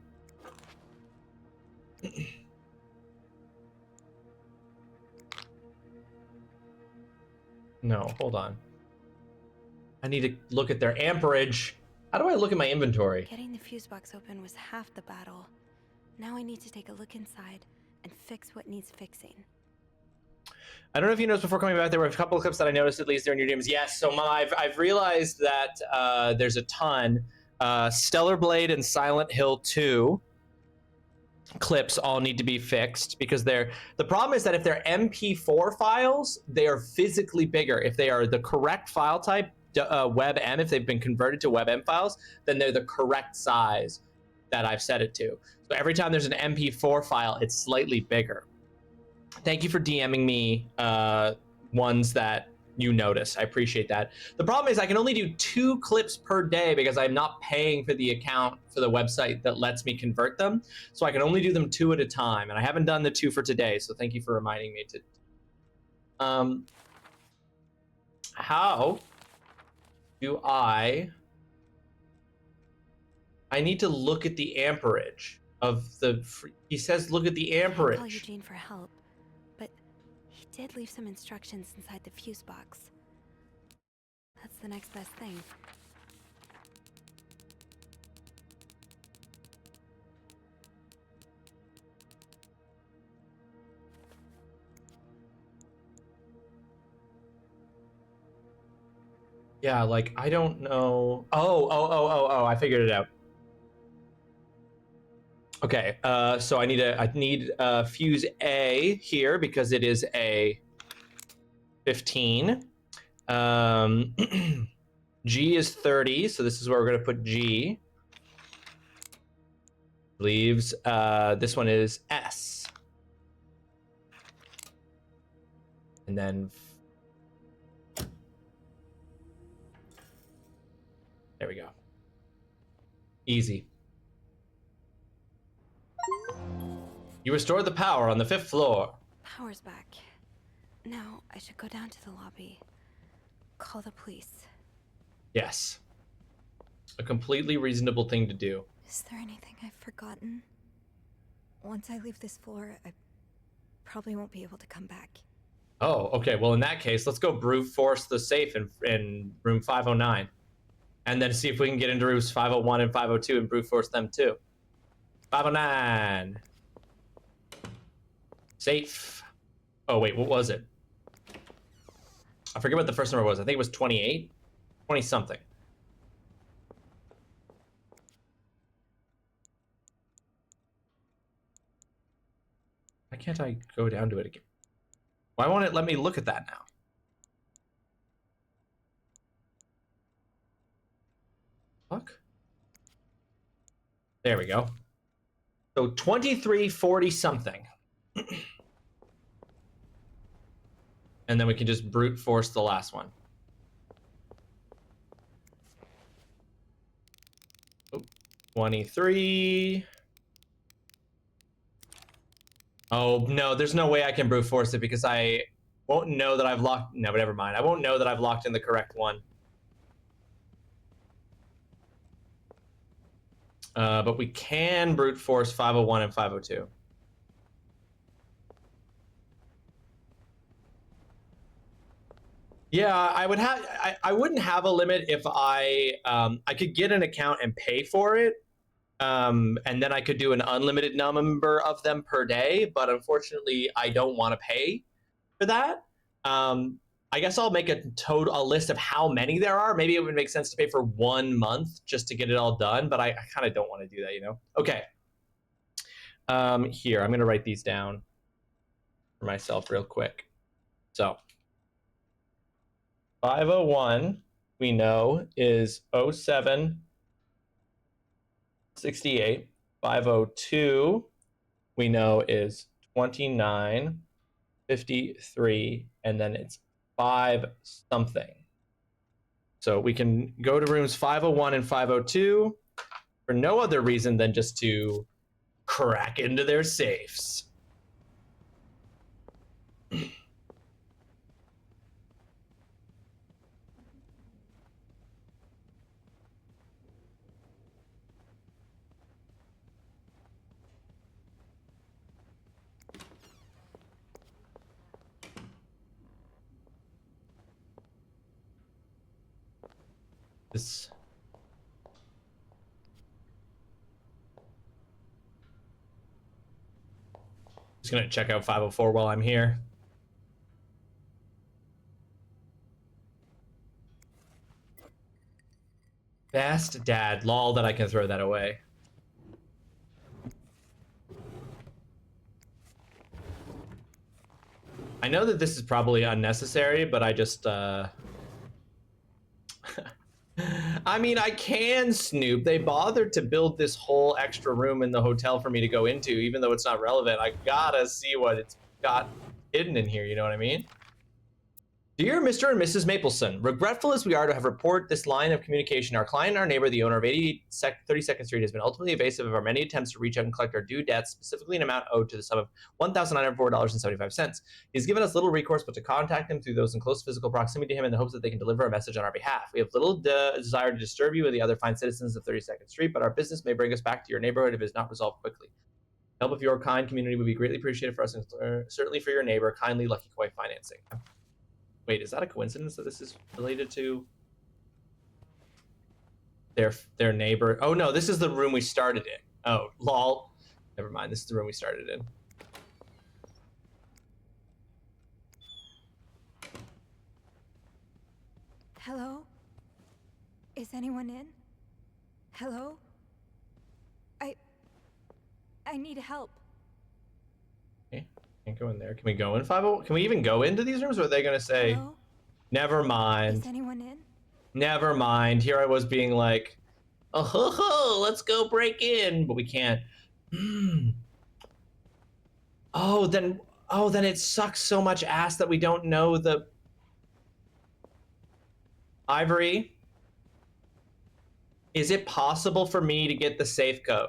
No, hold on. I need to look at their amperage. How do I look at my inventory? Getting the fuse box open was half the battle. Now I need to take a look inside and fix what needs fixing. I don't know if you noticed before coming back, there were a couple of clips that I noticed at least during your games. Yes, so I've realized that there's a ton. Stellar Blade and Silent Hill 2 clips all need to be fixed because the problem is that if they're MP4 files, they are physically bigger. If they are the correct file type, WebM, if they've been converted to WebM files, then they're the correct size that I've set it to. So every time there's an MP4 file, it's slightly bigger. Thank you for DMing me ones that you notice. I appreciate that. The problem is I can only do 2 clips per day because I'm not paying for the account for the website that lets me convert them. So I can only do them 2 at a time. And I haven't done the 2 for today. So thank you for reminding me to. How do I need to look at the amperage of the, he says look at the amperage. I'll call Eugene for help, but he did leave some instructions inside the fuse box. That's the next best thing. Yeah, like, I don't know. Oh, I figured it out. Okay, so I need fuse A here because it is a 15. G is 30, so this is where we're gonna put G. Leaves, this one is S. And then, there we go. Easy. You restored the power on the 5th floor. Power's back. Now I should go down to the lobby. Call the police. Yes. A completely reasonable thing to do. Is there anything I've forgotten? Once I leave this floor, I probably won't be able to come back. Oh, okay. Well, in that case, let's go brute force the safe in room 509. And then see if we can get into rooms 501 and 502 and brute force them too. 509. Safe. Oh, wait, what was it? I forget what the first number was. I think it was 28? 20-something. Why can't I go down to it again? Why won't it let me look at that now? Fuck. There we go. So 2340 something. And then we can just brute force the last one. Oh, 23. Oh, no, there's no way I can brute force it because I won't know that I've locked... No, but never mind. I won't know that I've locked in the correct one. But we can brute force 501 and 502. Yeah, I wouldn't have a limit if I could get an account and pay for it. And then I could do an unlimited number of them per day, but unfortunately I don't want to pay for that. I guess I'll make a list of how many there are. Maybe it would make sense to pay for 1 month just to get it all done, but I kind of don't want to do that, you know? Okay. Here, I'm going to write these down for myself real quick. So 501 we know is 0768. 502 we know is 2953, and then it's 5 something. So we can go to rooms 501 and 502 for no other reason than just to crack into their safes. This... Just gonna check out 504 while I'm here. Fast dad, lol, that I can throw that away. I know that this is probably unnecessary, but I just I mean, I can snoop. They bothered to build this whole extra room in the hotel for me to go into, even though it's not relevant. I gotta see what it's got hidden in here, you know what I mean? Dear Mr. and Mrs. Mapleson, regretful as we are to have report this line of communication, our client and our neighbor, the owner of 32nd Street, has been ultimately evasive of our many attempts to reach out and collect our due debts, specifically an amount owed to the sum of $1,904.75. He's given us little recourse but to contact him through those in close physical proximity to him in the hopes that they can deliver a message on our behalf. We have little desire to disturb you or the other fine citizens of 32nd Street, but our business may bring us back to your neighborhood if it is not resolved quickly. Help of your kind community would be greatly appreciated for us and certainly for your neighbor. Kindly, Lucky Koi Financing. Wait, is that a coincidence that this is related to their neighbor? Oh no, this is the room we started in. Oh, lol. Never mind, this is the room we started in. Hello? Is anyone in? Hello? I need help. Okay, can't go in there. Can we go in 50? Can we even go into these rooms? Or are they gonna say, Hello? never mind? Is anyone in? Never mind. Here I was being like, oh ho ho, let's go break in, but we can't. Oh, then it sucks so much ass that we don't know the Ivory. Is it possible for me to get the safe code?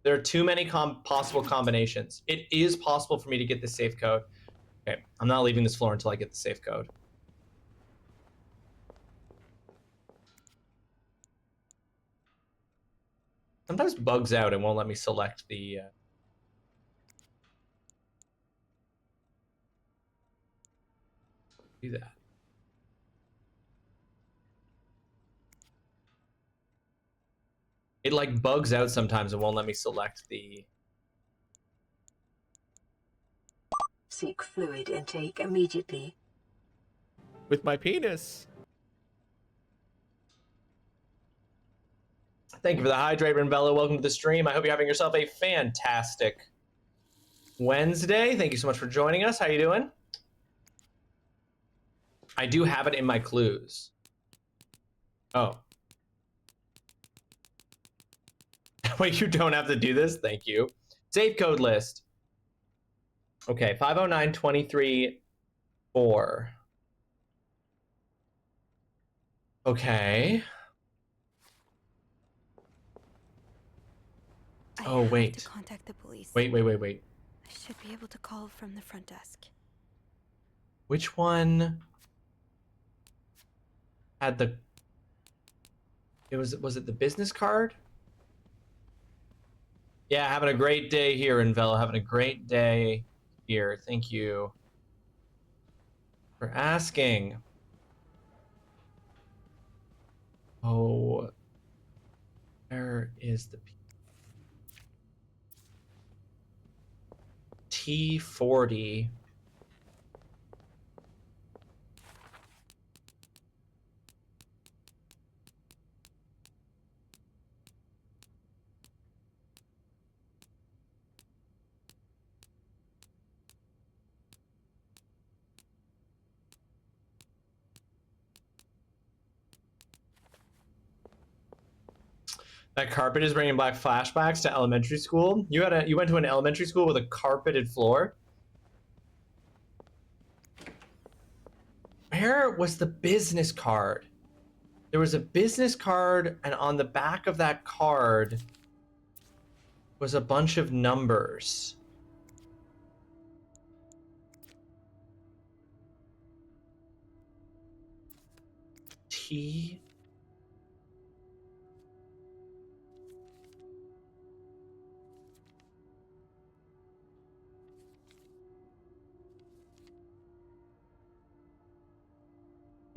There are too many possible combinations. It is possible for me to get the safe code. Okay, I'm not leaving this floor until I get the safe code. Sometimes bugs out and won't let me select the... do that. It like bugs out sometimes and won't let me select the... Seek fluid intake immediately. With my penis. Thank you for the hydrate, Renvella. Welcome to the stream. I hope you're having yourself a fantastic Wednesday. Thank you so much for joining us. How you doing? I do have it in my clues. Oh. Wait, you don't have to do this? Thank you. Safe code list. Okay, 509-23-4. Okay. Oh, wait. I have to contact the police. Wait. I should be able to call from the front desk. Which one had the... was it the business card? Yeah, having a great day here, Renvella. Having a great day here. Thank you for asking. Oh, where is the T40? That carpet is bringing back flashbacks to elementary school. You went to an elementary school with a carpeted floor. Where was the business card? There was a business card, and on the back of that card was a bunch of numbers. T.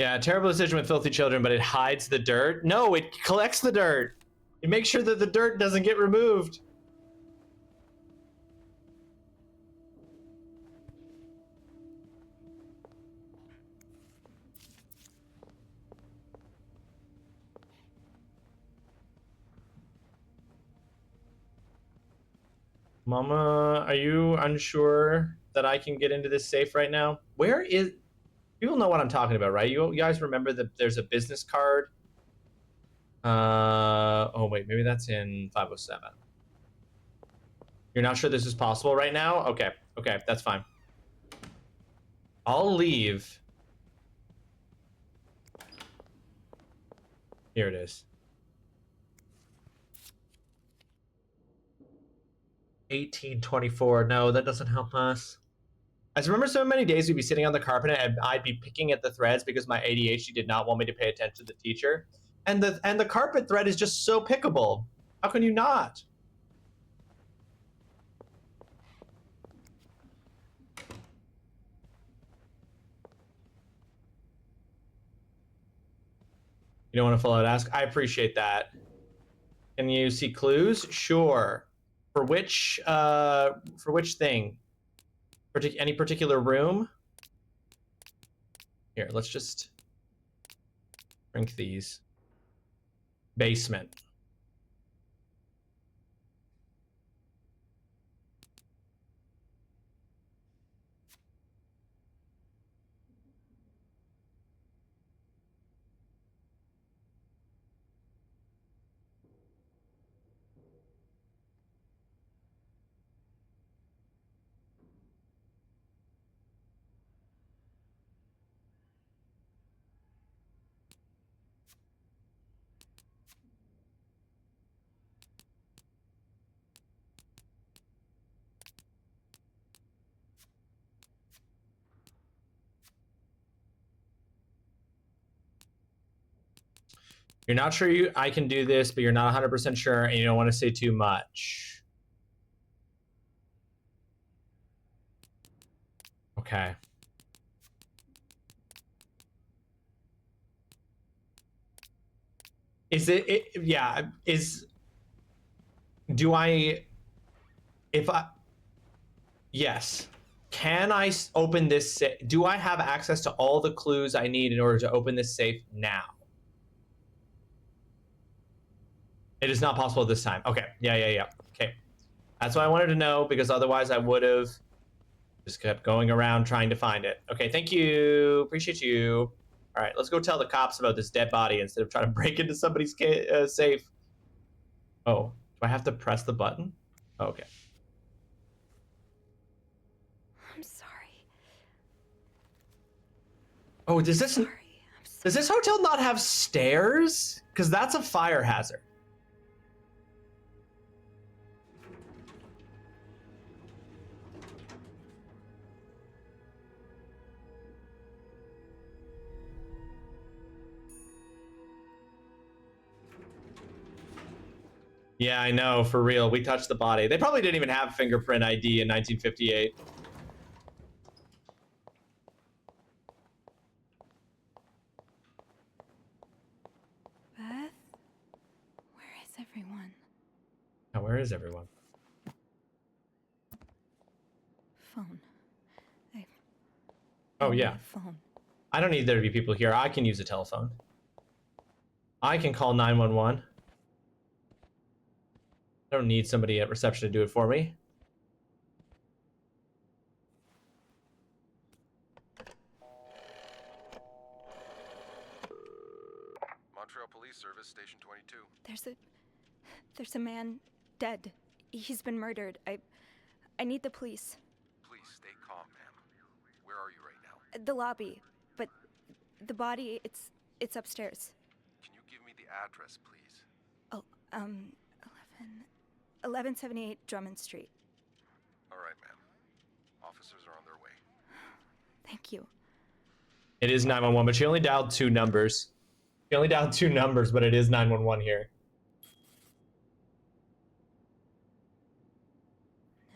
Yeah, terrible decision with filthy children, but it hides the dirt. No, it collects the dirt. It makes sure that the dirt doesn't get removed. Mama, are you unsure that I can get into this safe right now? Where is... People know what I'm talking about, right? You guys remember that there's a business card? Oh wait, maybe that's in 507. You're not sure this is possible right now? Okay, that's fine. I'll leave. Here it is. 1824. No, that doesn't help us. I remember so many days we'd be sitting on the carpet and I'd be picking at the threads because my ADHD did not want me to pay attention to the teacher. And the carpet thread is just so pickable. How can you not? You don't want to full out ask? I appreciate that. Can you see clues? Sure. For which thing? Any particular room? Here, let's just shrink these. Basement. You're not sure I can do this, but you're not 100% sure, and you don't want to say too much. Okay. Is yeah, do I, yes. Can I open this, do I have access to all the clues I need in order to open this safe now? It is not possible this time. Okay, yeah. Okay, that's what I wanted to know, because otherwise I would have just kept going around trying to find it. Okay, thank you, appreciate you. All right, let's go tell the cops about this dead body instead of trying to break into somebody's safe. Oh, do I have to press the button? Okay. I'm sorry. Oh, does this hotel not have stairs? Because that's a fire hazard. Yeah, I know, for real. We touched the body. They probably didn't even have fingerprint ID in 1958. Beth? Where is everyone? Now, where is everyone? Phone. Oh, yeah. Phone. I don't need there to be people here. I can use a telephone. I can call 911. I don't need somebody at reception to do it for me. Montreal Police Service, Station 22. There's a man dead. He's been murdered. I need the police. Please stay calm, ma'am. Where are you right now? The lobby, but the body, it's upstairs. Can you give me the address, please? Oh, 1178 Drummond Street. All right, ma'am. Officers are on their way. Thank you. It is 911, but she only dialed 2 numbers. She only dialed 2 numbers, but it is 911 here.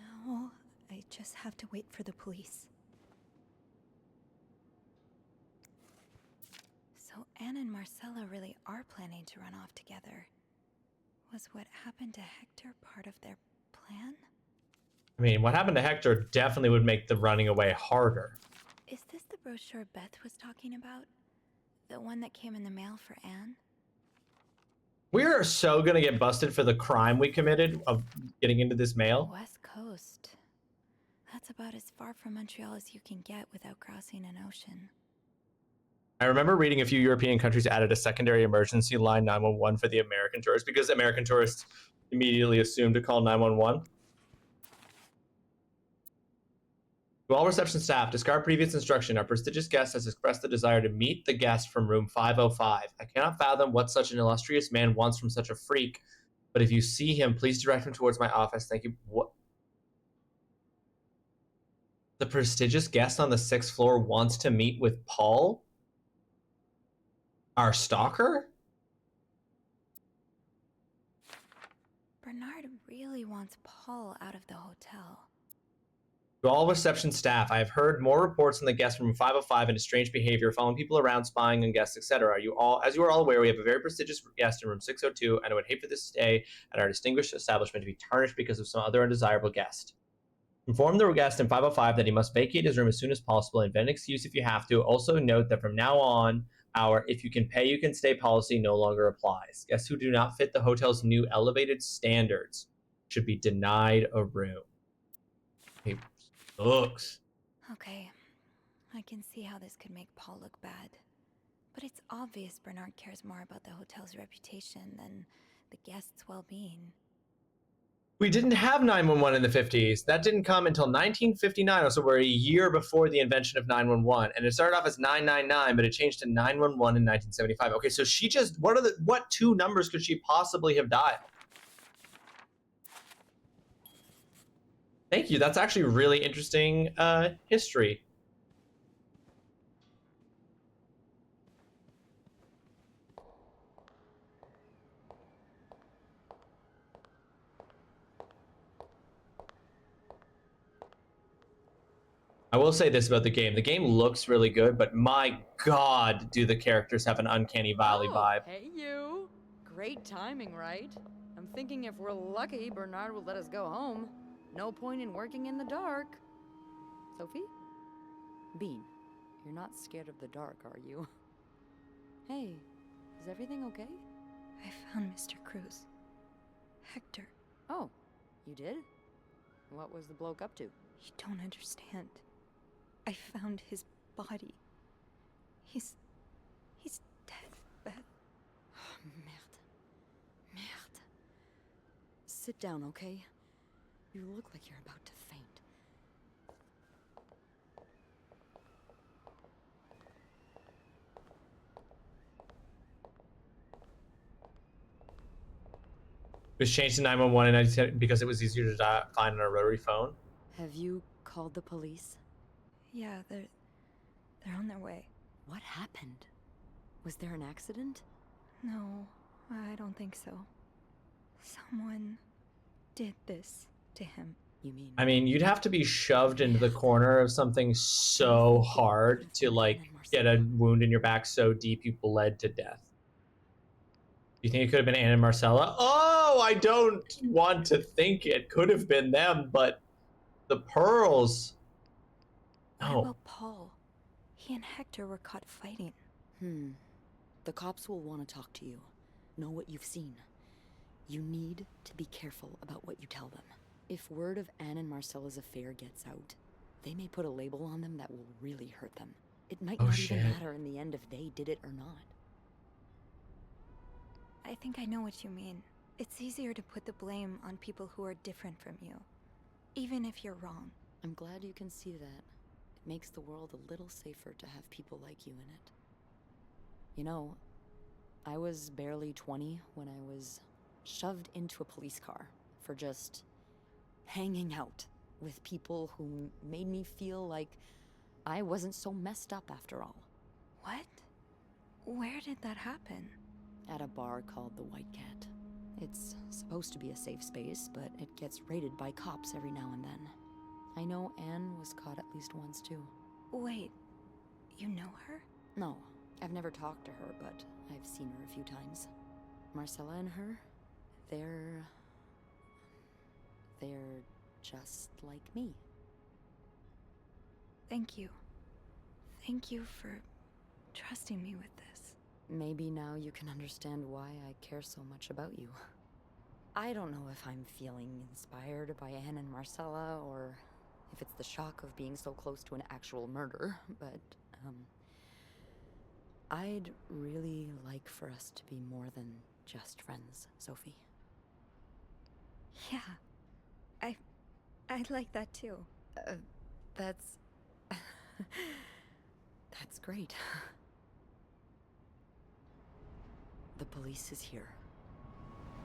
Now, I just have to wait for the police. So Anne and Marcella really are planning to run off together. Was what happened to Hector part of their plan? I mean, what happened to Hector definitely would make the running away harder. Is this the brochure Beth was talking about? The one that came in the mail for Anne? We are so gonna get busted for the crime we committed of getting into this mail. West Coast. That's about as far from Montreal as you can get without crossing an ocean. I remember reading a few European countries added a secondary emergency line 911 for the American tourists because American tourists immediately assumed to call 911. To all reception staff, discard previous instruction. Our prestigious guest has expressed the desire to meet the guest from room 505. I cannot fathom what such an illustrious man wants from such a freak, but if you see him, please direct him towards my office. Thank you. What? The prestigious guest on the 6th floor wants to meet with Paul? Our stalker? Bernard really wants Paul out of the hotel. To all reception staff, I have heard more reports on the guest from 505 and his strange behavior, following people around, spying on guests, etc. As you are all aware, we have a very prestigious guest in room 602, and I would hate for this stay at our distinguished establishment to be tarnished because of some other undesirable guest. Inform the guest in 505 that he must vacate his room as soon as possible and invent an excuse if you have to. Also note that from now on, our if you can pay, you can stay policy no longer applies. Guests who do not fit the hotel's new elevated standards should be denied a room. Hey, sucks. Okay, I can see how this could make Paul look bad. But it's obvious Bernard cares more about the hotel's reputation than the guests' well-being. We didn't have 911 in the 50s. That didn't come until 1959, so we're a year before the invention of 911. And it started off as 999, but it changed to 911 in 1975. Okay, so she just, what two numbers could she possibly have dialed? Thank you. That's actually really interesting history. I will say this about the game. The game looks really good, but my god, do the characters have an uncanny valley vibe. Hey, you. Great timing, right? I'm thinking if we're lucky, Bernard will let us go home. No point in working in the dark. Sophie? Bean, you're not scared of the dark, are you? Hey, is everything okay? I found Mr. Cruz. Hector. Oh, you did? What was the bloke up to? You don't understand. I found his body. He's dead, Beth. Merde. Merde. Sit down, okay? You look like you're about to faint. It was changed to 911 in because it was easier to find on a rotary phone. Have you called the police? Yeah, they're on their way. What happened? Was there an accident? No, I don't think so. Someone did this to him. You mean? I mean, you'd have to be shoved into the corner of something so hard to, like, get a wound in your back so deep you bled to death. You think it could have been Anna and Marcella? Oh, I don't want to think it could have been them, but the pearls. What about Paul? He and Hector were caught fighting. The cops will want to talk to you. Know what you've seen. You need to be careful about what you tell them. If word of Anne and Marcella's affair gets out, they may put a label on them that will really hurt them. It might not even matter in the end if they did it or not. I think I know what you mean. It's easier to put the blame on people who are different from you, even if you're wrong. I'm glad you can see that. It makes the world a little safer to have people like you in it. You know, I was barely 20 when I was shoved into a police car for just hanging out with people who made me feel like I wasn't so messed up after all. What? Where did that happen? At a bar called the White Cat. It's supposed to be a safe space, but it gets raided by cops every now and then. I know Anne was caught at least once too. Wait, you know her? No, I've never talked to her, but I've seen her a few times. Marcella and her, they're just like me. Thank you. Thank you for trusting me with this. Maybe now you can understand why I care so much about you. I don't know if I'm feeling inspired by Anne and Marcella, or if it's the shock of being so close to an actual murder, but, I'd really like for us to be more than just friends, Sophie. Yeah, I'd like that too. That's... that's great. The police is here.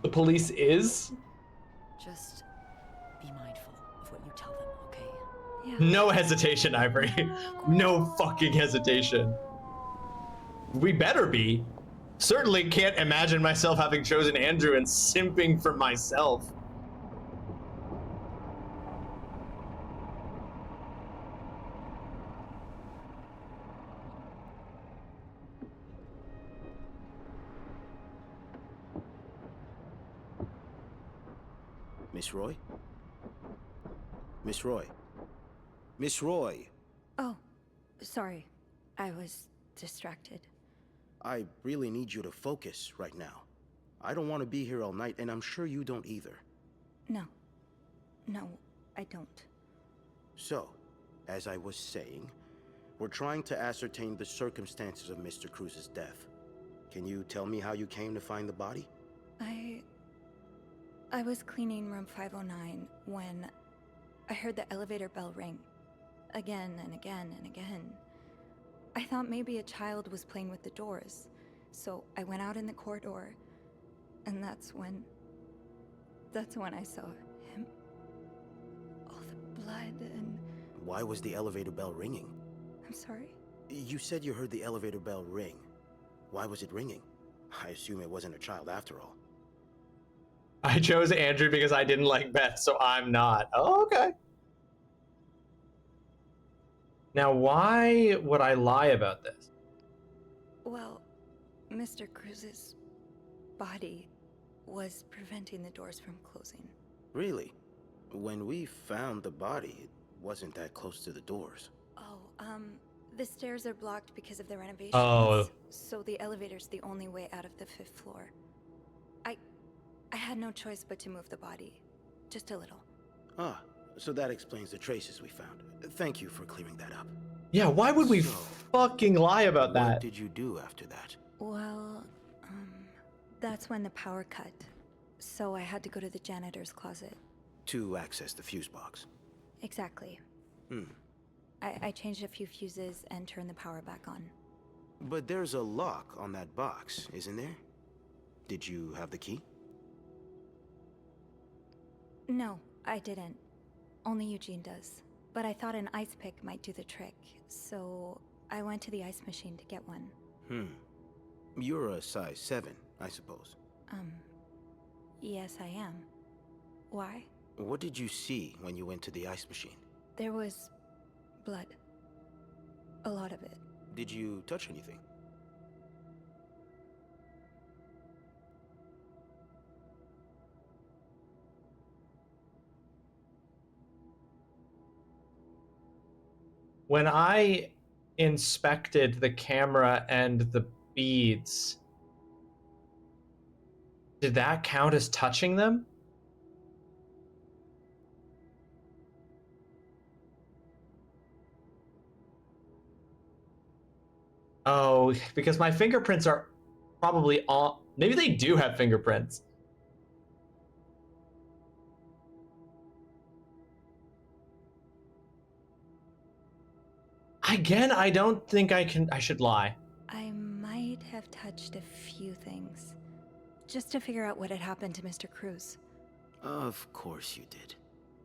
The police is? Just be mindful of what you tell them, okay? Yeah. No hesitation, Ivory. No fucking hesitation. We better be. Certainly can't imagine myself having chosen Andrew and simping for myself. Miss Roy? Miss Roy. Miss Roy! Oh, sorry. I was distracted. I really need you to focus right now. I don't want to be here all night, and I'm sure you don't either. No. No, I don't. So, as I was saying, we're trying to ascertain the circumstances of Mr. Cruz's death. Can you tell me how you came to find the body? I was cleaning room 509 when I heard the elevator bell ring. Again and again and again. I thought maybe a child was playing with the doors, so I went out in the corridor, and that's when I saw him. All the blood and... Why was the elevator bell ringing? I'm sorry? You said you heard the elevator bell ring. Why was it ringing? I assume it wasn't a child after all. I chose Andrew because I didn't like Beth, so I'm not. Oh, okay. Now, why would I lie about this? Well, Mr. Cruz's body was preventing the doors from closing. Really? When we found the body, it wasn't that close to the doors. Oh, the stairs are blocked because of the renovations. Oh. So the elevator's the only way out of the 5th floor. I had no choice but to move the body. Just a little. Ah, so that explains the traces we found. Thank you for clearing that up. Yeah, why would we fucking lie about that? What did you do after that? Well, that's when the power cut. So I had to go to the janitor's closet. To access the fuse box. Exactly. I changed a few fuses and turned the power back on. But there's a lock on that box, isn't there? Did you have the key? No, I didn't. Only Eugene does. But I thought an ice pick might do the trick, so I went to the ice machine to get one. You're a size 7, I suppose. Yes, I am. Why? What did you see when you went to the ice machine? There was blood. A lot of it. Did you touch anything? When I inspected the camera and the beads, did that count as touching them? Oh, because my fingerprints are probably on... Maybe they do have fingerprints. Again, I don't think I should lie. I might have touched a few things. Just to figure out what had happened to Mr. Cruz. Of course you did.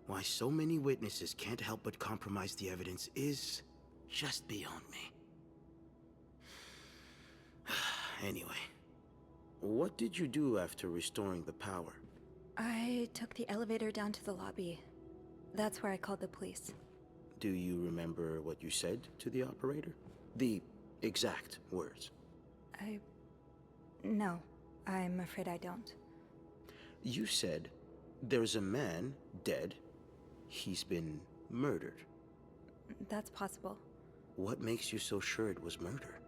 Why so many witnesses can't help but compromise the evidence is just beyond me. Anyway, what did you do after restoring the power? I took the elevator down to the lobby. That's where I called the police. Do you remember what you said to the operator? The exact words. No, I'm afraid I don't. You said, there's a man dead. He's been murdered. That's possible. What makes you so sure it was murder?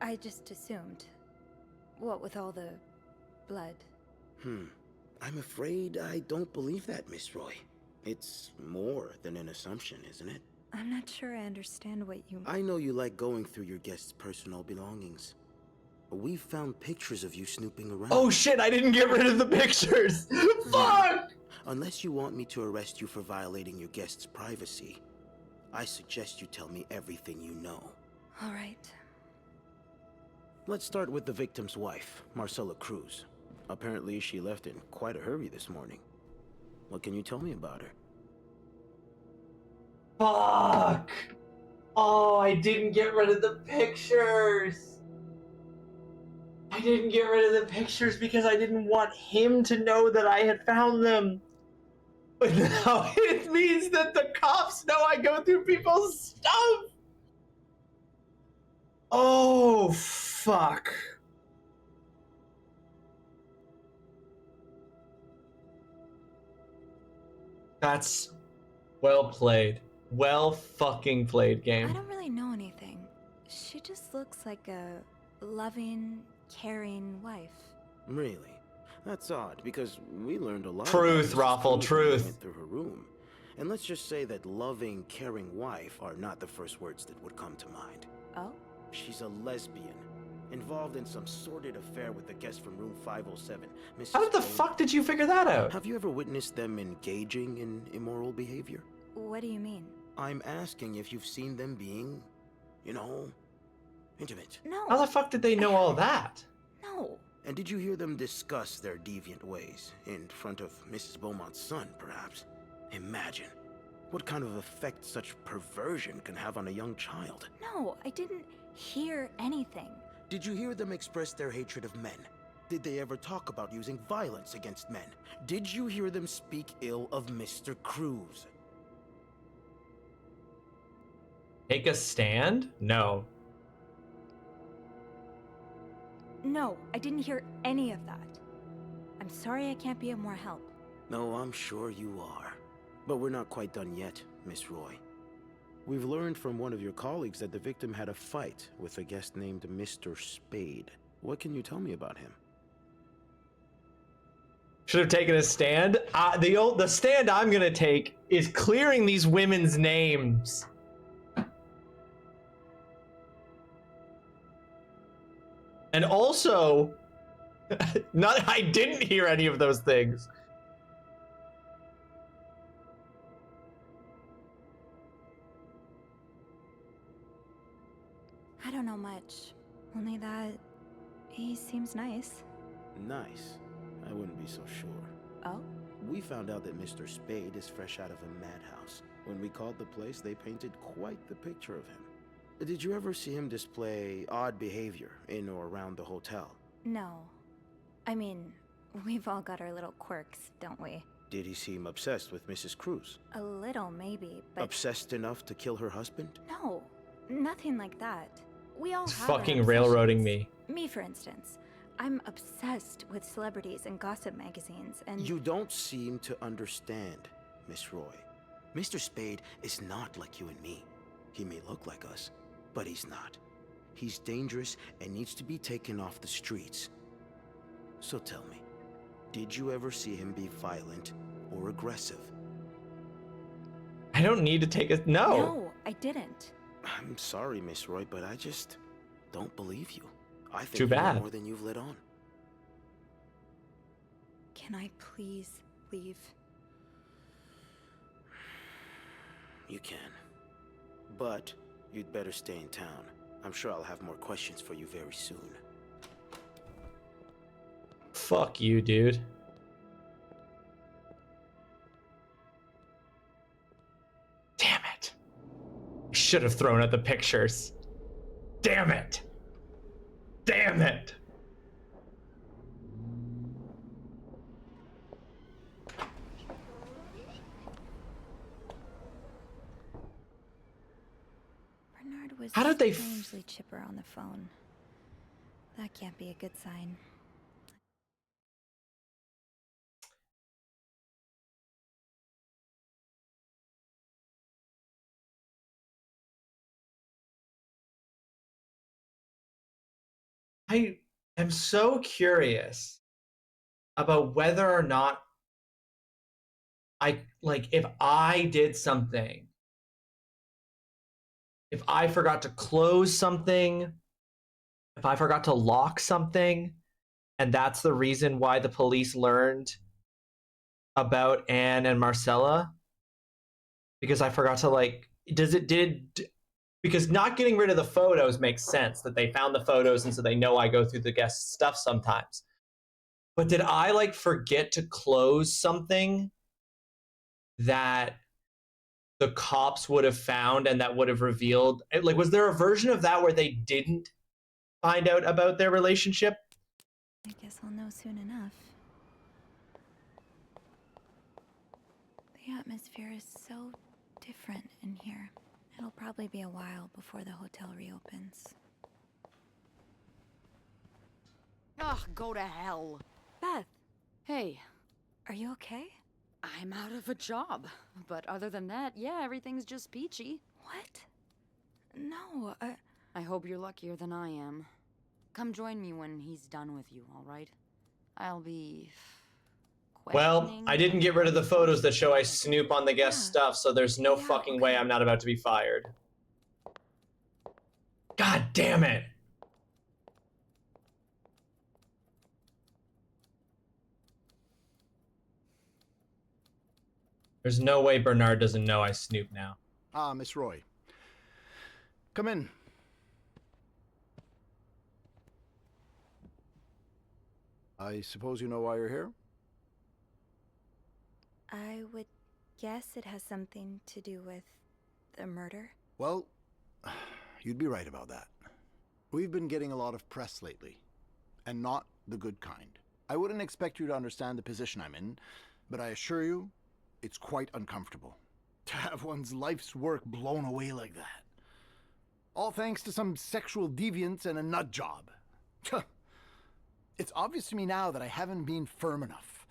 I just assumed. What with all the blood. I'm afraid I don't believe that, Miss Roy. It's more than an assumption, isn't it? I'm not sure I understand what you... I know you like going through your guests' personal belongings. We've found pictures of you snooping around. Oh shit, I didn't get rid of the pictures! Fuck! Unless you want me to arrest you for violating your guests' privacy, I suggest you tell me everything you know. All right. Let's start with the victim's wife, Marcela Cruz. Apparently, she left in quite a hurry this morning. What can you tell me about her? Fuck! Oh, I didn't get rid of the pictures! I didn't get rid of the pictures because I didn't want him to know that I had found them. But now it means that the cops know I go through people's stuff! Oh, fuck. That's well played. Well fucking played, game. I don't really know anything. She just looks like a loving, caring wife. Really? That's odd, because we learned a lot Truth, about Mrs. Raffle, Cruz when we truth. went through her room. And let's just say that loving, caring wife are not the first words that would come to mind. Oh? She's a lesbian, involved in some sordid affair with the guest from room 507. Mrs. How the Spade. fuck did you figure that out? Have you ever witnessed them engaging in immoral behavior? What do you mean? I'm asking if you've seen them being, you know, intimate. No. How the fuck did they know all that? No. And did you hear them discuss their deviant ways in front of Mrs. Beaumont's son, perhaps? Imagine what kind of effect such perversion can have on a young child. No, I didn't hear anything. Did you hear them express their hatred of men? Did they ever talk about using violence against men? Did you hear them speak ill of Mr. Cruz? Take a stand? No. No, I didn't hear any of that. I'm sorry I can't be of more help. No, I'm sure you are. But we're not quite done yet, Miss Roy. We've learned from one of your colleagues that the victim had a fight with a guest named Mr. Spade. What can you tell me about him? Should have taken a stand. The stand I'm gonna take is clearing these women's names. And also, I didn't hear any of those things. I don't know much. Only that he seems nice. Nice. I wouldn't be so sure. Oh? We found out that Mr. Spade is fresh out of a madhouse. When we called the place, they painted quite the picture of him. Did you ever see him display odd behavior in or around the hotel? No. I mean, we've all got our little quirks, don't we? Did he seem obsessed with Mrs. Cruz? A little, maybe, but... Obsessed enough to kill her husband? No, nothing like that. We all It's have our fucking railroading obsessions. me. Me, for instance. I'm obsessed with celebrities and gossip magazines, and... You don't seem to understand, Miss Roy. Mr. Spade is not like you and me. He may look like us, but he's not. He's dangerous and needs to be taken off the streets. So tell me, did you ever see him be violent or aggressive? I don't need to take a... No. No, I didn't. I'm sorry, Miss Roy, but I just don't believe you. I think Too you bad. know more than you've let on. Can I please leave? You can. But you'd better stay in town. I'm sure I'll have more questions for you very soon. Fuck you, dude. Damn it. I should have thrown at the pictures. Damn it. Damn it. Bernard was How did they strangely chipper on the phone. That can't be a good sign. I am so curious about whether or not if I did something, if I forgot to close something, if I forgot to lock something, and that's the reason why the police learned about Anne and Marcella, because I forgot to because not getting rid of the photos makes sense, that they found the photos and so they know I go through the guest stuff sometimes. But did I forget to close something that the cops would have found and that would have revealed? Was there a version of that where they didn't find out about their relationship? I guess I'll know soon enough. The atmosphere is so different in here. It'll probably be a while before the hotel reopens. Ugh, go to hell. Beth, Hey, are you okay? I'm out of a job. But other than that, yeah, everything's just peachy. What? No, I hope you're luckier than I am. Come join me when he's done with you, all right? I'll be... Well, I didn't get rid of the photos that show I snoop on the guest stuff, so there's no fucking way I'm not about to be fired. God damn it! There's no way Bernard doesn't know I snoop now. Ah, Miss Roy. Come in. I suppose you know why you're here? I would guess it has something to do with the murder. Well, you'd be right about that. We've been getting a lot of press lately, and not the good kind. I wouldn't expect you to understand the position I'm in, but I assure you, it's quite uncomfortable to have one's life's work blown away like that. All thanks to some sexual deviance and a nut job. It's obvious to me now that I haven't been firm enough.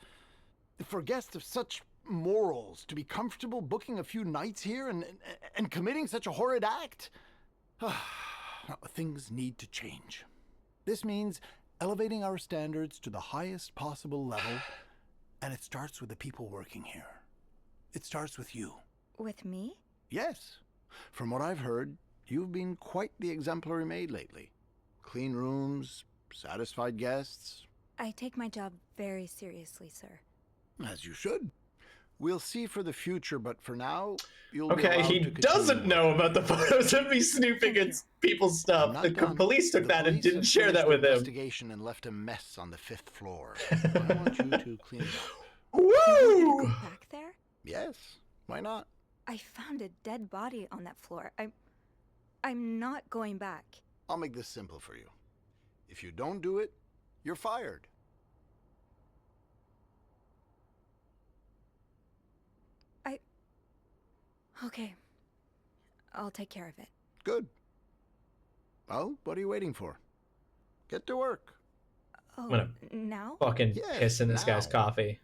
For guests of such morals to be comfortable booking a few nights here and committing such a horrid act. Things need to change. This means elevating our standards to the highest possible level, and it starts with the people working here. It starts with you. With me? Yes. From what I've heard, you've been quite the exemplary maid lately. Clean rooms, satisfied guests. I take my job very seriously, sir. As you should. We'll see for the future, but for now, you'll be Okay, allowed he to continue doesn't know about the photos of me snooping at people's stuff. The police took that and didn't share that with him. Investigation and left a mess on the 5th floor. I want you to clean it up. Woo! Go back there? Yes. Why not? I found a dead body on that floor. I'm not going back. I'll make this simple for you. If you don't do it, you're fired. Okay. I'll take care of it. Good. Well, what are you waiting for? Get to work. Oh, I'm gonna now? fucking Yes, piss in this guy's now. coffee.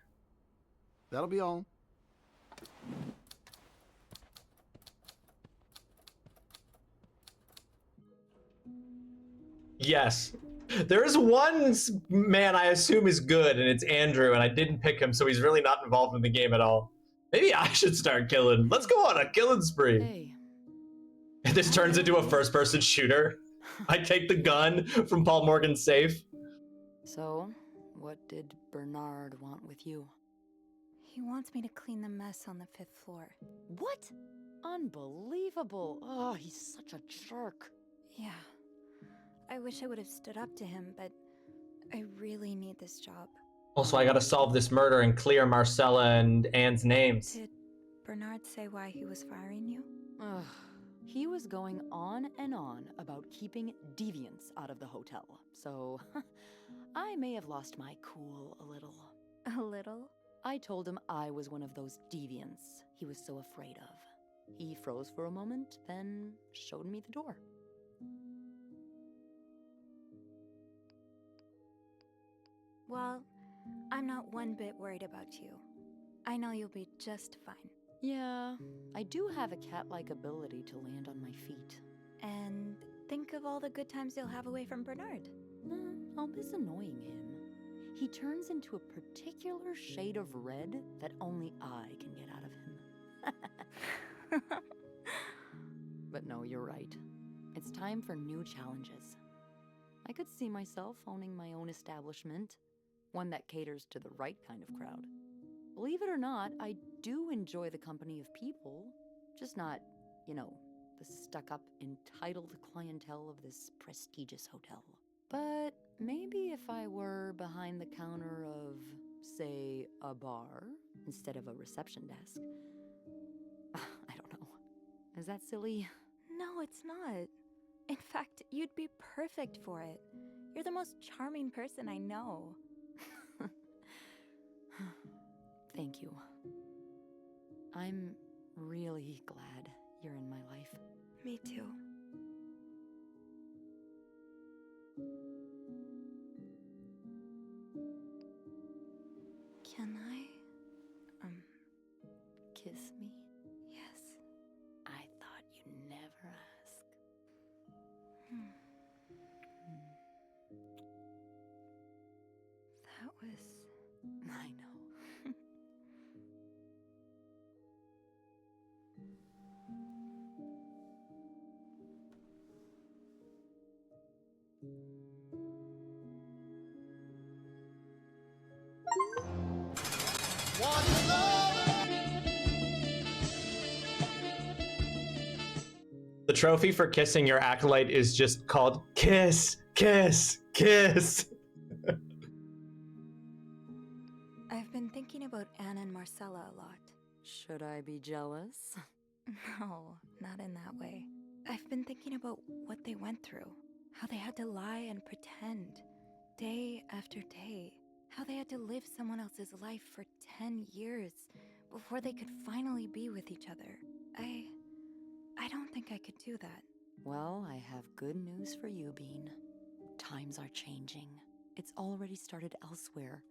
That'll be all. Yes. There is one man I assume is good, and it's Andrew, and I didn't pick him, so he's really not involved in the game at all. Maybe I should start killing. Let's go on a killing spree. Hey. And this turns into a first-person shooter. I take the gun from Paul Morgan's safe. So, what did Bernard want with you? He wants me to clean the mess on the 5th floor. What? Unbelievable. Oh, he's such a jerk. Yeah. I wish I would have stood up to him, but I really need this job. Also, I gotta solve this murder and clear Marcella and Anne's names. Did Bernard say why he was firing you? Ugh. He was going on and on about keeping deviants out of the hotel, so I may have lost my cool a little. A little? I told him I was one of those deviants he was so afraid of. He froze for a moment, then showed me the door. Well, I'm not one bit worried about you. I know you'll be just fine. Yeah, I do have a cat-like ability to land on my feet. And think of all the good times you'll have away from Bernard. I'll miss annoying him. He turns into a particular shade of red that only I can get out of him. But no, you're right. It's time for new challenges. I could see myself owning my own establishment, one that caters to the right kind of crowd. Believe it or not, I do enjoy the company of people, just not, you know, the stuck-up, entitled clientele of this prestigious hotel. But maybe if I were behind the counter of, say, a bar, instead of a reception desk. I don't know. Is that silly? No, it's not. In fact, you'd be perfect for it. You're the most charming person I know. Thank you. I'm really glad you're in my life. Me too. Can I, kiss me? Yes. I thought you'd never ask. That was... I know. The trophy for kissing your acolyte is just called Kiss, Kiss, Kiss. I've been thinking about Anne and Marcella a lot. Should I be jealous? No, not in that way. I've been thinking about what they went through. How they had to lie and pretend, day after day. How they had to live someone else's life for 10 years before they could finally be with each other. I don't think I could do that. Well, I have good news for you, Bean. Times are changing. It's already started elsewhere,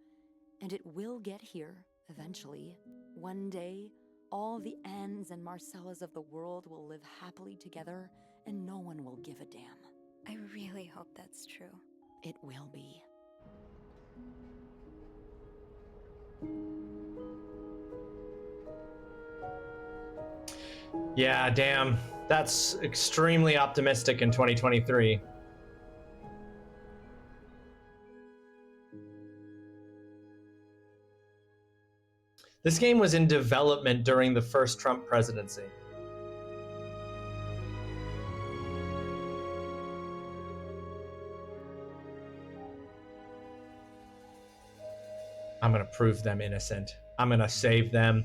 and it will get here eventually. One day, all the Annes and Marcellas of the world will live happily together, and no one will give a damn. I really hope that's true. It will be. Yeah, damn. That's extremely optimistic in 2023. This game was in development during the first Trump presidency. I'm gonna prove them innocent. I'm gonna save them.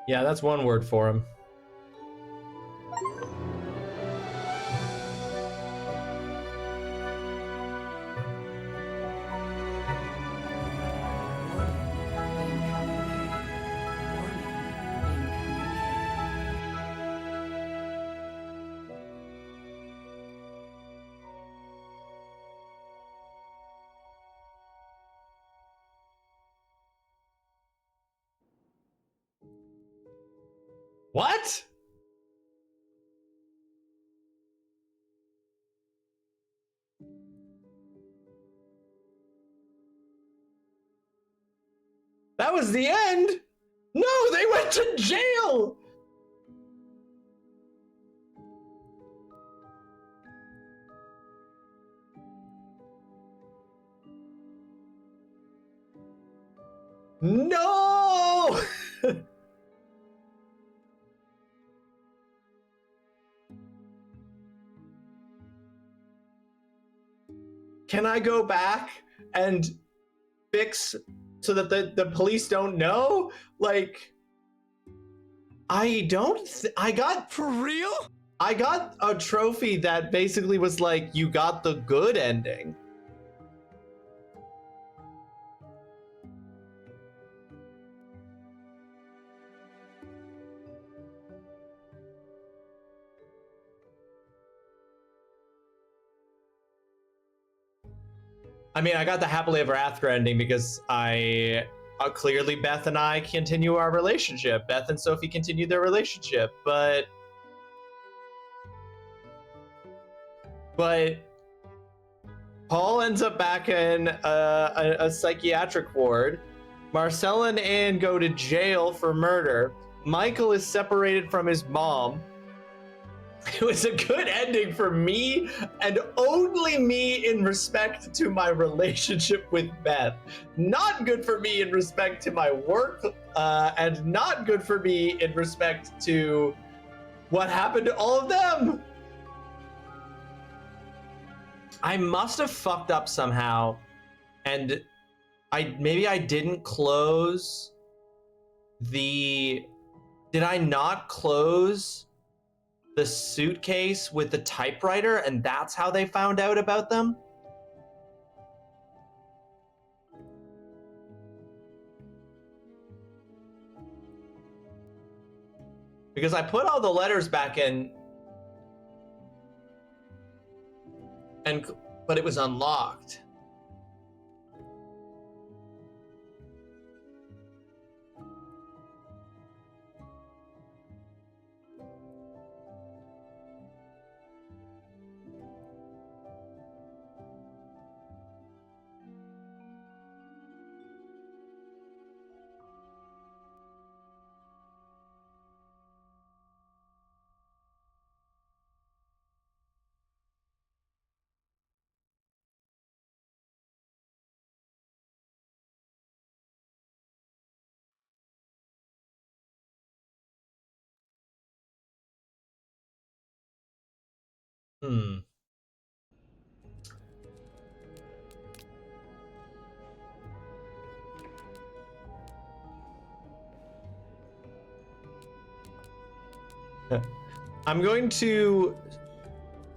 Yeah, that's one word for him. What? That was the end? No, they went to jail! No! Can I go back and fix so that the police don't know? Like, I got... For real? I got a trophy that basically was like, you got the good ending. I mean, I got the happily ever after ending because clearly Beth and I continue our relationship. Beth and Sophie continue their relationship, but Paul ends up back in a psychiatric ward. Marcella and Anne go to jail for murder. Michael is separated from his mom. It was a good ending for me and only me in respect to my relationship with Beth. Not good for me in respect to my work, and not good for me in respect to what happened to all of them. I must have fucked up somehow, and maybe I didn't close the... Did I not close the suitcase with the typewriter, and that's how they found out about them? Because I put all the letters back in, but it was unlocked. I'm going to...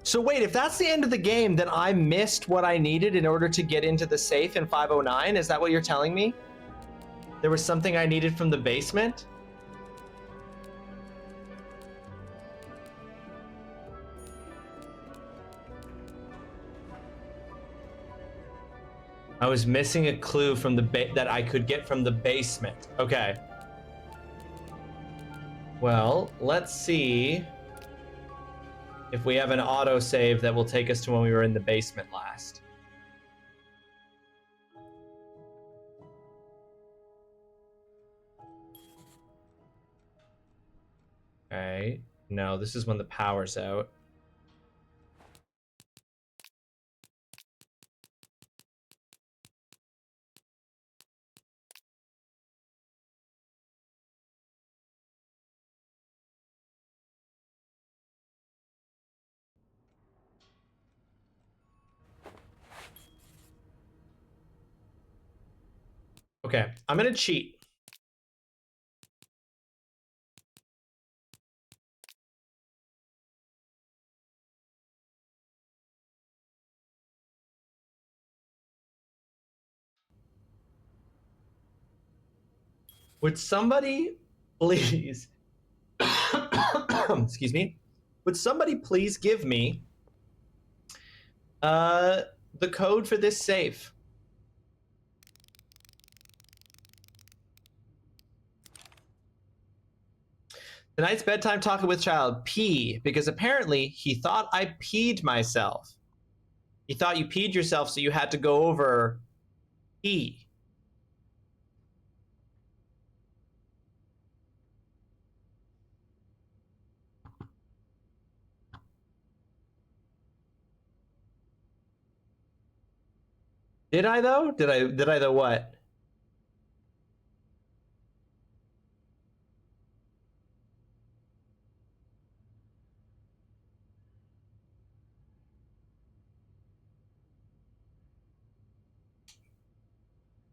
So wait, if that's the end of the game, then I missed what I needed in order to get into the safe in 509? Is that what you're telling me? There was something I needed from the basement? I was missing a clue from that I could get from the basement. Okay. Well, let's see if we have an autosave that will take us to when we were in the basement last. Okay. No, this is when the power's out. Okay, I'm gonna cheat. Would somebody please, excuse me, would somebody please give me the code for this safe? Tonight's bedtime talking with child, pee, because apparently he thought I peed myself. He thought you peed yourself, so you had to go over pee. Did I though? Did I though what?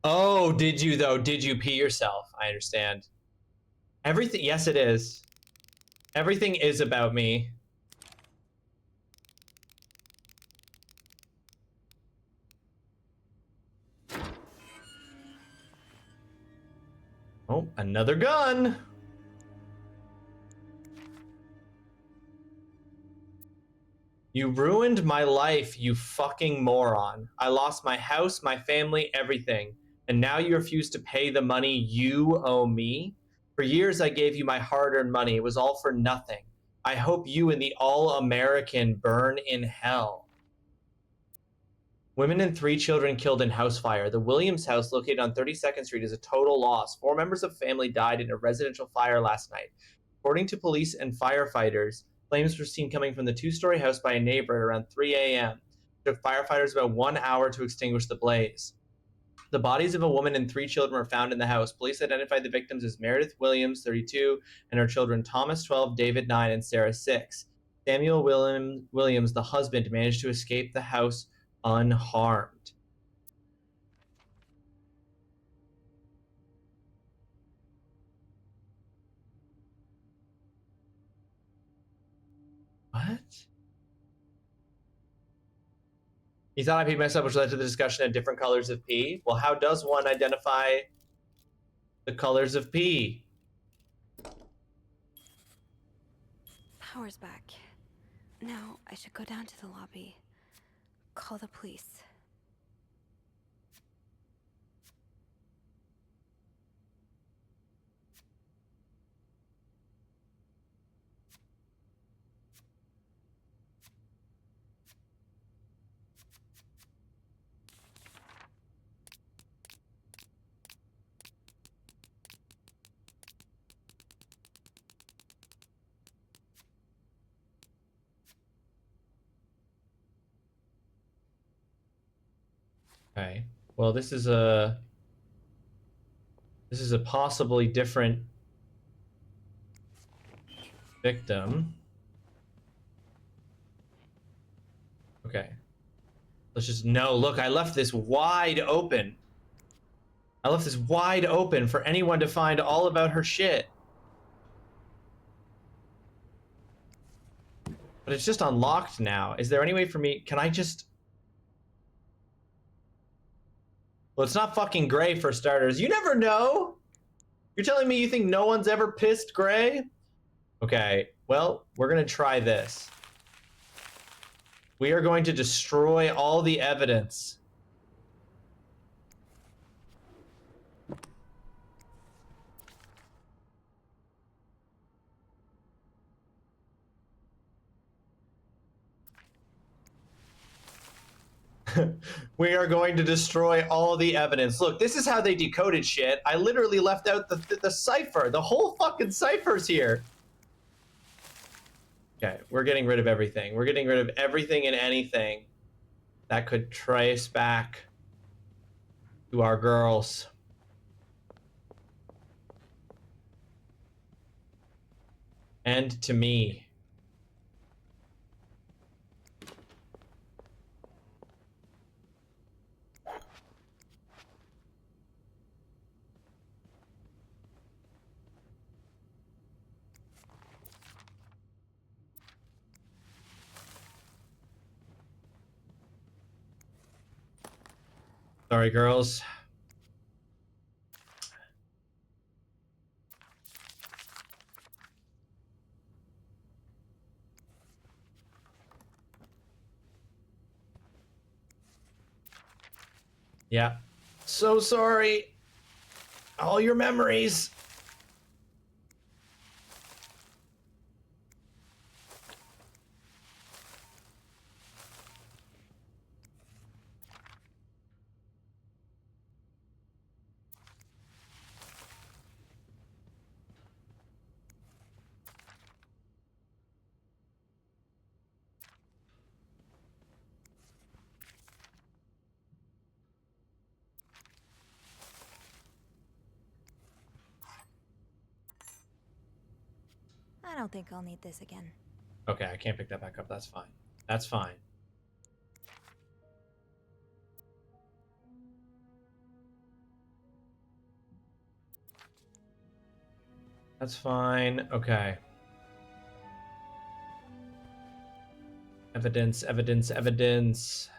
Oh, did you though? Did you pee yourself? I understand. Everything, yes it is. Everything is about me. Oh, another gun. You ruined my life, you fucking moron. I lost my house, my family, everything. And now you refuse to pay the money you owe me? For years I gave you my hard-earned money. It was all for nothing. I hope you and the all-American burn in hell. Women and 3 children killed in house fire. The Williams house, located on 32nd Street, is a total loss. 4 members of the family died in a residential fire last night. According to police and firefighters, flames were seen coming from the 2-story house by a neighbor at around 3 a.m. It took firefighters about 1 hour to extinguish the blaze. The bodies of a woman and 3 children were found in the house. Police identified the victims as Meredith Williams, 32, and her children Thomas, 12, David, 9, and Sarah, 6. Samuel Williams, the husband, managed to escape the house unharmed. What? He thought I peed myself, which led to the discussion of different colors of pee. Well, how does one identify the colors of pee? Power's back. Now I should go down to the lobby. Call the police. Okay. Well, this is a possibly different victim. Okay. Let's just look, I left this wide open. I left this wide open for anyone to find all about her shit. But it's just unlocked now. Is there any way for me? Can I just... Well, it's not fucking Gray for starters. You never know. You're telling me you think no one's ever pissed Gray? Okay, well, we're gonna try this. We are going to destroy all the evidence. We are going to destroy all the evidence. Look, this is how they decoded shit. I literally left out the cipher. The whole fucking cipher's here. Okay, we're getting rid of everything. We're getting rid of everything and anything that could trace back to our girls. And to me. Sorry, girls. Yeah. So sorry. All your memories. I don't think I'll need this again. Okay, I can't pick that back up. That's fine. That's fine. That's fine. Okay. Evidence, evidence, evidence.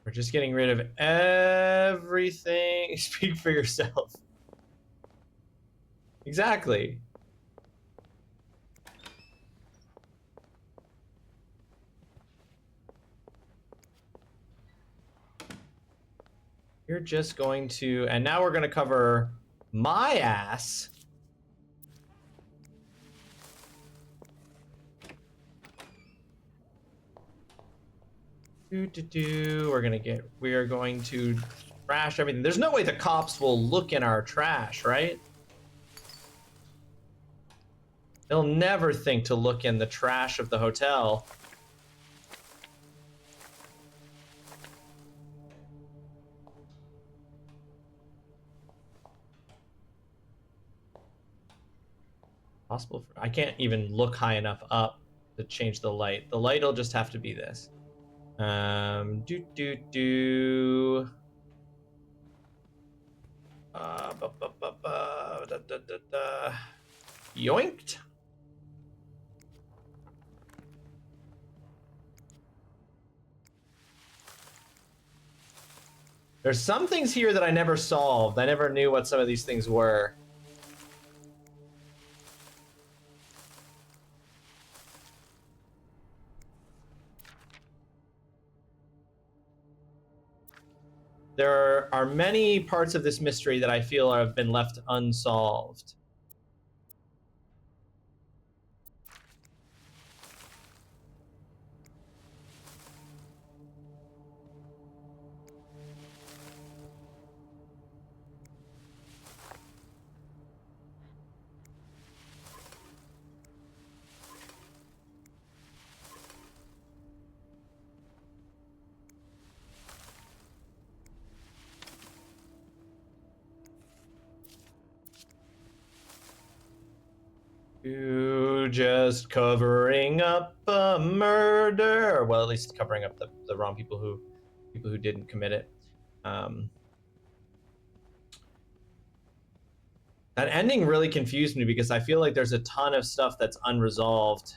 We're just getting rid of everything. Speak for yourself. Exactly. You're just going to, and now we're going to cover my ass. We're going to trash everything. There's no way the cops will look in our trash, right? They'll never think to look in the trash of the hotel. Possible for, I can't even look high enough up to change the light. The light will just have to be this. Yoinked. There's some things here that I never solved. I never knew what some of these things were. There are many parts of this mystery that I feel have been left unsolved. You just covering up a murder. Well, at least covering up the wrong people who didn't commit it. That ending really confused me because I feel like there's a ton of stuff that's unresolved.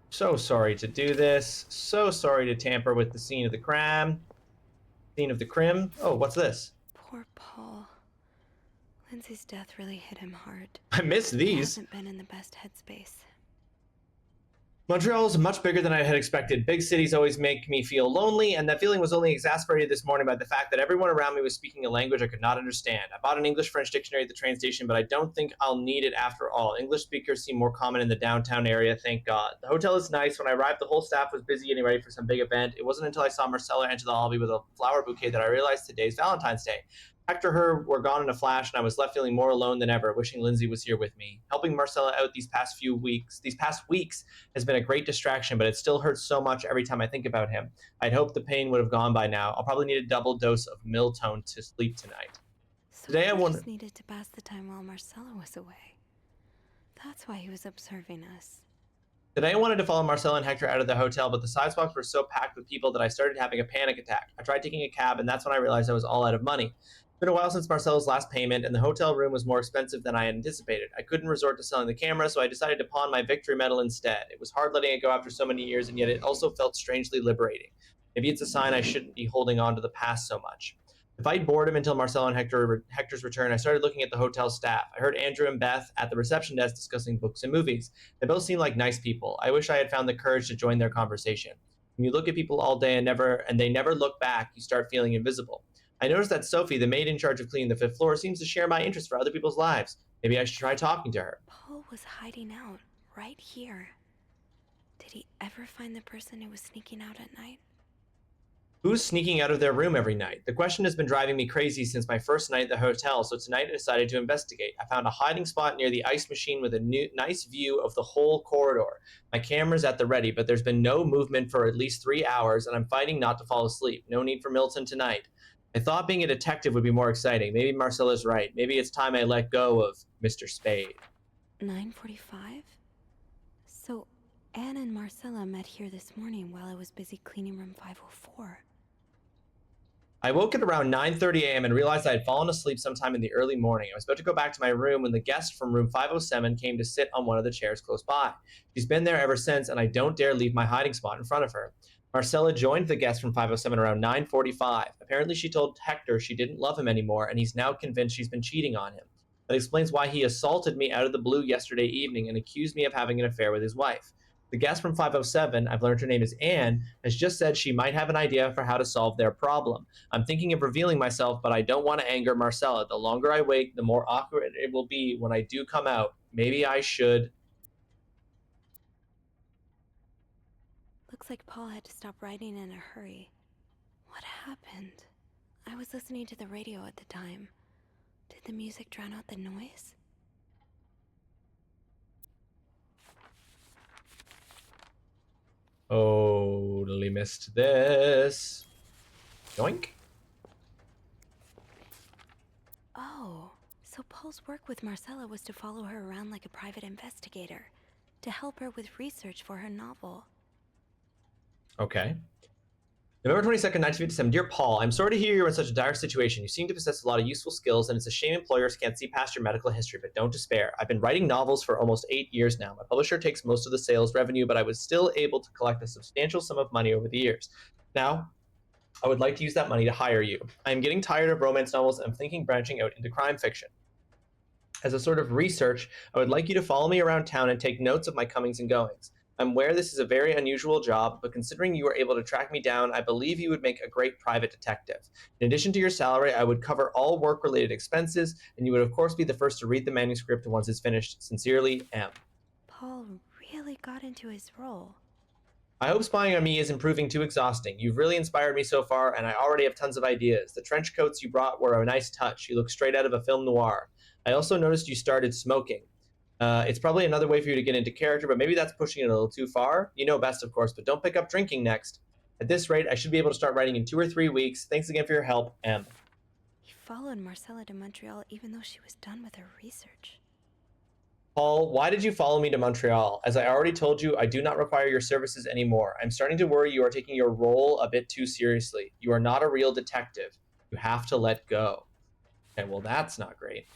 So sorry to do this. So sorry to tamper with the scene of the crime. Scene of the crim. Oh, what's this? Poor Paul. Lindsay's death really hit him hard. I missed these. He hasn't been in the best headspace. Montreal is much bigger than I had expected. Big cities always make me feel lonely, and that feeling was only exacerbated this morning by the fact that everyone around me was speaking a language I could not understand. I bought an English-French dictionary at the train station, but I don't think I'll need it after all. English speakers seem more common in the downtown area, thank God. The hotel is nice. When I arrived, the whole staff was busy getting ready for some big event. It wasn't until I saw Marcella enter the lobby with a flower bouquet that I realized today's Valentine's Day. Hector and her were gone in a flash, and I was left feeling more alone than ever, wishing Lindsay was here with me. Helping Marcella out these past weeks has been a great distraction, but it still hurts so much every time I think about him. I'd hoped the pain would have gone by now. I'll probably need a double dose of Miltone to sleep tonight. So Today I he wanted just needed to pass the time while Marcella was away. That's why he was observing us. Today I wanted to follow Marcella and Hector out of the hotel, but the sidewalks were so packed with people that I started having a panic attack. I tried taking a cab, and that's when I realized I was all out of money. It's been a while since Marcella's last payment, and the hotel room was more expensive than I had anticipated. I couldn't resort to selling the camera, so I decided to pawn my victory medal instead. It was hard letting it go after so many years, and yet it also felt strangely liberating. Maybe it's a sign I shouldn't be holding on to the past so much. To fight boredom until Marcella and Hector's return, I started looking at the hotel staff. I heard Andrew and Beth at the reception desk discussing books and movies. They both seemed like nice people. I wish I had found the courage to join their conversation. When you look at people all day and they never look back, you start feeling invisible. I noticed that Sophie, the maid in charge of cleaning the 5th floor, seems to share my interest for other people's lives. Maybe I should try talking to her. Paul was hiding out right here. Did he ever find the person who was sneaking out at night? Who's sneaking out of their room every night? The question has been driving me crazy since my first night at the hotel, so tonight I decided to investigate. I found a hiding spot near the ice machine with a nice view of the whole corridor. My camera's at the ready, but there's been no movement for at least 3 hours, and I'm fighting not to fall asleep. No need for Milton tonight. I thought being a detective would be more exciting. Maybe Marcella's right. Maybe it's time I let go of Mr. Spade. 9:45? So Anne and Marcella met here this morning while I was busy cleaning room 504. I woke at around 9:30 a.m. and realized I had fallen asleep sometime in the early morning. I was about to go back to my room when the guest from room 507 came to sit on one of the chairs close by. She's been there ever since, and I don't dare leave my hiding spot in front of her. Marcella joined the guest from 507 around 9:45. Apparently she told Hector she didn't love him anymore, and he's now convinced she's been cheating on him. That explains why he assaulted me out of the blue yesterday evening and accused me of having an affair with his wife. The guest from 507, I've learned her name is Anne, has just said she might have an idea for how to solve their problem. I'm thinking of revealing myself, but I don't want to anger Marcella. The longer I wait, the more awkward it will be when I do come out. Maybe I should... Looks like Paul had to stop writing in a hurry. What happened? I was listening to the radio at the time. Did the music drown out the noise? Totally missed this. Yoink. Oh, so Paul's work with Marcella was to follow her around like a private investigator, to help her with research for her novel. Okay. November 22nd, 1957. Dear Paul, I'm sorry to hear you're in such a dire situation. You seem to possess a lot of useful skills, and it's a shame employers can't see past your medical history, but don't despair. I've been writing novels for almost 8 years now. My publisher takes most of the sales revenue, but I was still able to collect a substantial sum of money over the years. Now, I would like to use that money to hire you. I'm getting tired of romance novels, and I'm thinking branching out into crime fiction. As a sort of research, I would like you to follow me around town and take notes of my comings and goings. I'm aware this is a very unusual job, but considering you were able to track me down, I believe you would make a great private detective. In addition to your salary, I would cover all work-related expenses, and you would of course be the first to read the manuscript once it's finished. Sincerely, M. Paul really got into his role. I hope spying on me isn't proving too exhausting. You've really inspired me so far, and I already have tons of ideas. The trench coats you brought were a nice touch. You look straight out of a film noir. I also noticed you started smoking. It's probably another way for you to get into character, but maybe that's pushing it a little too far. You know best, of course, but don't pick up drinking next. At this rate, I should be able to start writing in 2 or 3 weeks. Thanks again for your help, M. He followed Marcella to Montreal even though she was done with her research. Paul, why did you follow me to Montreal? As I already told you, I do not require your services anymore. I'm starting to worry you are taking your role a bit too seriously. You are not a real detective. You have to let go. Okay, well, that's not great.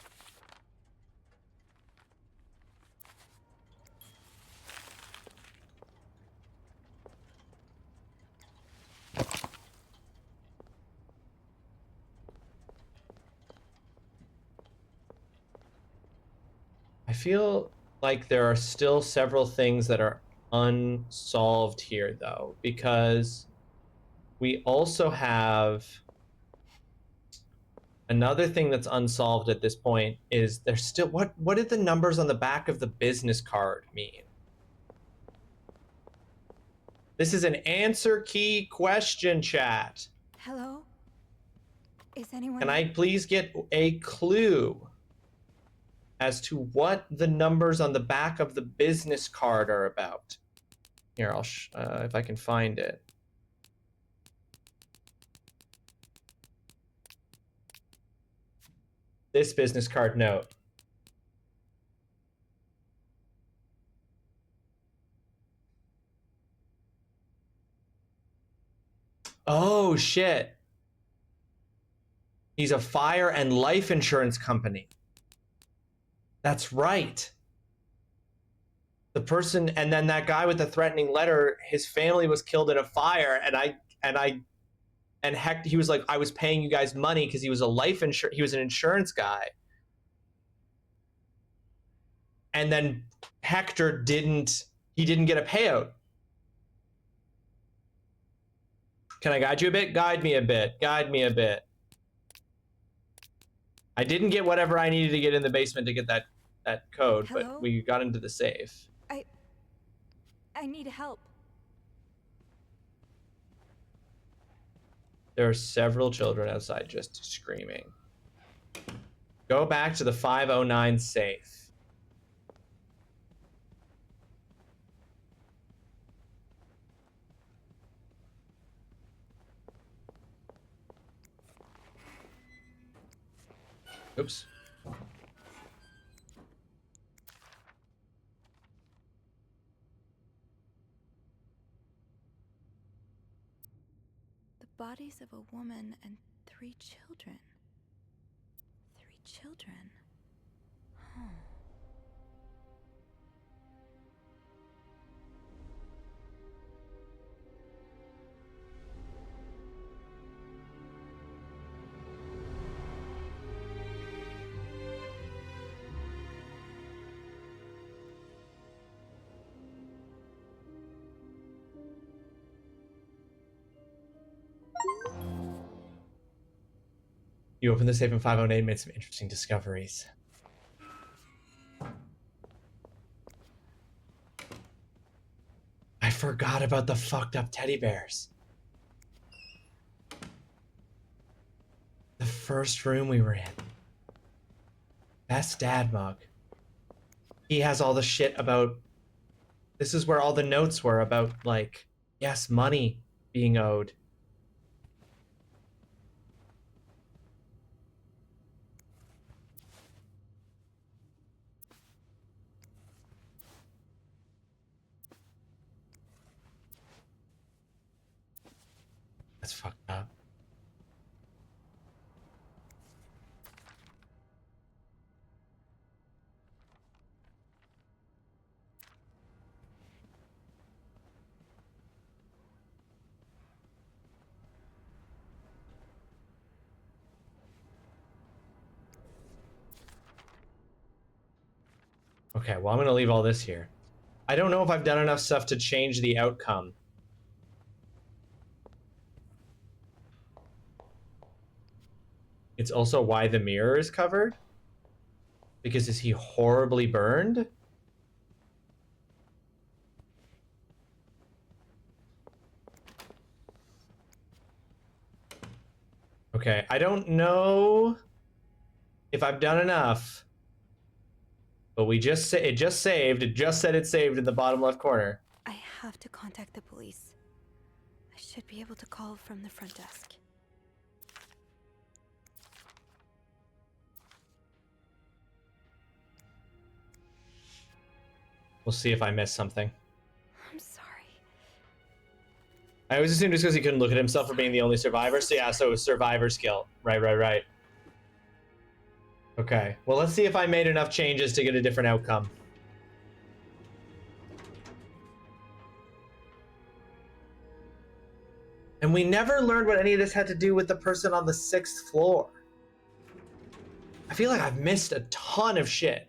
I feel like there are still several things that are unsolved here, though, because we also have another thing that's unsolved at this point is there's still what did the numbers on the back of the business card mean? This is an answer key question, chat. Hello? Is anyone... Can I please get a clue as to what the numbers on the back of the business card are about? Here, I'll if I can find it. This business card note. Oh, shit. He's a fire and life insurance company. That's right. The person, and then that guy with the threatening letter, his family was killed in a fire, and heck, he was like, I was paying you guys money because he was he was an insurance guy. And then Hector didn't get a payout. Can I guide you a bit? Guide me a bit. Guide me a bit. I didn't get whatever I needed to get in the basement to get that code, Hello? but we got into the safe. I need help. There are several children outside just screaming. Go back to the 509 safe. Oops. The bodies of a woman and 3 children. 3 children. Oh. You opened the safe in 508 and made some interesting discoveries. forgot about the fucked up teddy bears. The first room we were in. Best dad mug. He has all the shit about... This is where all the notes were about, like, yes, money being owed. That's fucked up. Okay, well, I'm gonna leave all this here. I don't know if I've done enough stuff to change the outcome. It's also why the mirror is covered. Because is he horribly burned? Okay, I don't know if I've done enough. But it just saved. It just said it saved in the bottom left corner. I have to contact the police. I should be able to call from the front desk. We'll see if I missed something. I'm sorry. I always assumed just because he couldn't look at himself for being the only survivor. So yeah, so it was survivor's guilt. Right. Okay, well, let's see if I made enough changes to get a different outcome. And we never learned what any of this had to do with the person on the 6th floor. I feel like I've missed a ton of shit.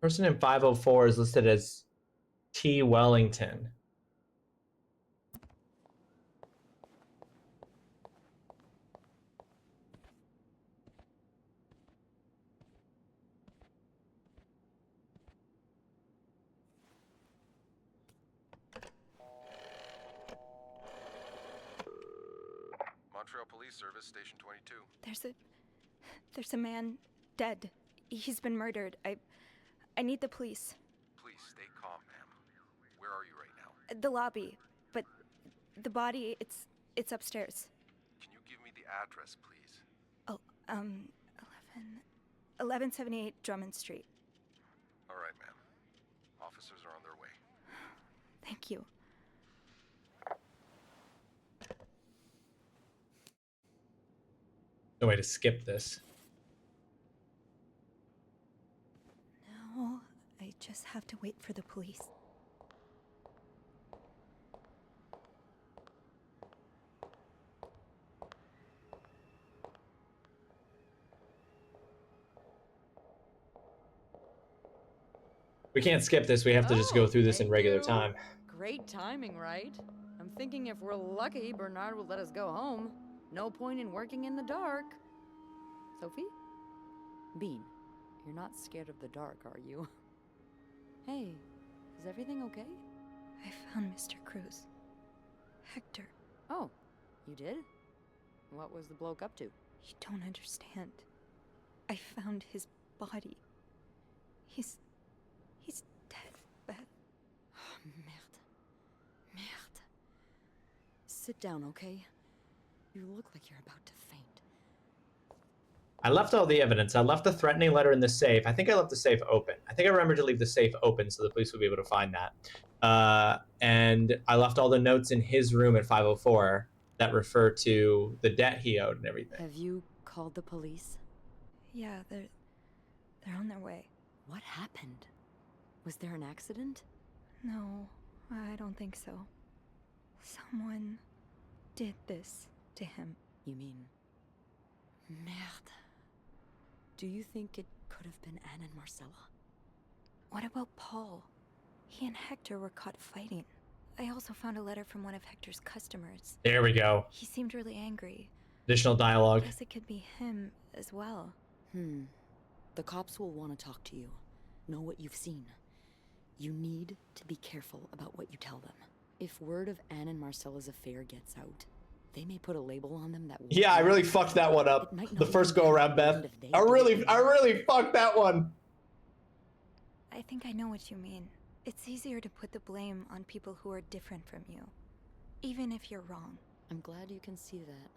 Person in 504 is listed as T. Wellington. Montreal Police Service, Station 22. There's a man dead. He's been murdered. I need the police. Please stay calm, ma'am. Where are you right now? The lobby, but the body, it's upstairs. Can you give me the address, please? Oh, 1178 Drummond Street. All right, ma'am. Officers are on their way. Thank you. No way to skip this. Now, I just have to wait for the police. We can't skip this. We have to just go through this in regular time. Great timing, right? I'm thinking if we're lucky, Bernard will let us go home. No point in working in the dark. Sophie? Bean, you're not scared of the dark, are you? Hey, is everything okay? I found Mr. Cruz. Hector. Oh, you did? What was the bloke up to? You don't understand. I found his body. He's dead, Beth. Merde. Merde. Sit down, okay? You look like you're about to faint. I left all the evidence. I left the threatening letter in the safe. I think I left the safe open. I think I remembered to leave the safe open so the police would be able to find that. And I left all the notes in his room at 504 that refer to the debt he owed and everything. Have you called the police? Yeah, they're on their way. What happened? Was there an accident? No, I don't think so. Someone did this to him. You mean Merde. Do you think it could have been Anne and Marcella? What about Paul? He and Hector were caught fighting. I also found a letter from one of Hector's customers. There we go. He seemed really angry. Additional dialogue. Guess it could be him as well. The cops will want to talk to you. Know what you've seen. You need to be careful about what you tell them. If word of Anne and Marcella's affair gets out, they may put a label on them that. Yeah, I really fucked that one up. The first go around, Beth. I really fucked that one. I think I know what you mean. It's easier to put the blame on people who are different from you, even if you're wrong. I'm glad you can see that.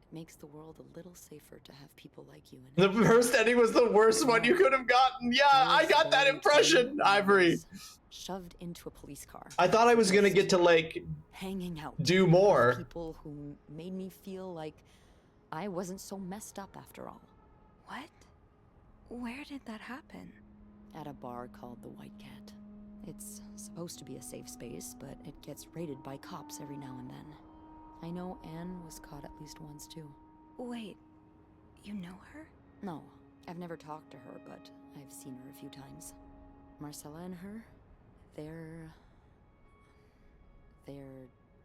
It makes the world a little safer to have people like you in it. The first ending was the worst one you could have gotten. Yeah, I got that impression, Ivory. Shoved into a police car. I thought I was gonna get to like hanging out. Do more. People who made me feel like I wasn't so messed up after all. What? Where did that happen? At a bar called the White Cat. It's supposed to be a safe space, but it gets raided by cops every now and then. I know Anne was caught at least once too. Wait, you know her? No, I've never talked to her, but I've seen her a few times. Marcella and her, they're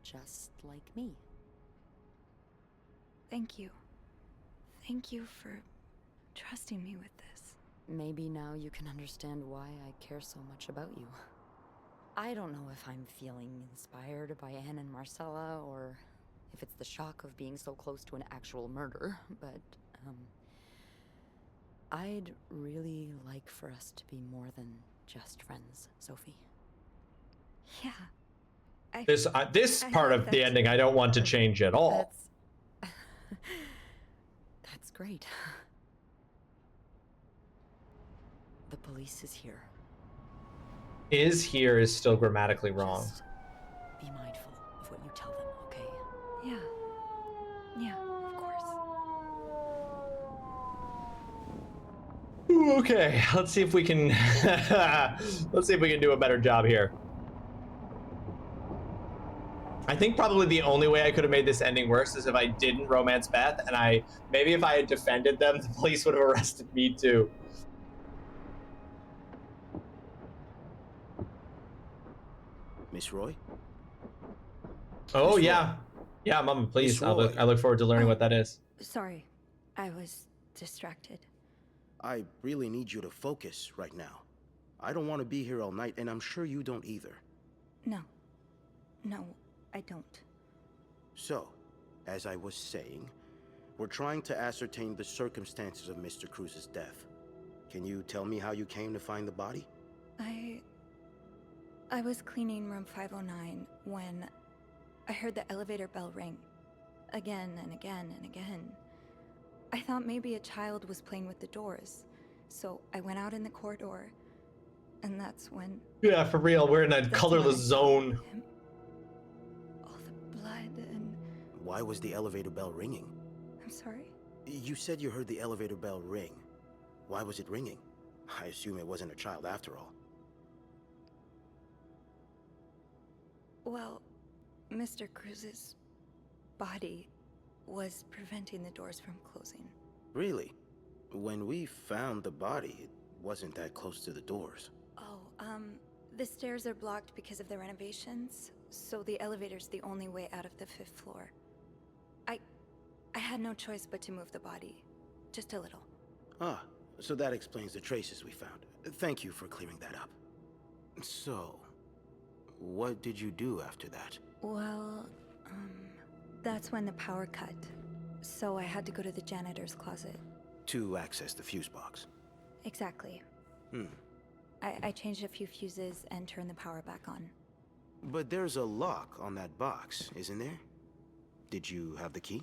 just like me. Thank you. Thank you for trusting me with this. Maybe now you can understand why I care so much about you. I don't know if I'm feeling inspired by Anne and Marcella, or if it's the shock of being so close to an actual murder, but, I'd really like for us to be more than just friends, Sophie. Yeah. This part of the ending I don't want to change at all. That's great. The police is here. Is here is still grammatically wrong. Just be mindful of what you tell them, okay? Yeah, of course. Ooh, okay, let's see if we can do a better job here. I think probably the only way I could have made this ending worse is if I didn't romance Beth, and maybe if I had defended them, the police would have arrested me too. Miss Roy? Oh, Miss yeah. Roy. Yeah, Mom, please. Miss I Roy. look forward to learning what that is. Sorry, I was distracted. I really need you to focus right now. I don't want to be here all night, and I'm sure you don't either. No, I don't. So, as I was saying, we're trying to ascertain the circumstances of Mr. Cruz's death. Can you tell me how you came to find the body? I was cleaning room 509 when I heard the elevator bell ring. Again and again and again. I thought maybe a child was playing with the doors, so I went out in the corridor, and that's when... Yeah, for real, we're in a colorless zone. All the blood and... Why was the elevator bell ringing? I'm sorry? You said you heard the elevator bell ring. Why was it ringing? I assume it wasn't a child after all. Well, Mr. Cruz's body was preventing the doors from closing. Really? When we found the body, it wasn't that close to the doors. Oh, the stairs are blocked because of the renovations, so the elevator's the only way out of the 5th floor. I had no choice but to move the body. Just a little. Ah, so that explains the traces we found. Thank you for clearing that up. So, what did you do after that? Well, that's when the power cut. So I had to go to the janitor's closet. To access the fuse box. Exactly. I changed a few fuses and turned the power back on. But there's a lock on that box, isn't there? Did you have the key?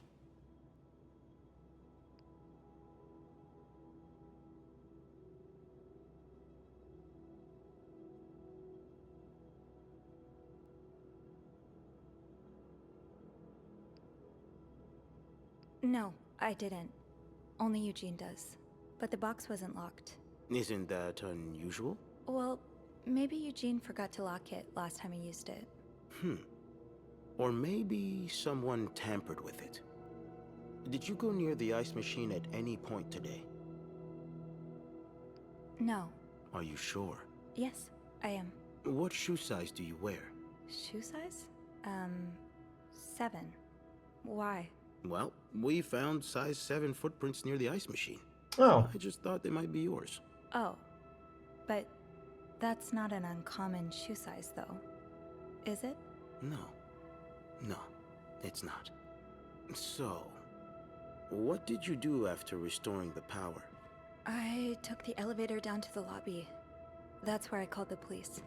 No, I didn't. Only Eugene does. But the box wasn't locked. Isn't that unusual? Well, maybe Eugene forgot to lock it last time he used it. Or maybe someone tampered with it. did you go near the ice machine at any point today? No. Are you sure? Yes, I am. What shoe size do you wear? Shoe size? 7. Why? Well, we found size 7 footprints near the ice machine. Oh. I just thought they might be yours. Oh. But that's not an uncommon shoe size, though. Is it? No. No, it's not. So, what did you do after restoring the power? I took the elevator down to the lobby. That's where I called the police.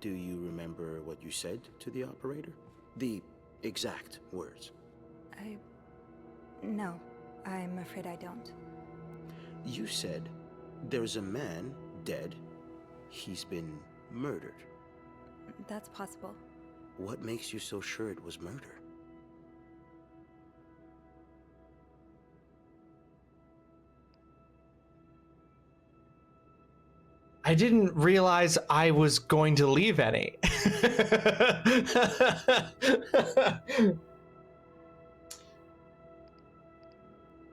Do you remember what you said to the operator? The exact words. No, I'm afraid I don't. You said, there's a man dead. He's been murdered. That's possible. What makes you so sure it was murder? I didn't realize I was going to leave any.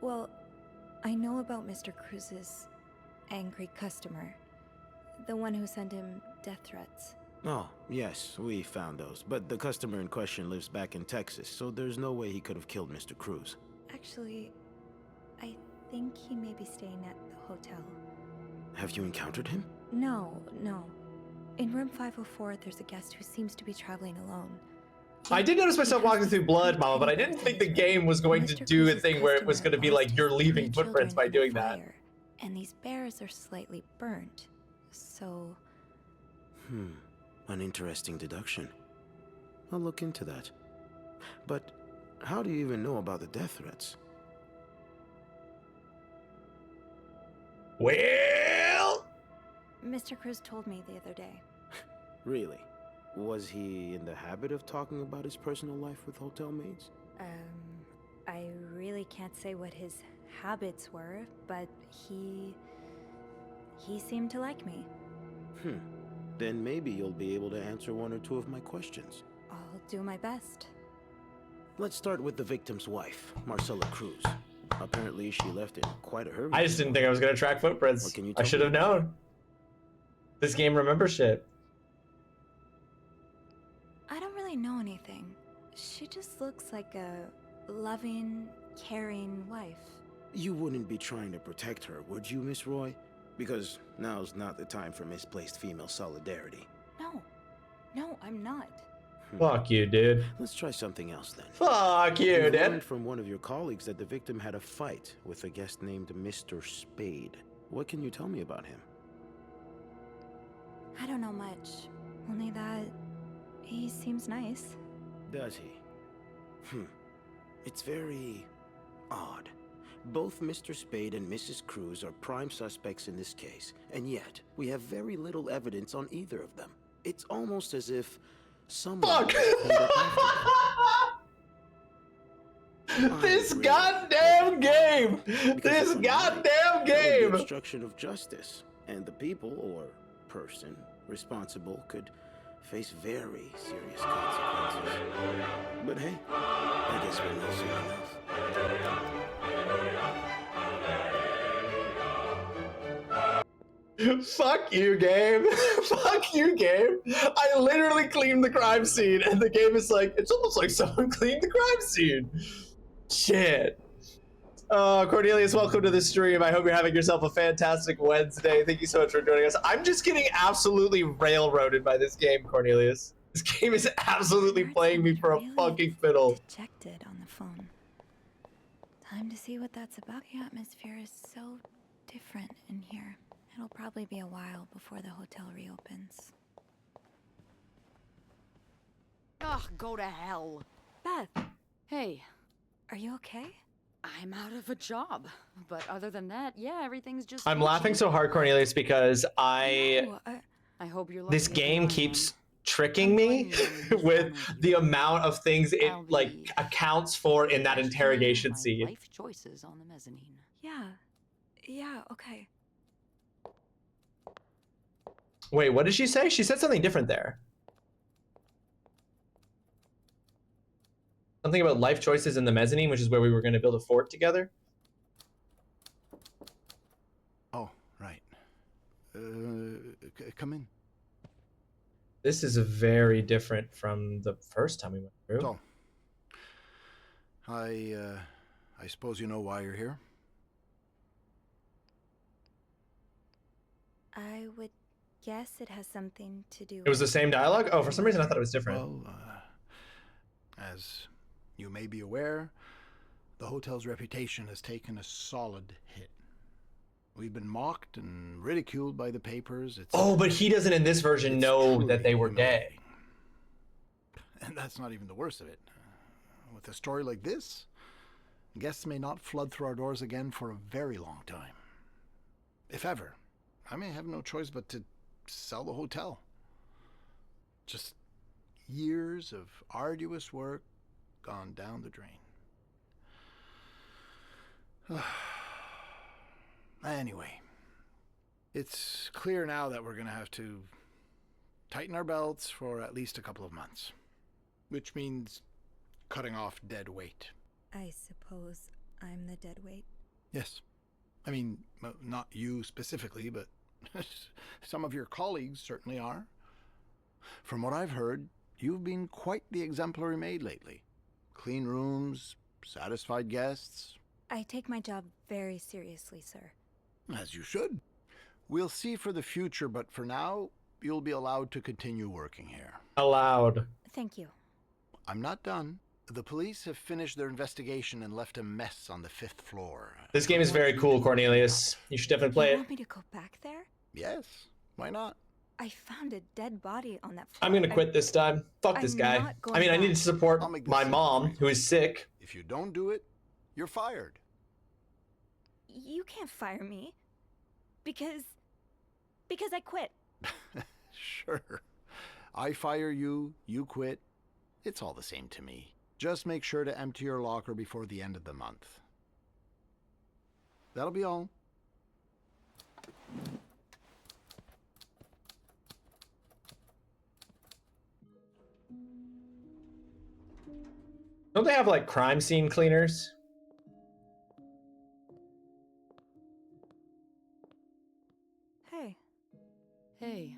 Well, I know about Mr. Cruz's angry customer. The one who sent him death threats. Oh, yes, we found those. But the customer in question lives back in Texas, so there's no way he could have killed Mr. Cruz. Actually, I think he may be staying at the hotel. Have you encountered him? No. In room 504, there's a guest who seems to be traveling alone. I did notice myself walking through blood, Mama, but I didn't think the game was going to do a thing where it was going to be like you're leaving footprints by doing that. And these bears are slightly burnt, so... An interesting deduction. I'll look into that. But how do you even know about the death threats? Well... Mr. Cruz told me the other day. Really? Was he in the habit of talking about his personal life with hotel maids? I really can't say what his habits were, but he seemed to like me. Then maybe you'll be able to answer one or two of my questions. I'll do my best. Let's start with the victim's wife, Marcela Cruz. Apparently she left in quite a hurry. I just didn't think I was going to track footprints. What can you I tell should me? have known. This game remembers shit. I don't really know anything. She just looks like a loving, caring wife. You wouldn't be trying to protect her, would you, Miss Roy? Because now's not the time for misplaced female solidarity. No, I'm not. Fuck you, dude. Let's try something else then. Fuck you, We dude. learned from one of your colleagues that the victim had a fight with a guest named Mr. Spade. What can you tell me about him? I don't know much. Only that he seems nice. Does he? It's very odd. Both Mr. Spade and Mrs. Cruz are prime suspects in this case, and yet we have very little evidence on either of them. It's almost as if someone... Fuck! This goddamn game! This goddamn game! The obstruction of justice, and the people or person responsible could face very serious consequences. But hey, I guess we'll know soon enough. Fuck you, game. Fuck you, game. I literally cleaned the crime scene, and the game is like, it's almost like someone cleaned the crime scene. Shit. Cornelius, welcome to the stream. I hope you're having yourself a fantastic Wednesday. Thank you so much for joining us. I'm just getting absolutely railroaded by this game, Cornelius. This game is absolutely playing me for a fucking fiddle. Dejected on the phone. Time to see what that's about. The atmosphere is so different in here. It'll probably be a while before the hotel reopens. Ugh, go to hell. Beth, Hey, are you okay? I'm out of a job. But other than that, yeah, everything's just... I'm laughing so hard, Cornelius, because I hope you're this game keeps tricking me with the amount of things it like accounts for in that interrogation scene. Life choices on the mezzanine. Yeah, okay. Wait, what did she say? She said something different there. Something about life choices in the mezzanine, which is where we were going to build a fort together. Oh, right. Come in. This is very different from the first time we went through. So, I suppose you know why you're here? I would guess it has something to do It was the same dialogue? Oh, for some reason I thought it was different. Well, as you may be aware, the hotel's reputation has taken a solid hit. We've been mocked and ridiculed by the papers. Oh, but he doesn't in this version know that they were gay. And that's not even the worst of it. With a story like this, guests may not flood through our doors again for a very long time. If ever, I may have no choice but to sell the hotel. Just years of arduous work gone down the drain. Anyway, it's clear now that we're going to have to tighten our belts for at least a couple of months, which means cutting off dead weight. I suppose I'm the dead weight. Yes. I mean, not you specifically, but some of your colleagues certainly are. From what I've heard, you've been quite the exemplary maid lately. Clean rooms, satisfied guests. I take my job very seriously, sir. As you should. We'll see for the future, but for now, you'll be allowed to continue working here. Allowed. Thank you. I'm not done. The police have finished their investigation and left a mess on the 5th floor. This game is very cool, Cornelius. You should definitely play You it. want me to go back there? Yes. Why not? I found a dead body on that floor. I'm gonna quit this time. Fuck this I'm guy. not going I mean, I back. need to support I'll make this my simple mom, for you. who is sick. If you don't do it, you're fired. You can't fire me. Because I quit. Sure. I fire you, you quit. It's all the same to me. Just make sure to empty your locker before the end of the month. That'll be all. Don't they have like crime scene cleaners? Hey. Hey.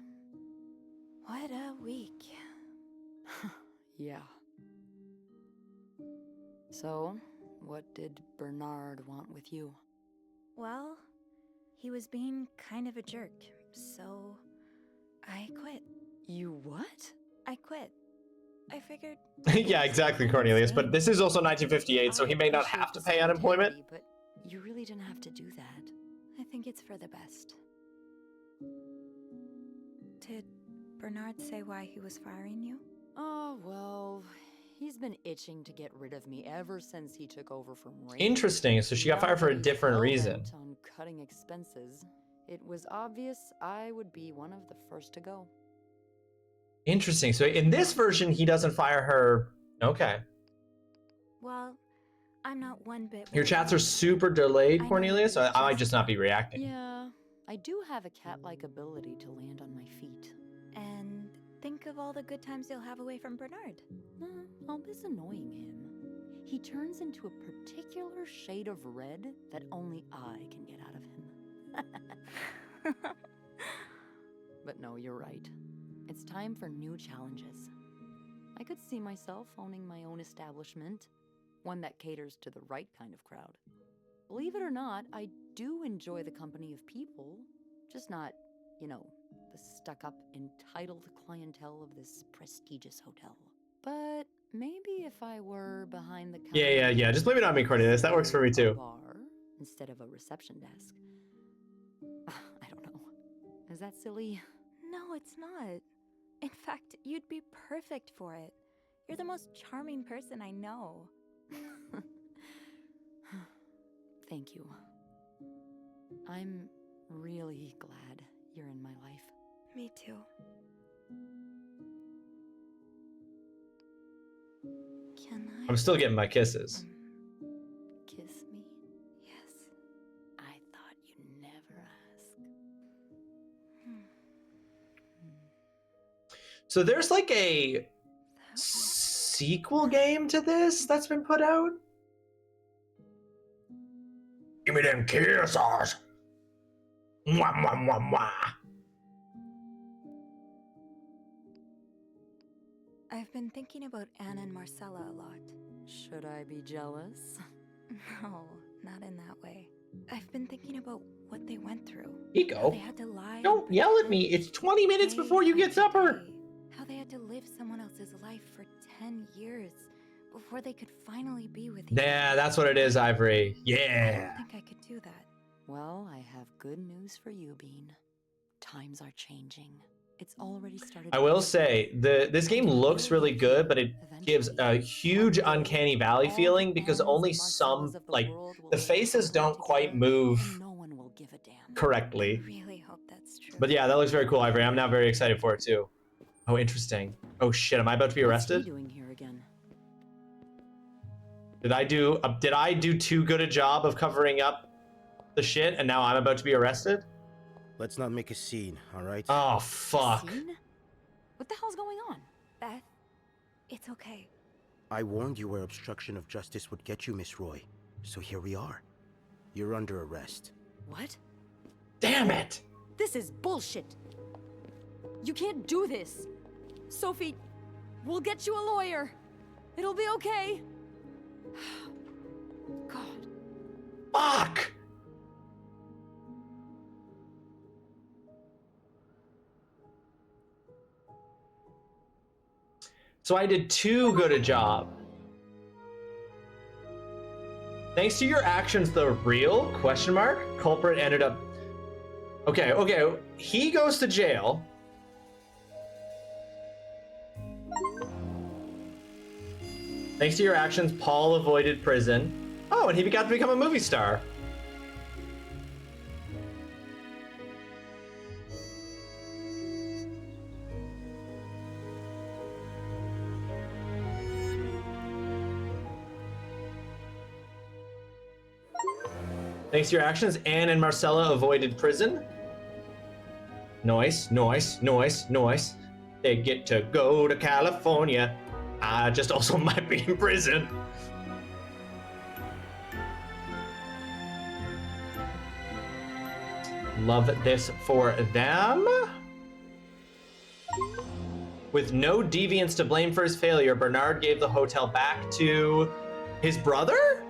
What a week. Yeah. So, what did Bernard want with you? Well, he was being kind of a jerk, so I quit. You what? I quit. I figured... Yeah, exactly, Cornelius. But this is also 1958, so he may not have to pay unemployment. But you really didn't have to do that. I think it's for the best. Did Bernard say why he was firing you? Oh, well, he's been itching to get rid of me ever since he took over from Rain. Interesting. So she got fired for a different reason. Hell-bent on cutting expenses. It was obvious I would be one of the first to go. Interesting. So in this version, he doesn't fire her. Okay. Well, I'm not one bit... Your chats are super delayed, Cornelius. I might just not be reacting. Yeah, I do have a cat-like ability to land on my feet. And think of all the good times you'll have away from Bernard. I'll miss annoying him. He turns into a particular shade of red that only I can get out of him. But no, you're right. It's time for new challenges. I could see myself owning my own establishment, one that caters to the right kind of crowd. Believe it or not, I do enjoy the company of people, just not, you know, the stuck-up, entitled clientele of this prestigious hotel. But maybe if I were behind the counter... Yeah. Just blame it on me, Cornelius. That works for me too. ...bar instead of a reception desk. I don't know. Is that silly? No, it's not. In fact, you'd be perfect for it. You're the most charming person I know. Thank you. I'm really glad you're in my life. Me too. Can I... I'm still getting my kisses. Kiss me? Yes. I thought you'd never ask. So there's like a sequel game to this that's been put out? Give me them kisses. Mwah, mwah, mwah, mwah. I've been thinking about Anne and Marcella a lot. Should I be jealous? No, not in that way. I've been thinking about what they went through. Nico, How they had to lie. don't yell at me. It's 20 minutes before you get supper. How they had to live someone else's life for 10 years before they could finally be with you. Yeah, that's what it is, Ivory. I Yeah. don't think I could do that. Well, I have good news for you, Bean. Times are changing. It's already started. I will say, this game looks really good, but it gives a huge uncanny valley feeling because only some, like, the faces don't quite move correctly. I really hope that's true. But yeah, that looks very cool, Ivory. I'm now very excited for it too. Oh, interesting. Oh shit, am I about to be What's he arrested? doing here again? Did I do too good a job of covering up the shit and now I'm about to be arrested? Let's not make a scene, all right? Oh, fuck. Scene? What the hell's going on? Beth, it's okay. I warned you where obstruction of justice would get you, Miss Roy. So here we are. You're under arrest. What? Damn it! This is bullshit. You can't do this. Sophie, we'll get you a lawyer. It'll be okay. God. Fuck! So I did too good a job. Thanks to your actions, the real question mark culprit ended up. Okay, he goes to jail. Thanks to your actions, Paul avoided prison. Oh, and he got to become a movie star. Thanks to your actions, Anne and Marcella avoided prison. Nice. They get to go to California. I just also might be in prison. Love this for them. With no deviants to blame for his failure, Bernard gave the hotel back to his brother?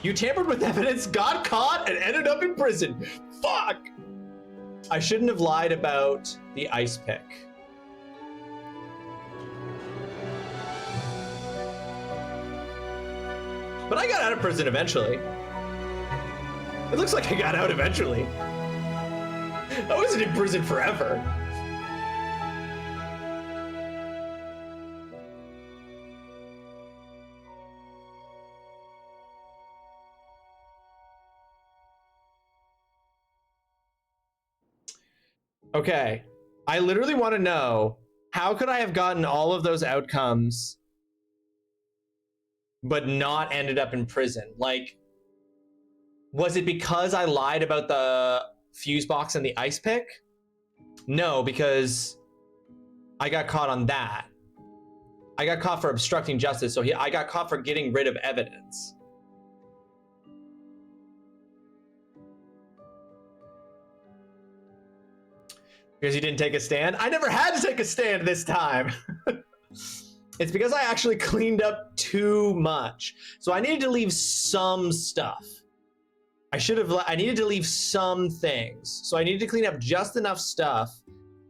You tampered with evidence, got caught, and ended up in prison. Fuck! I shouldn't have lied about the ice pick. But I got out of prison eventually. It looks like I got out eventually. I wasn't in prison forever. Okay, I literally want to know, how could I have gotten all of those outcomes but not ended up in prison? Like, was it because I lied about the fuse box and the ice pick? No, because I got caught on that. I got caught for obstructing justice, so I got caught for getting rid of evidence. Because you didn't take a stand? I never had to take a stand this time. It's because I actually cleaned up too much. So I needed to leave some stuff. I needed to leave some things. So I needed to clean up just enough stuff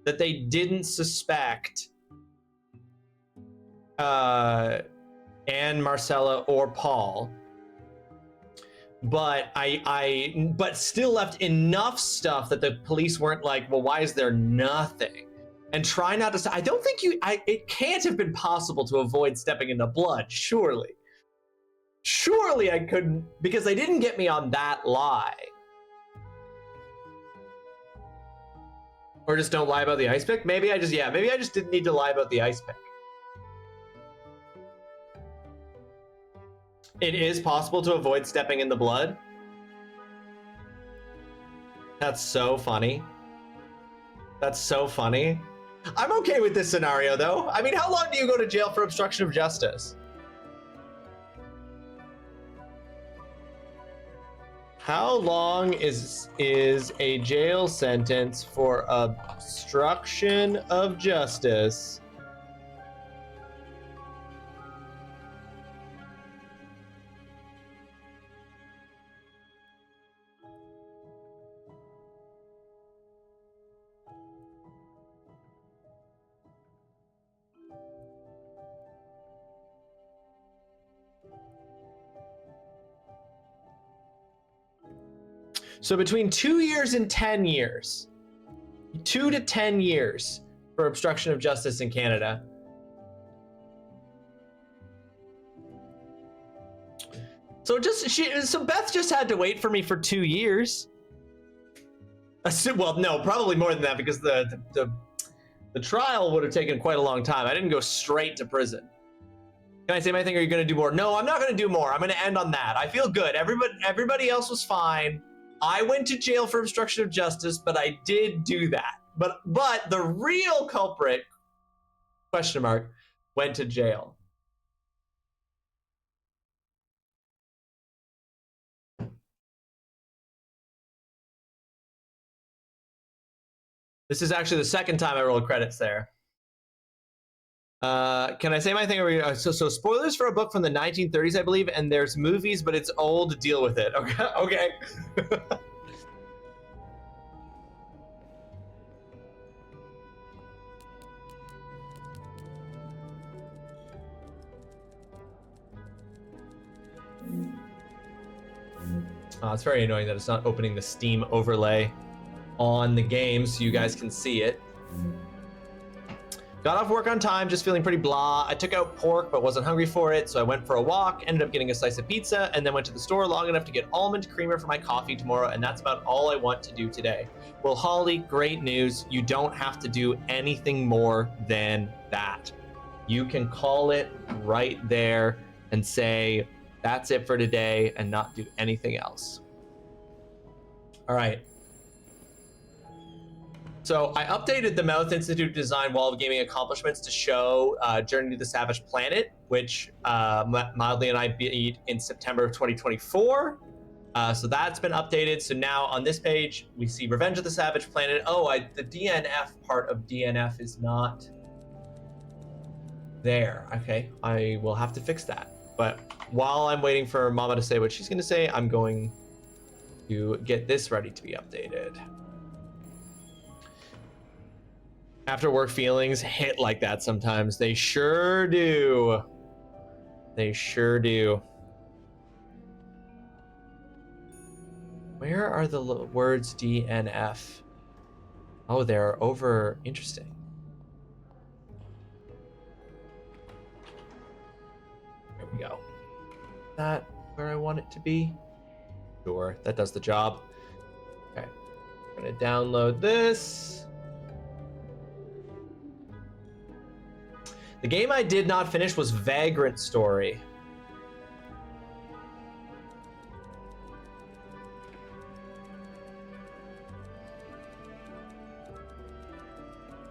that they didn't suspect Anne, Marcella, or Paul. But but still left enough stuff that the police weren't like, well, why is there nothing? And try not to. I don't think it can't have been possible to avoid stepping into blood. Surely I couldn't, because they didn't get me on that lie. Or just don't lie about the ice pick. Maybe I just didn't need to lie about the ice pick. It is possible to avoid stepping in the blood. That's so funny. That's so funny. I'm okay with this scenario, though. I mean, how long do you go to jail for obstruction of justice? How long is a jail sentence for obstruction of justice? So between 2 years and 10 years. 2 to 10 years for obstruction of justice in Canada. So Beth just had to wait for me for 2 years. Well, no, probably more than that, because the trial would have taken quite a long time. I didn't go straight to prison. Can I say my thing, or are you going to do more? No, I'm not going to do more. I'm going to end on that. I feel good. Everybody else was fine. I went to jail for obstruction of justice, but I did do that. But the real culprit, question mark, went to jail. This is actually the second time I rolled credits there. Can I say my thing? So spoilers for a book from the 1930s, I believe, and there's movies, but it's old. Deal with it. Okay. Okay. It's very annoying that it's not opening the Steam overlay on the game so you guys can see it. Got off work on time, just feeling pretty blah. I took out pork, but wasn't hungry for it, so I went for a walk, ended up getting a slice of pizza, and then went to the store long enough to get almond creamer for my coffee tomorrow, and that's about all I want to do today. Well, Holly, great news. You don't have to do anything more than that. You can call it right there and say, that's it for today, and not do anything else. All right. So I updated the Mouth Institute Design Wall of Gaming accomplishments to show Journey to the Savage Planet, which Mildly and I beat in September of 2024. So that's been updated. So now on this page, we see Revenge of the Savage Planet. Oh, the DNF part of DNF is not there. Okay, I will have to fix that. But while I'm waiting for Mama to say what she's going to say, I'm going to get this ready to be updated. After work feelings hit like that sometimes. They sure do. They sure do. Where are the words DNF? Oh, they're over. Interesting. There we go. Is that where I want it to be? Sure, that does the job. Okay, I'm gonna download this. The game I did not finish was Vagrant Story.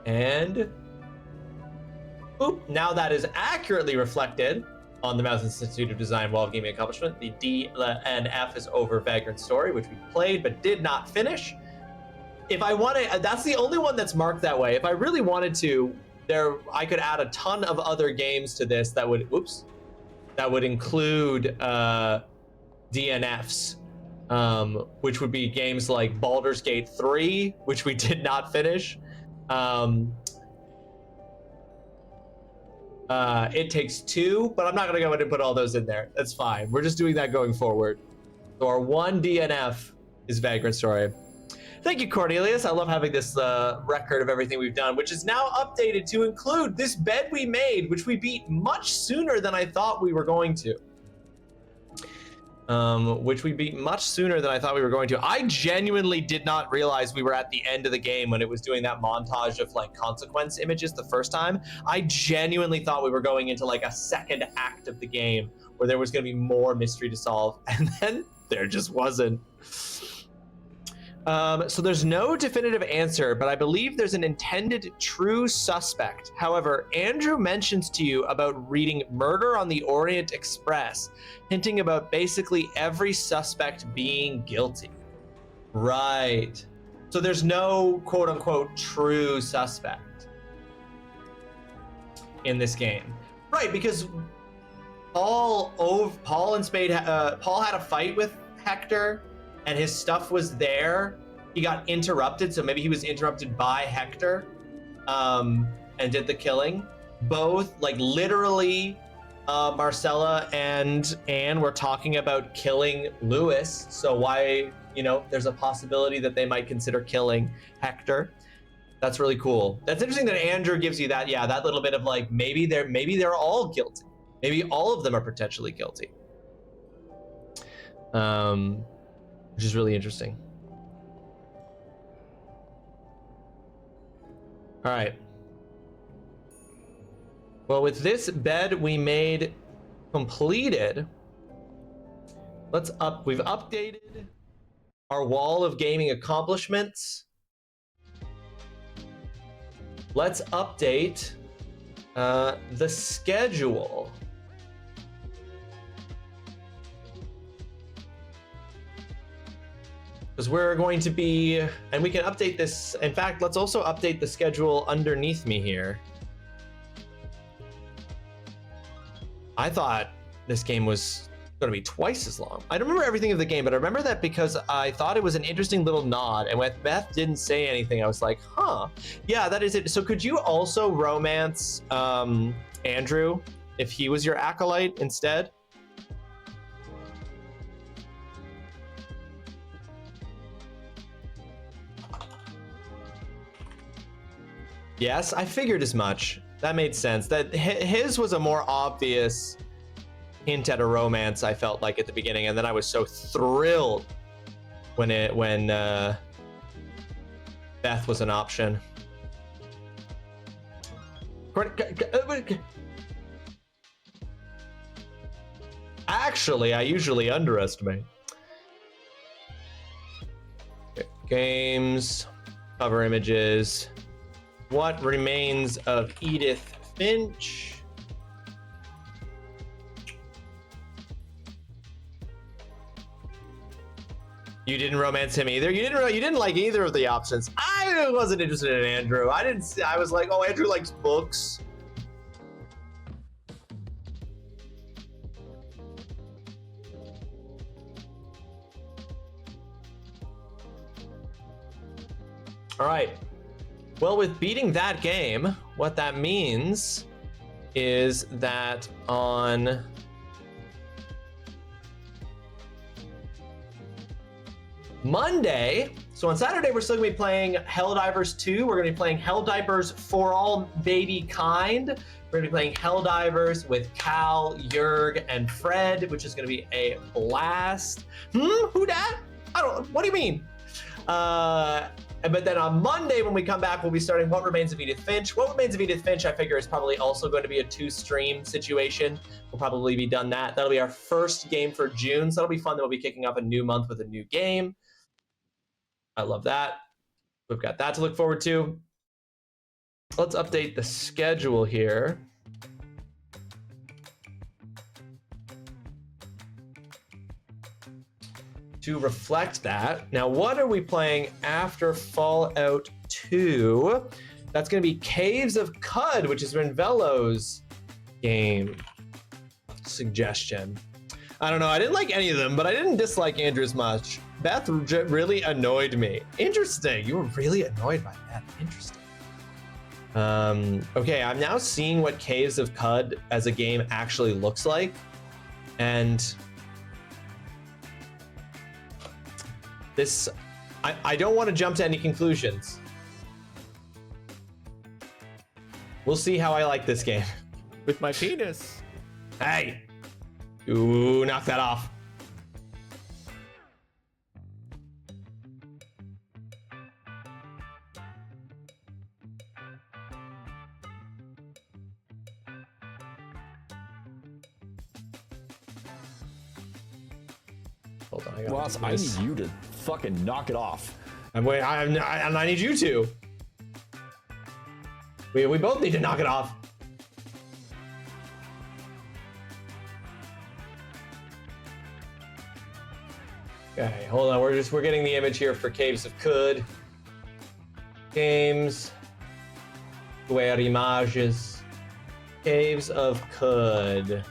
And boop, now that is accurately reflected on the Mouse Institute of Design Wall of Gaming accomplishment. The D and F is over Vagrant Story, which we played but did not finish. If I wanted, that's the only one that's marked that way. If I really wanted to, I could add a ton of other games to this that would, that would include DNFs, which would be games like Baldur's Gate 3, which we did not finish. It Takes Two, but I'm not gonna go ahead and put all those in there. That's fine. We're just doing that going forward. So our one DNF is Vagrant Story. Thank you, Cornelius. I love having this record of everything we've done, which is now updated to include this bed we made, which we beat much sooner than I thought we were going to. I genuinely did not realize we were at the end of the game when it was doing that montage of like consequence images the first time. I genuinely thought we were going into like a second act of the game where there was going to be more mystery to solve, and then there just wasn't. So there's no definitive answer, but I believe there's an intended true suspect. However, Andrew mentions to you about reading Murder on the Orient Express, hinting about basically every suspect being guilty. Right. So there's no quote unquote true suspect in this game. Right, because Paul and Spade, Paul had a fight with Hector and his stuff was there. He got interrupted, so maybe he was interrupted by Hector and did the killing. Both, like literally, Marcella and Anne were talking about killing Lewis, so why, you know, there's a possibility that they might consider killing Hector. That's really cool. That's interesting that Andrew gives you that, yeah, that little bit of like, maybe they're all guilty. Maybe all of them are potentially guilty. Which is really interesting. All right. Well, with this bed we made completed, we've updated our wall of gaming accomplishments. Let's update the schedule. Because we're going to be, and we can update this. In fact, let's also update the schedule underneath me here. I thought this game was going to be twice as long. I don't remember everything of the game, but I remember that because I thought it was an interesting little nod. And when Beth didn't say anything, I was like, huh, yeah, that is it. So could you also romance Andrew if he was your acolyte instead? Yes, I figured as much. That made sense. That his was a more obvious hint at a romance, I felt like at the beginning, and then I was so thrilled when Beth was an option. Actually, I usually underestimate. Okay. Games, cover images. What remains of Edith Finch? You didn't romance him either. You didn't like either of the options. I wasn't interested in Andrew. I was like, oh, Andrew likes books. All right. Well, with beating that game, what that means is that on Monday, so on Saturday, we're still gonna be playing Helldivers 2. We're gonna be playing Helldivers for All Baby Kind. We're gonna be playing Helldivers with Cal, Jurg, and Fred, which is gonna be a blast. Who dat? I don't, what do you mean? But then on Monday, when we come back, we'll be starting What Remains of Edith Finch. What Remains of Edith Finch, I figure, is probably also going to be a 2-stream situation. We'll probably be done that. That'll be our first game for June, so that'll be fun. Then we'll be kicking off a new month with a new game. I love that. We've got that to look forward to. Let's update the schedule here. To reflect that. Now, what are we playing after Fallout 2? That's going to be Caves of Cud, which is Renvelo's game suggestion. I don't know. I didn't like any of them, but I didn't dislike Andrew's much. Beth really annoyed me. Interesting. You were really annoyed by Beth. Interesting. Okay, I'm now seeing what Caves of Cud as a game actually looks like. And this, I don't want to jump to any conclusions. We'll see how I like this game. With my penis. Hey. Ooh, knock that off. Hold on, Ross, I need you to fucking knock it off. I need you to. We both need to knock it off. Okay, hold on. We're getting the image here for Caves of Khud. Games. Where images. Caves of Khud.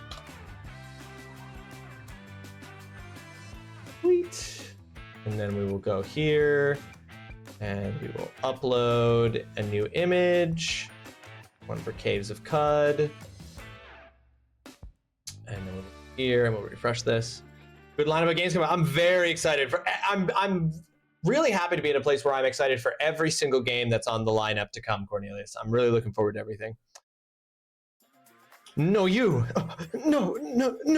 Sweet. And then we will go here and we will upload a new image. One for Caves of Khud. And then we'll go here and we'll refresh this. Good lineup of games coming. I'm very excited for. I'm really happy to be in a place where I'm excited for every single game that's on the lineup to come, Cornelius. I'm really looking forward to everything. No, you. No,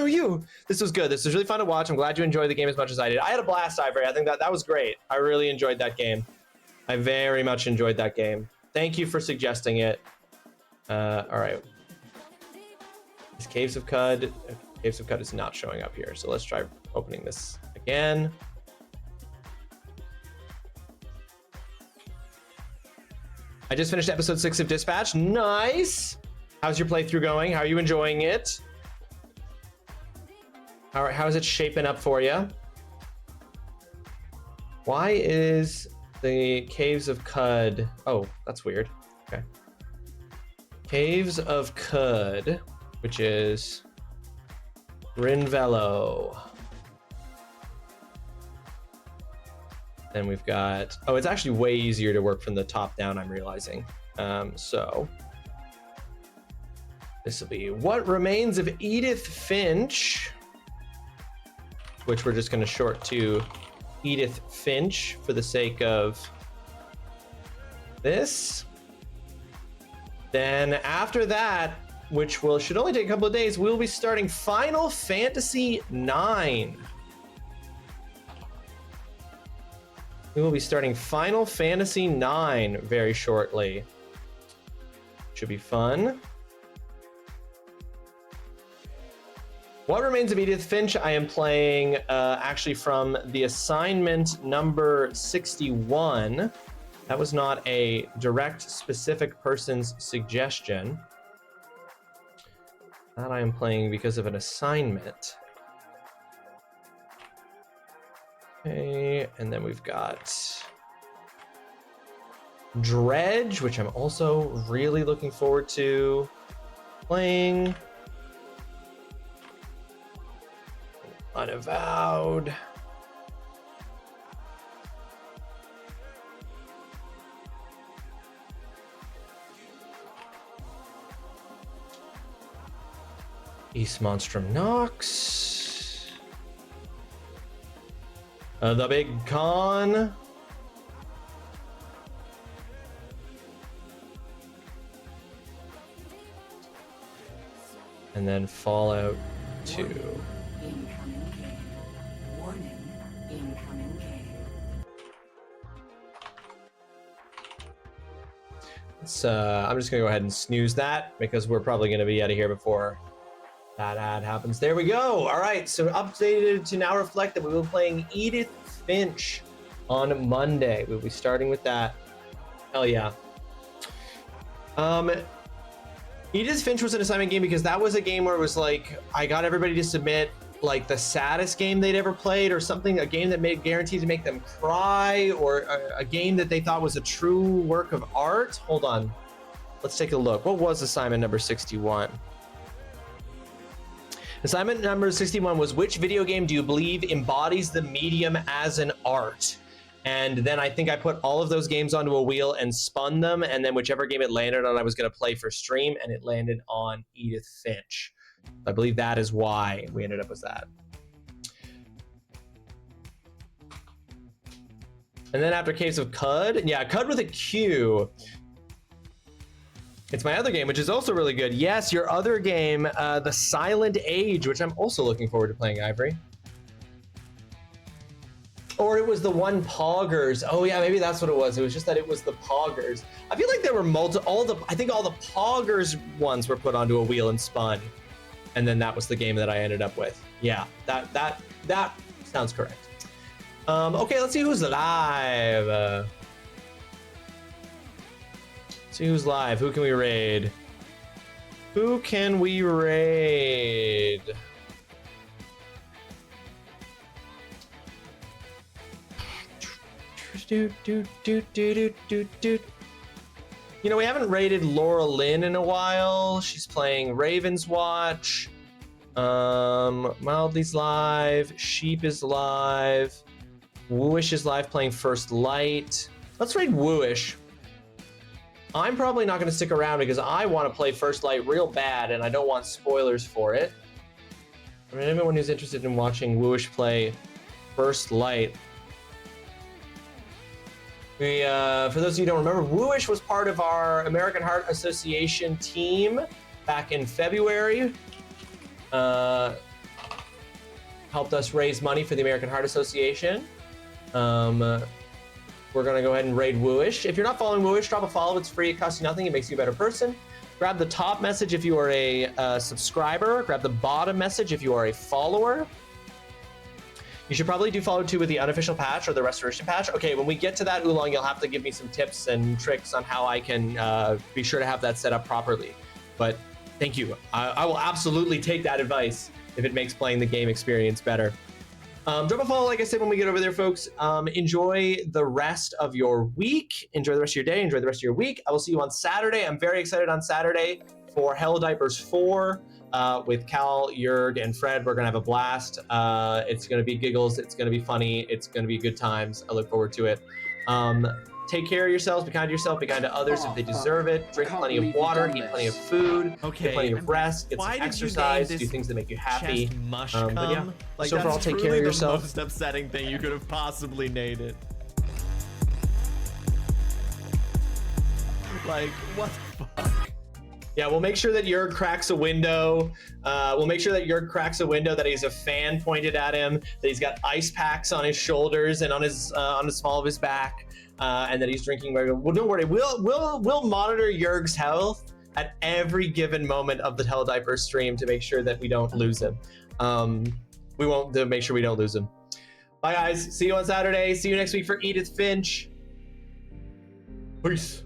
you. This was good. This was really fun to watch. I'm glad you enjoyed the game as much as I did. I had a blast, Ivory. I think that was great. I really enjoyed that game. I very much enjoyed that game. Thank you for suggesting it. All right. This Caves of Khud. Caves of Khud is not showing up here, so let's try opening this again. I just finished episode 6 of Dispatch. Nice. How's your playthrough going? How are you enjoying it? How is it shaping up for you? Why is the Caves of Khud? Oh, that's weird. Okay. Caves of Khud, which is Grinvello. Then we've got, oh, it's actually way easier to work from the top down, I'm realizing. So this will be What Remains of Edith Finch, which we're just going to short to Edith Finch for the sake of this. Then after that, which should only take a couple of days, we'll be starting Final Fantasy IX. We will be starting Final Fantasy IX very shortly. Should be fun. What Remains of Edith Finch, I am playing actually from the assignment number 61. That was not a direct specific person's suggestion. That I am playing because of an assignment. Okay, and then we've got Dredge, which I'm also really looking forward to playing. Unavowed. East Monstrum Nox. The Big Con. And then Fallout 2. Incoming game. Warning, incoming game. I'm just gonna go ahead and snooze that because we're probably gonna be out of here before that ad happens. There we go. All right, so updated to now reflect that we will be playing Edith Finch on Monday. We'll be starting with that. Hell yeah. Edith Finch was an assignment game because that was a game where it was like, I got everybody to submit like the saddest game they'd ever played or something, a game that guaranteed to make them cry, or a game that they thought was a true work of art. Hold on. Let's take a look. What was assignment number 61? Assignment number 61 was, which video game do you believe embodies the medium as an art? And then I think I put all of those games onto a wheel and spun them, and then whichever game it landed on, I was going to play for stream, and it landed on Edith Finch. I believe that is why we ended up with that. And then after Caves of Khud, yeah, Khud with a Q. It's my other game, which is also really good. Yes, your other game, The Silent Age, which I'm also looking forward to playing, Ivory. Or it was the one Poggers. Oh yeah, maybe that's what it was. It was just that it was the Poggers. I feel like there were I think all the Poggers ones were put onto a wheel and spun. And then that was the game that I ended up with. Yeah, that sounds correct. Okay, let's see who's live. See who's live. Who can we raid? Who can we raid? You know, we haven't raided Laura Lynn in a while. She's playing Raven's Watch. Mildly's live. Sheep is live. Wooish is live playing First Light. Let's raid Wooish. I'm probably not going to stick around because I want to play First Light real bad and I don't want spoilers for it. I mean, anyone who's interested in watching Wooish play First Light. We, for those of you who don't remember, Wooish was part of our American Heart Association team back in February. Helped us raise money for the American Heart Association. We're gonna go ahead and raid Wooish. If you're not following Wooish, drop a follow. It's free, it costs you nothing, it makes you a better person. Grab the top message if you are a subscriber. Grab the bottom message if you are a follower. You should probably do follow too with the unofficial patch or the restoration patch. Okay, when we get to that, Oolong, you'll have to give me some tips and tricks on how I can be sure to have that set up properly. But thank you. I will absolutely take that advice if it makes playing the game experience better. Drop a follow, like I said, when we get over there, folks. Enjoy the rest of your week. Enjoy the rest of your day. Enjoy the rest of your week. I will see you on Saturday. I'm very excited on Saturday for Hell Diapers 4 with Cal, Jurg, and Fred. We're going to have a blast. It's going to be giggles. It's going to be funny. It's going to be good times. I look forward to it. Take care of yourselves. Be kind to yourself. Be kind to others if they deserve it. Drink plenty of water. Eat plenty of food. Get plenty of rest. Get some exercise. Do things that make you happy. But yeah. Like, so overall, that's take care truly of the yourself. most upsetting thing you could have possibly named it. Like, what the fuck? Yeah, we'll make sure that Jurg cracks a window. We'll make sure that Jurg cracks a window, that he's a fan pointed at him, that he's got ice packs on his shoulders and on the small of his back, and that he's drinking. Well, don't worry, we'll monitor Jurg's health at every given moment of the Hell Diaper stream to make sure that we don't lose him. We won't make sure we don't lose him. Bye, guys. See you on Saturday. See you next week for Edith Finch. Peace.